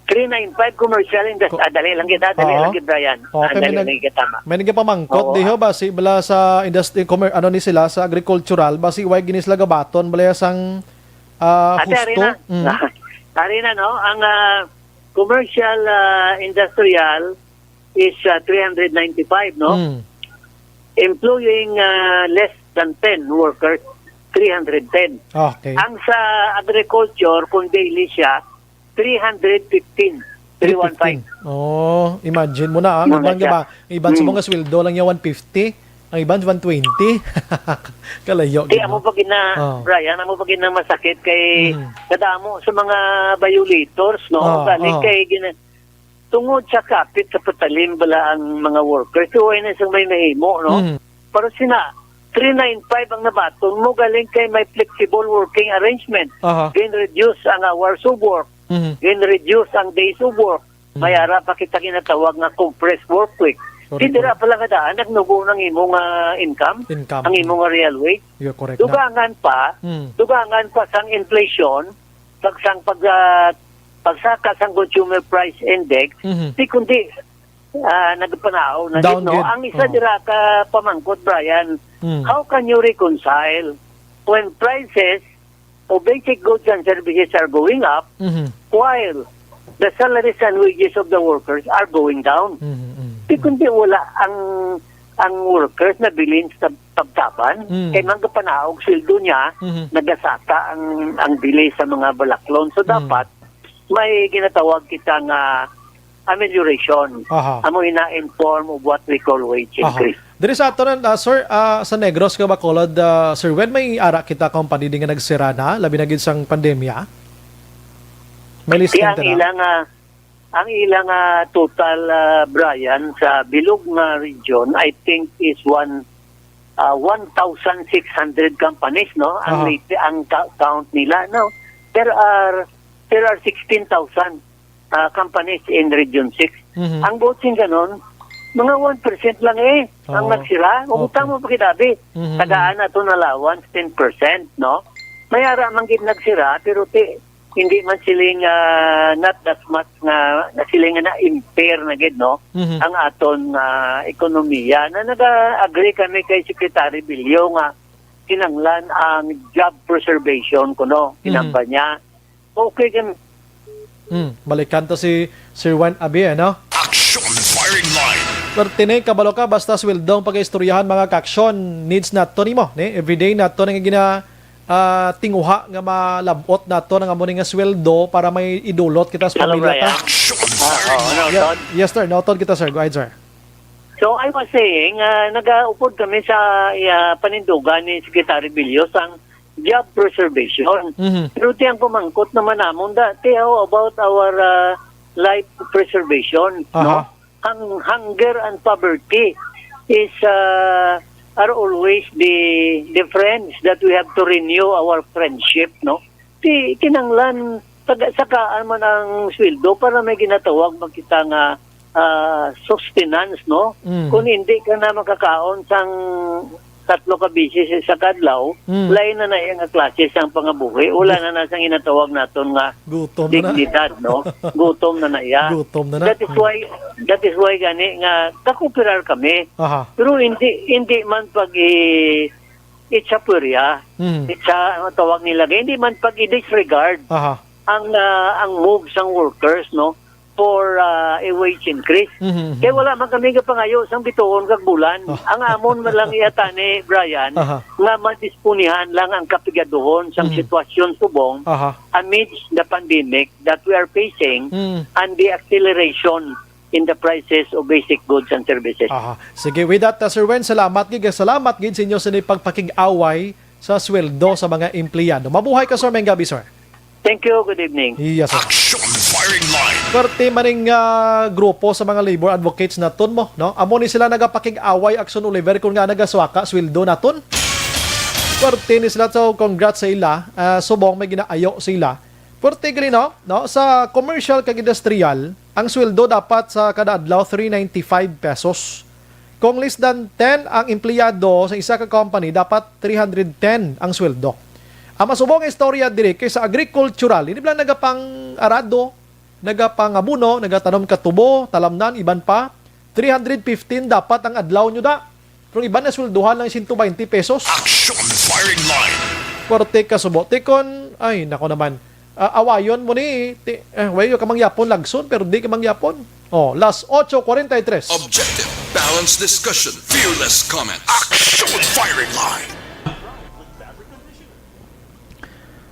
395 commercial industry. Dali lang kita, Brian. Dali lang kita. May nagpamangkot diho basi bala sa industry ni sila sa agricultural basi way ginis laga baton bala sang husto. Arena no, ang commercial industrial is 395 no. Employing less than 10 workers 310. Okay. Ang sa agriculture kung daily siya 315. 315. Imagine mo na. Ang iban sa mga sweldo lang yung 150. Ang iban 120. Kalayo. Amo pag Brian, amo pag masakit kay kadamo sa mga violators, no? Galing kay tungod sa kapit sa patalim bala ang mga workers. So, ay na isang may mahimo, no? Pero 395 ang nabaton mo galing kay may flexible working arrangement. Reduce ang hours of work. Reduce ang days of work. Mayara pa kita kinatawag nga compressed work week. Tindira pala kadaan, nagnubo ng imong income, ang imong real wage. Dugangan pa sang inflation, pagsaka sang consumer price index, di kundi nagpanao na dito. Ang isa dira ka pamangkot, Brian, how can you reconcile when prices of basic goods and services are going up while the salaries and wages of the workers are going down? Di kundi wala ang workers na bilin sa tabtaban, kay magpanaog sweldo niya, nagasata ang bili sa mga balaklon. So dapat may ginatawag kita nga amelioration. Amo ina-inform of what we call wage increase. Diri sa ato sir, sa Negros ka Bacolod, sir, when may ara kita company di nga nagsira na, labi na gid sang pandemya? May listing ta ang ilang total, Brian, sa Bilog nga region, I think is 1,600 companies, no? Ang count nila, no? There are 16,000 companies in Region 6. Ang voting ganon, mga 1% lang ang nagsira. Umutang mo pakitabi. Tagaan na ito na allowance, 10%, no? Mayara man gid nagsira, pero hindi man siling not that much nga siling na impair na gid, no? Ang aton ekonomiya. Na nag-agree kami kay Secretary Bilyo nga kinanglan ang job preservation kuno kinamba niya. Okay kan. Balikan to si Sir Juan Abi, no? Action Firing Line. Pertine kabalo ka basta sweldong pag-istoryahan mga kaksyon needs nato nimo ni everyday nato nga gina tinguha nga malabot nato nga mo nga sweldo para may idulot kita sa pamilya ta. Yes sir, noted kita sir. Go ahead sir. So I was saying, nag-upod kami sa panindugan ni Secretary Bilyo sang job preservation. Pero tiyang kumangkot naman namon dati how about our life preservation, no? Hunger and poverty is are always the friends that we have to renew our friendship, no? Kinanglan sakaan man ang sweldo para may ginatawag magkita nga sustenance, no? Kung hindi ka na makakaon sang 3 ka bisis sa kadlaw, lain na yung klase sang pangabuhi. Wala na nasang inatawag naton nga gutom dignidad, no? Gutom na iya. Gutom na. That is why gani nga kakupirar kami. Pero hindi man pag itsapurya, tawag nila, hindi man pag i-disregard ang moves ng workers, no? For a wage increase. Kaya wala man kami kapangayo sang bituon kag bulan. Ang amon man lang iyata ni Brian nga madispunihan lang ang kapigaduhon sang sitwasyon subong amidst the pandemic that we are facing and the acceleration in the prices of basic goods and services. Sige, with that, Sir Wen, salamat gid sa inyo sa pagpakig-away sa sweldo sa mga empleyado. Mabuhay ka sir, mayong gabi sir. Thank you, good evening. Yes sir. Action Firing Line. Perti maning grupo sa mga labor advocates naton mo, no? Amo ni sila nagapakig-away Action Oliver kung nga nagaswaka sweldo naton. Perti ni sila, so congrats sa ila. Subong may ginaayo sila. Perti gali no, sa commercial kag industrial, ang sweldo dapat sa kada adlaw 395 pesos. Kung less than 10 ang empleyado sa isa ka company, dapat 310 ang sweldo. Ang masubong istorya diri kay sa agricultural, hindi lang nagapang arado, nagapang abuno, nagatanom katubo, talamnan, iban pa. 315 dapat ang adlaw nyo da. Pero iban na swelduhan lang 120 pesos. Action Firing Line. Porte kasubo. Tikon, ay nako naman. Awayon mo ni, wayo ka mangyapon lagson, pero di ka mangyapon. Last 8:43. Objective, balanced discussion, fearless comment. Action Firing Line.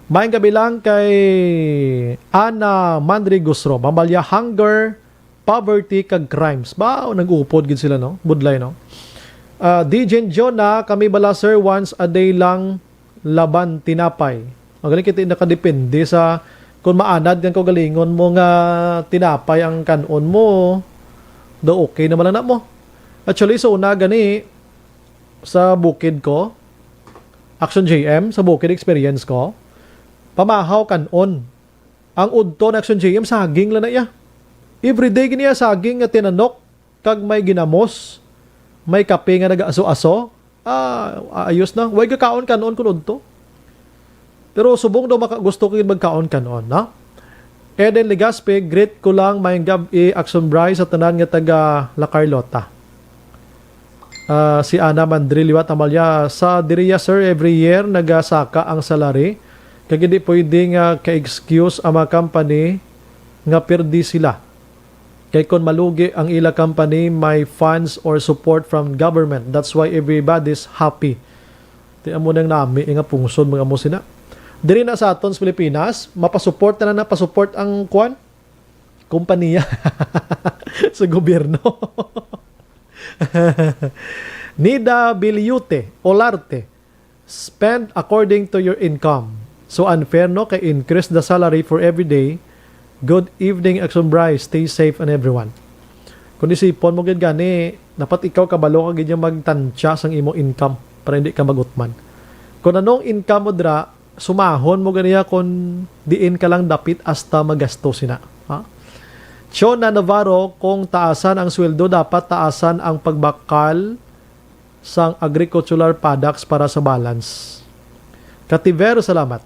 Maayong gabi lang kay Ana Mandrigusro. Mamalya hunger, poverty, kag crimes. Nag-uupod gid sila, no? Budlay, no? DJ Jonah, kami bala sir, once a day lang laban tinapay. Magaling kita nakadepende sa kung maanad yan ko galingon mo nga tinapay ang kanon mo. Do okay naman lang na mo. Actually, so una gani sa bukid ko, Action JM, sa bukid experience ko, pamahaw kanon. Ang udto na Action JM, saging lang na iya. Everyday giniya saging nga tinanok, kag may ginamos, may kape nga nag-aso-aso. Ayos na. Huwag kakaon kanon kun udto. Pero subong daw gusto ko yung magkaon kanon, na? Eden Legaspe, great ko lang mayang gabi Action Bryce sa tanan nga taga La Carlota. Si Ana Mandriliwat Amalya, sa diriya sir, every year nagasaka ang salary. Kaya hindi pwede nga ka-excuse ang mga company nga perdi sila. Kaya kung malugi ang ila company, may funds or support from government. That's why everybody's happy. Tiyan mo nang nami, nga pungsod mga mo sina. Diri na sa aton sa Pilipinas, mapasupport na napasupport ang kumpanya sa gobyerno. Nida Biliute, Olarte, spend according to your income. So unfair no, kay increase the salary for every day. Good evening, Action Bryce. Stay safe and everyone. Kung isipon mo gid gani, dapat ikaw kabalo ka gid magtansya sang imo income para hindi ka magutman. Kung anong income mo dra, sumahon mo ganiya kung diin ka lang dapit hasta magasto sina. Chona Navarro, kung taasan ang sweldo, dapat taasan ang pagbakal sang agricultural products para sa balance. Kativero, salamat.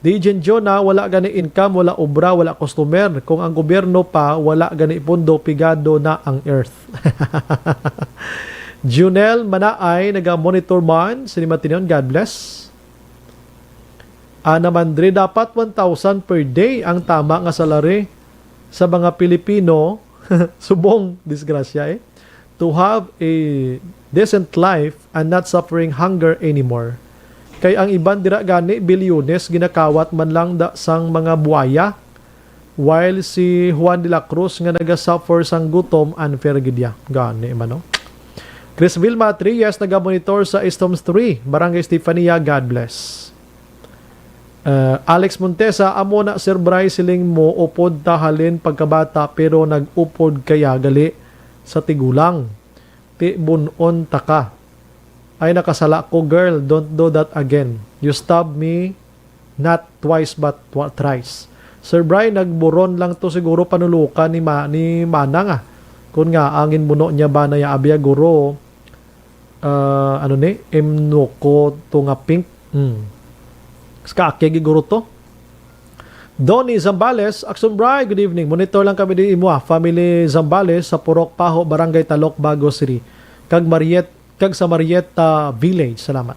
DJ Jonah, wala gani income, wala obra, wala customer. Kung ang gobyerno pa, wala gani pondo, pigado na ang earth. Junel Manaay, naga-monitor man. Sinimatinon, God bless. Ana Mandre, dapat 1,000 per day ang tama nga salary sa mga Pilipino. Subong disgrasya to have a decent life and not suffering hunger anymore. Kay ang iban dira gani bilyones ginakawat man lang da sang mga buaya, while si Juan de la Cruz nga naga-suffer sang gutom unfair gidya. Gani man no. Chris Vilma Trias naga-monitor sa Estoms 3, Barangay Estefania, God bless. Alex Montesa, amo na Sir Bry siling mo upod tahalin pagkabata pero nag-upod kaya gali sa tigulang. Ti bunon taka. Ay nakasala ko, girl, don't do that again. You stabbed me not twice but thrice. Sir Bry, nagburon lang to siguro panulukan ni Manang ah. Kung nga angin buno niya ba na ya abya guro ano ni emnoko to nga pink. Skake giguro to. Donnie Zambales, Action Bry, good evening. Monitor lang kami di imo family Zambales sa Purok Paho, Barangay Talok, Bago City. Kag sa Marietta Village. Salamat.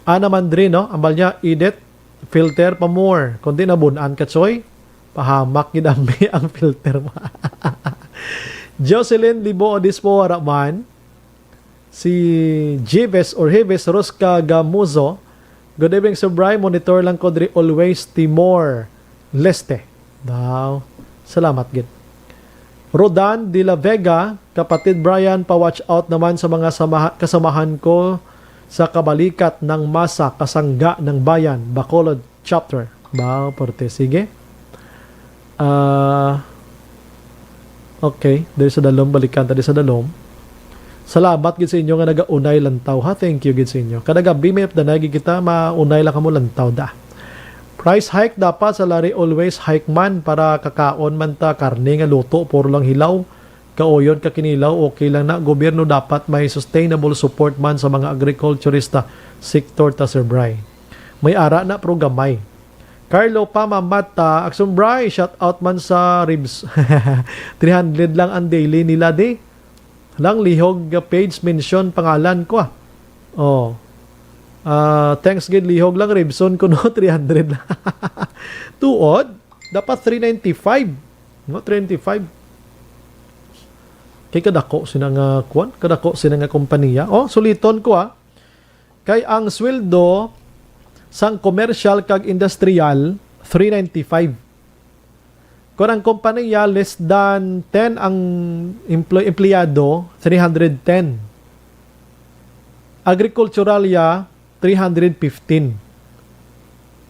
Ana Mandri, no? Ambal niya, edit, filter pa more. Kundi na bunan ka, Choy. Pahamak gidambi ang filter mo. Jocelyn Libo Odispo Haraman. Si Jives or Hives Rosca Gamuzo. Good evening, Sir Bry. Monitor lang ko diri always Timor Leste. Daw. Salamat gid. Rodan de la Vega, kapatid Brian, pa-watch out naman sa mga kasamahan ko sa kabalikat ng masa kasangga ng bayan, Bacolod chapter. Daw, porte. Sige. Okay. Dali sa dalom, balikan tadi sa dalom. Salamat gid sa inyo nga nagaunay lantaw ha. Thank you gid sa inyo. Kada gabi may danay kita maunay lang kamo lantaw da. Price hike dapat sa lari always hike man para kakaon man ta karne nga luto puro lang hilaw. Kaoyon ka kinilaw okay lang na. Gobyerno dapat may sustainable support man sa mga agriculturista sector ta, Sir Bry. May ara na pro gamay. Carlo Pamamata, Action Bry, shout out man sa ribs. 300 lang ang daily nila di. Lang lihog page mention pangalan ko ah. Oh. Thanks gid lihog lang Ribson ko no 300 lang. Tuod dapat 395. No 395. Kay kadako sina nga kuan, kadako sina nga kompanya. Oh, suliton ko ah. Kay ang sweldo sang commercial kag industrial 395. Kung ang kompanya less than 10 ang empleyado, 310. Agricultural ya 315.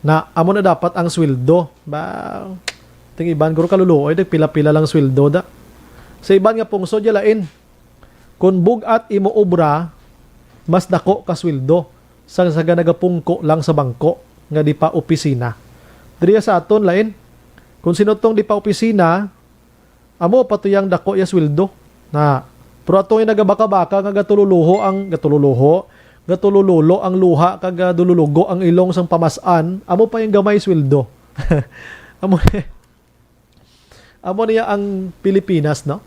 Na amo na dapat ang sweldo. Ba, ting iban guro kaluluoy pila-pila lang sweldo da. Sa iban nga pungso diya lain. Kung bugat imo obra, mas dako ka sweldo sa nagapungko lang sa bangko nga di pa opisina. Diriya sa aton lain. Kung sinutong di pa opisina, amo patuyang dako ya sweldo. Na pero atong nagabaka-baka nga gatulululo ang luha kag dululugo ang ilong sang pamasan, amo pa yung gamay sweldo. amo niya ang Pilipinas, no?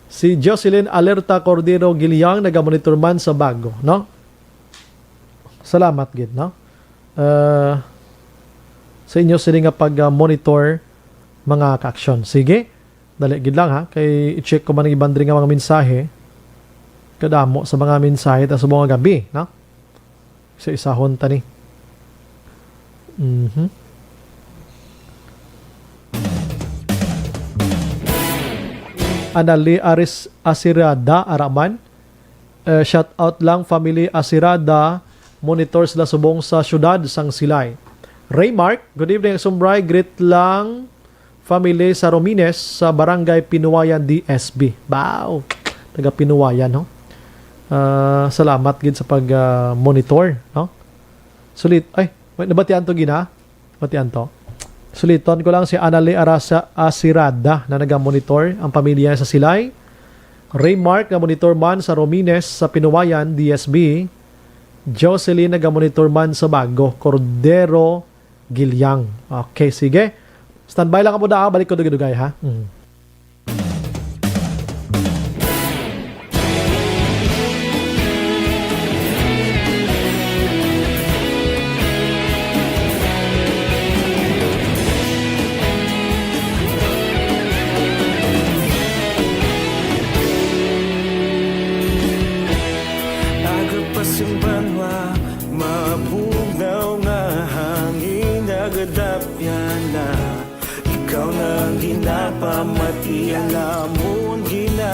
Si Jocelyn Alerta Cordero Giliang nagamonitor man sa Bago, no? Salamat gid, no? Sa inyo sila nga pag-monitor mga ka-action. Sige, dali gid lang ha. Kay i-check ko man ang ibang nga mga mensahe. Kadamo sa mga mensahe ta sa mga gabi, no? Isa-isahon ta ni. Anali Aris Asirada Araman. Shout out lang family Asirada. Monitor sila subong sa syudad sang Silay. Raymark, good evening, Sumbray. Greet lang family sa Romines sa Barangay Pinuwayan, DSB. Wow! Taga Pinuwayan, no? Salamat gid sa pag-monitor, no? Sulit. Ay, nabatian to gina? Batian to. Suliton ko lang si Anali Arasa Asirada na naga-monitor ang pamilya sa Silay. Raymark na monitor man sa Romines sa Pinuwayan, DSB. Jocelyn naga-monitor man sa Bago. Cordero Gilyang. Okay, sige. Standby lang ka muna. Balik ko dugay-dugay, ha?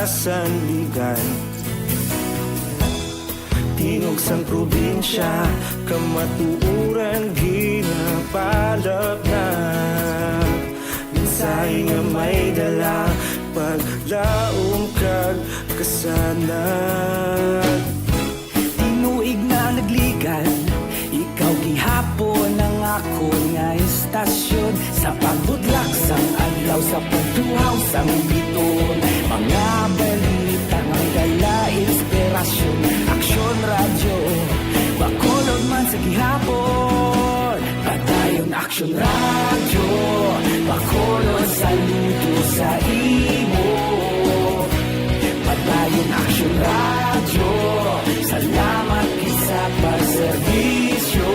sandigan. Tingog sang probinsya, kamatuuran ginapalap na. Minsay nga may dala, paglaom kag kasanag. Tinuig na nagligan, ikaw gihapon ang ako nga istasyon. Sa pagbudlak sang adlaw, sa pagduhaw sang biton. Mga balita nga may dala inspirasyon. Aksyon radyo, bakolod man sa gihapon. Padayon aksyon radyo, bakolod saludo sa imo. Padayon aksyon radyo, salamat sa pagserbisyo.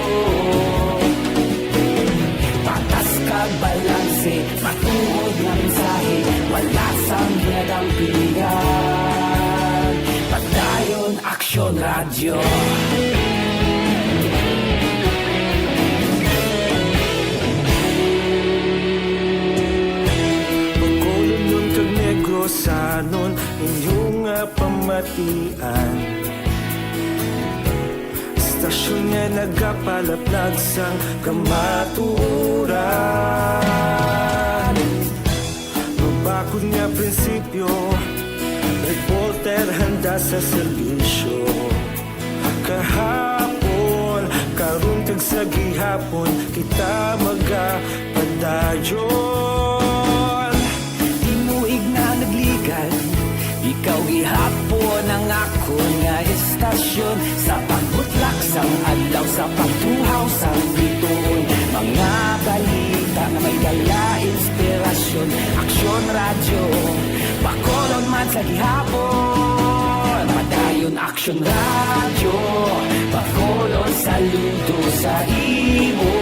Patas kag balanse, matuod na mensahe, wala sang ginagampiligan. Padayon aksyon radyo. Bakolod nun kag Negrosanon, inyong pamatian. Stasyon nga nagapalaplag sang kamaturan. Mabakod nga prinsipyo, reporter handa sa serbisyo. Kahapon, karun kag sa gihapon, kita magapadayon. Tinuig na nagligan, ikaw gihapon ang ako nga istasyon. Sa pagbutlak sang adlaw, sa pagtuhaw sang biton. Mga balita na may dala inspirasyon. Aksyon radyo, bakolod man sa gihapon. Padayon aksyon radyo, bakolod saludo sa imo.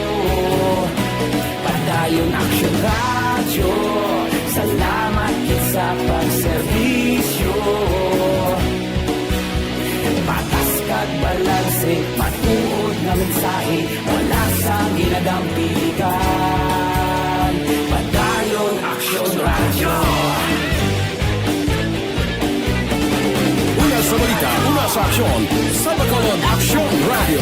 Padayon aksyon radyo, salamat kit sa pagserbisyo. Patas kag balanse, matuod na mensahe, wala sang ginagampiligan. Padayon aksyon radyo. Una sa balita, una sa aksyon, sa Bacolod Aksyon Radio.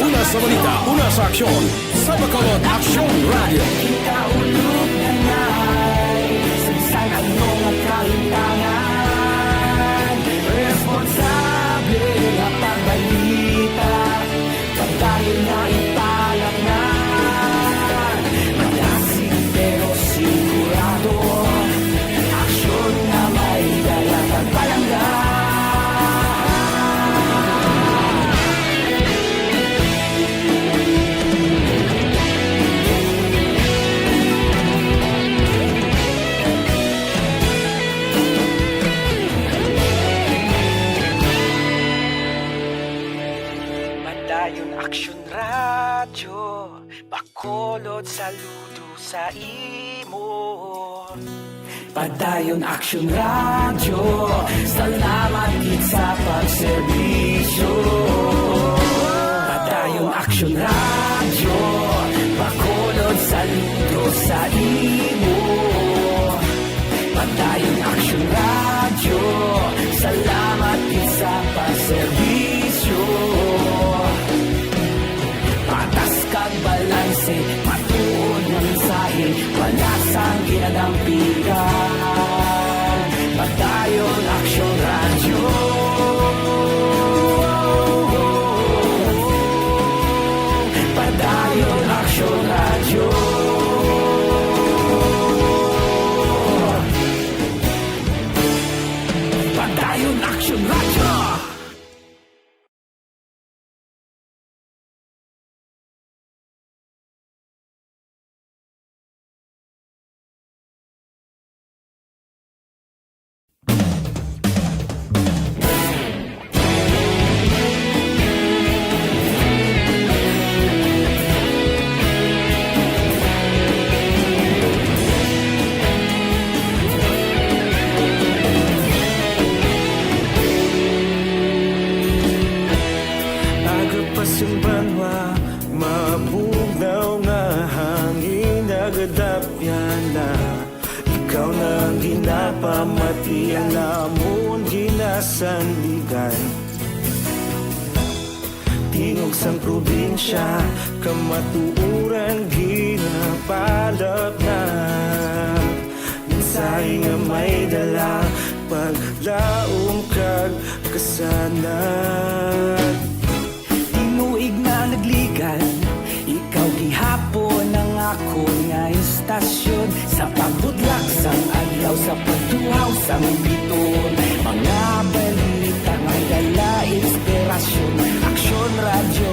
Una sa balita, una sa aksyon, sa Bacolod Aksyon Radio. Ikaulog na na'y sagsang anong at kahintangan. Responsable na pagbalita, pagdayon na ipalat na. Malasig pero sigurado, aksyon na may dalang pagpalanggan. Padayon aksyon radyo, bakolod saludo sa imo. Padayon aksyon radyo, salamat gid sa pagserbisyo. Padayon aksyon radyo, bakolod saludo sa imo. Padayon aksyon radyo, salamat gid sa pagserbisyo. Patas kag balanse, matuod na mensahe, wala sang ginagampiligan. Padayon aksyon radyo. Padayon aksyon radyo. Padayon aksyon radyo. ginapamati ang namon ginasandigan. Tingog sang probinsya, kamatuuran ginapalap na. Minsay nga may dala, paglaom kag kasanag. Tinuig na nagligan, ikaw gihapon ang ako nga istasyon. Sa pagbudlak sang adlaw, sa pagduhaw sang biton. Mga balita nga dala inspirasyon. Aksyon radyo,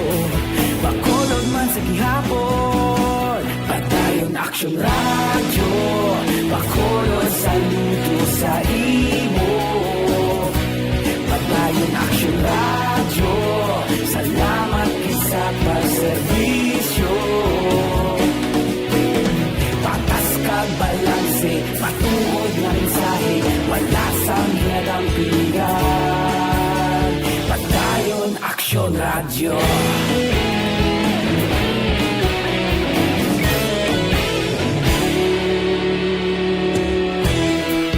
bakolod man sa gihapon. Padayon aksyon radyo, bakolod saludo sa imo. Padayon aksyon radyo, salamat sa pagserbisyo. Patas kag balanse, patuod na mensahe, wala sang hinadampingan. Padayon aksyon radyo.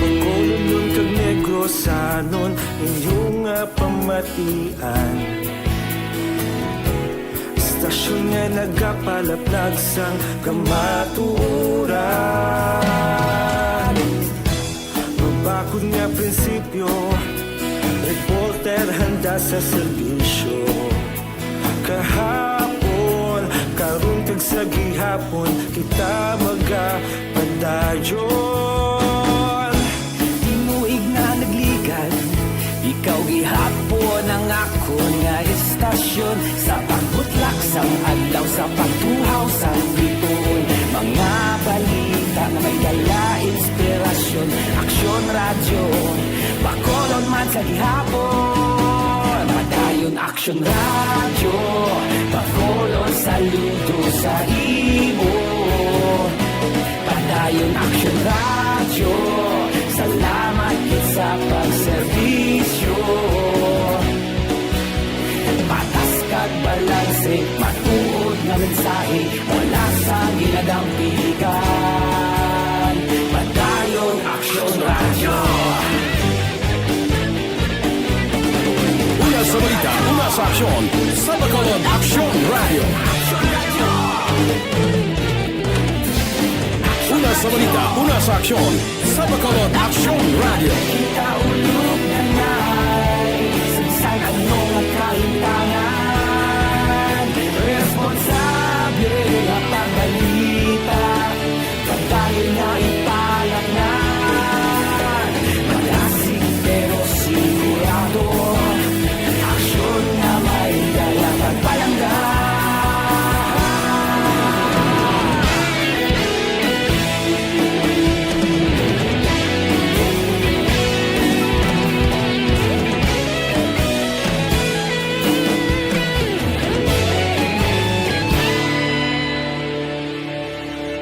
Bakolod nun kag Negrosanon, inyong pamatian. Istasyon nga nagapalaplag sang kamaturan. Mabakod nga prinsipyo, reporter handa sa serbisyo. Kahapon, karun kag sa gihapon, kita magapadayon. Tinuig na nagligan, ikaw gihapon ang ako nga istasyon. Sa pagbutlak sang adlaw, sa pagtuhaw sang biton. Mga balita na may dala inspirasyon. Aksyon radyo, bakolod man sa gihapon. Padayon aksyon radyo, bakolod saludo sa imo. Padayon aksyon radyo, salamat sa pagserbisyo. Patas kag balanse, matuod nga mensahe, wala sa ginadampigan. Padayon aksyon radyo. Una sa balita, una sa aksyon, sa Bacolod Aksyon Radio. Una sa balita, una sa aksyon, sa Bacolod Aksyon Radio. Kita ulog na na'y sagsay anong kahintangan. Responsable na pagbalita, pagdayo na ipalat na. Malasig pero sigurado, aksyon na may dalang pagpalanggan.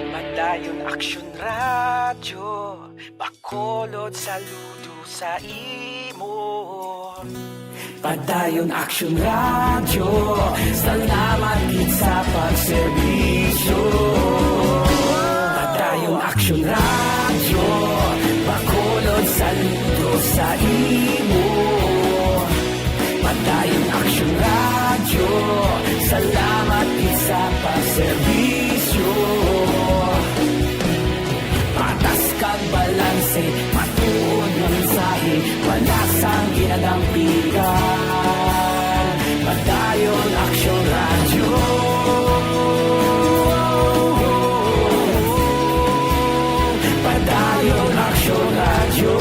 Padayon aksyon radyo, bakolod saludo sa imo. Padayon aksyon radyo, salamat gid sa pagserbisyo. Padayon aksyon radyo, bakolod saludo sa imo. Padayon aksyon radyo, salamat gid sa pagserbisyo. Patas kag balanse, matuod nga mensahe, wala sang ginadampigan. Padayon aksyon radyo. Padayon aksyon radyo.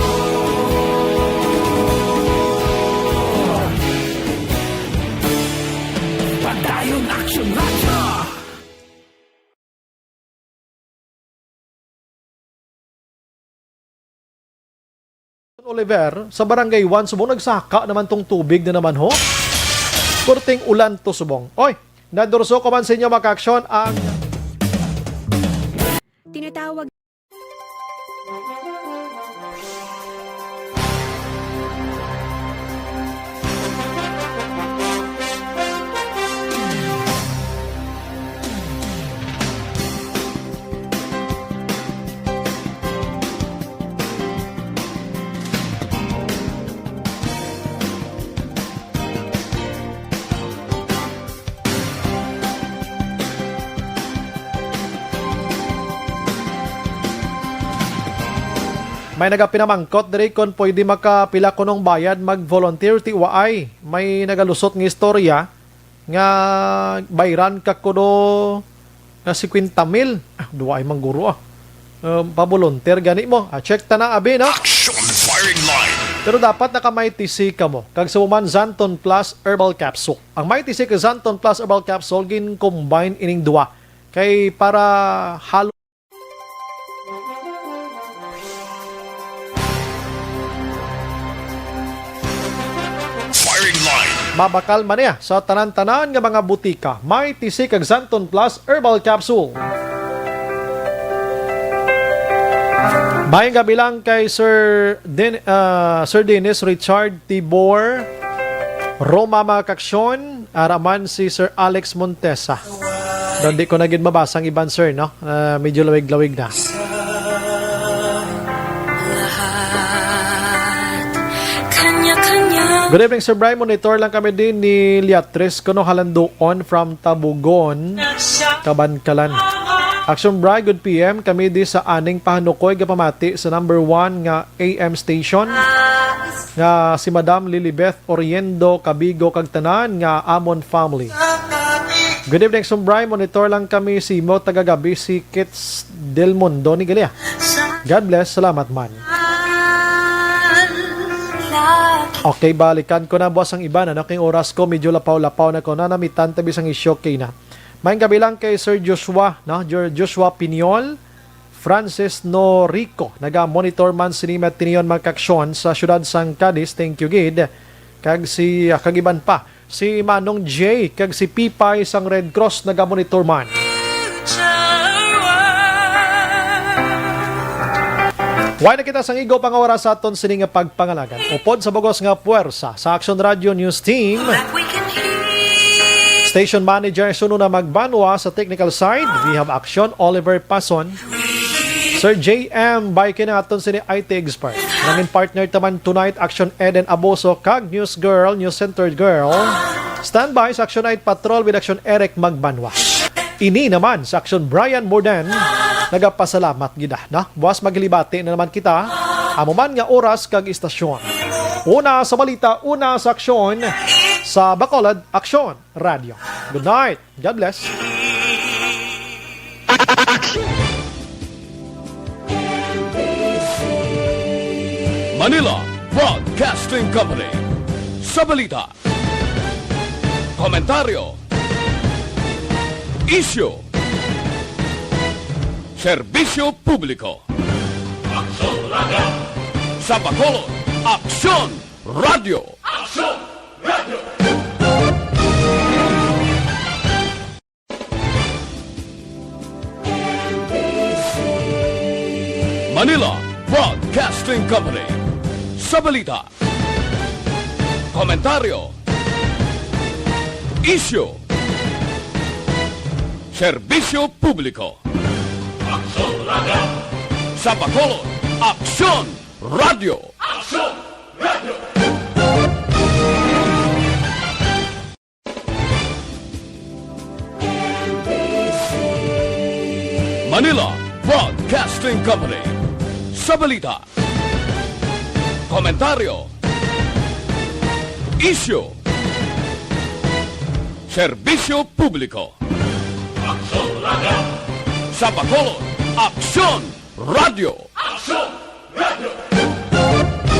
Padayon aksyon radyo. Oliver, sa Barangay 1, Subong, nagsaka naman tong tubig na naman ho. Kurting ulan to, Subong. Oy, nadurso ko man sa inyo maka-aksyon ang tinatawag May nagapinamangkot diri kon pwede makapila ko ng bayad mag-volunteer ti waay. May nagalusot ng istorya nga bayran ka kuno na 50,000. Duwa ay mangguro pa-volunteer gani mo. Check ta na abi no. Action firing line. Pero dapat nakamay TC ka mo. Kag sa uman Zanton Plus Herbal Capsule. Ang may TC ka Zanton Plus Herbal Capsule gin combine ining duwa. Kay para halo mabakal man niya sa tanan-tanan nga mga butika. May TC kag Zanton Plus Herbal Capsule. Mayang gabi lang kay Sir Dennis Richard Tibor, Roma Makaksyon, araman si Sir Alex Montesa. Doon di ko na gid mabasang iban sir, no? Medyo lawig-lawig na. Good evening, Sir Brian. Monitor lang kami din ni Liatres Kuno Halandoon from Tabugon, Kabankalan. Action Brian, good PM. Kami di sa aning pahanukoy gapamati sa number 1 nga AM station nga si Madam Lilibeth Oriendo Cabigo Kagtanan nga Amon Family. Good evening, Sir Brian. Monitor lang kami si Mo Tagagabi si Kits Del Mundo ni Galia. God bless. Salamat man. Okay, balikan ko na buwas ang iba na king oras ko medyo lapaw-lapaw na ko na namitan tabi sang isyo kay na. Mayang gabi lang kay Sir Joshua, no? Joshua Pinyol, Francis Norico, naga-monitor man sinima tiniyon magkaksyon sa syudad sang Cadiz. Thank you, Gid. Kag si kagiban pa, si Manong J, kag si Pipay sang Red Cross naga-monitor man. Why na kita sang igo pangawara sa aton sini nga pagpangalagan. Upod sa bugos nga puwersa sa Action Radio News Team. Station Manager suno na magbanwa sa technical side. We have Action Oliver Pason. Sir JM Bike na aton sini IT expert. Nangin partner taman tonight Action Eden Aboso kag News Girl, News Center Girl. Standby sa Action Night Patrol with Action Eric Magbanwa. Ini naman sa Action Brian Morden. Nagapasalamat gida na. Buwas maglibati na naman kita. Amo man nga oras kag istasyon. Una sa balita, una sa aksyon sa Bacolod Action Radio. Good night. God bless. Manila Broadcasting Company. Sa balita, komentaryo, issue, serbisyo publiko. Aksyon Radio. Sa Bacolod, Aksyon Radio. Aksyon Radio. Manila Broadcasting Company. Sa balita, komentaryo, issue, serbisyo publiko. Aksyon Radio. Sa Bacolod, Aksyon Radio. Aksyon Radio. Manila Broadcasting Company. Sa balita, komentaryo, issue, serbisyo publiko. Aksyon Radio. Sa Bacolod, Aksyon Radio. Aksyon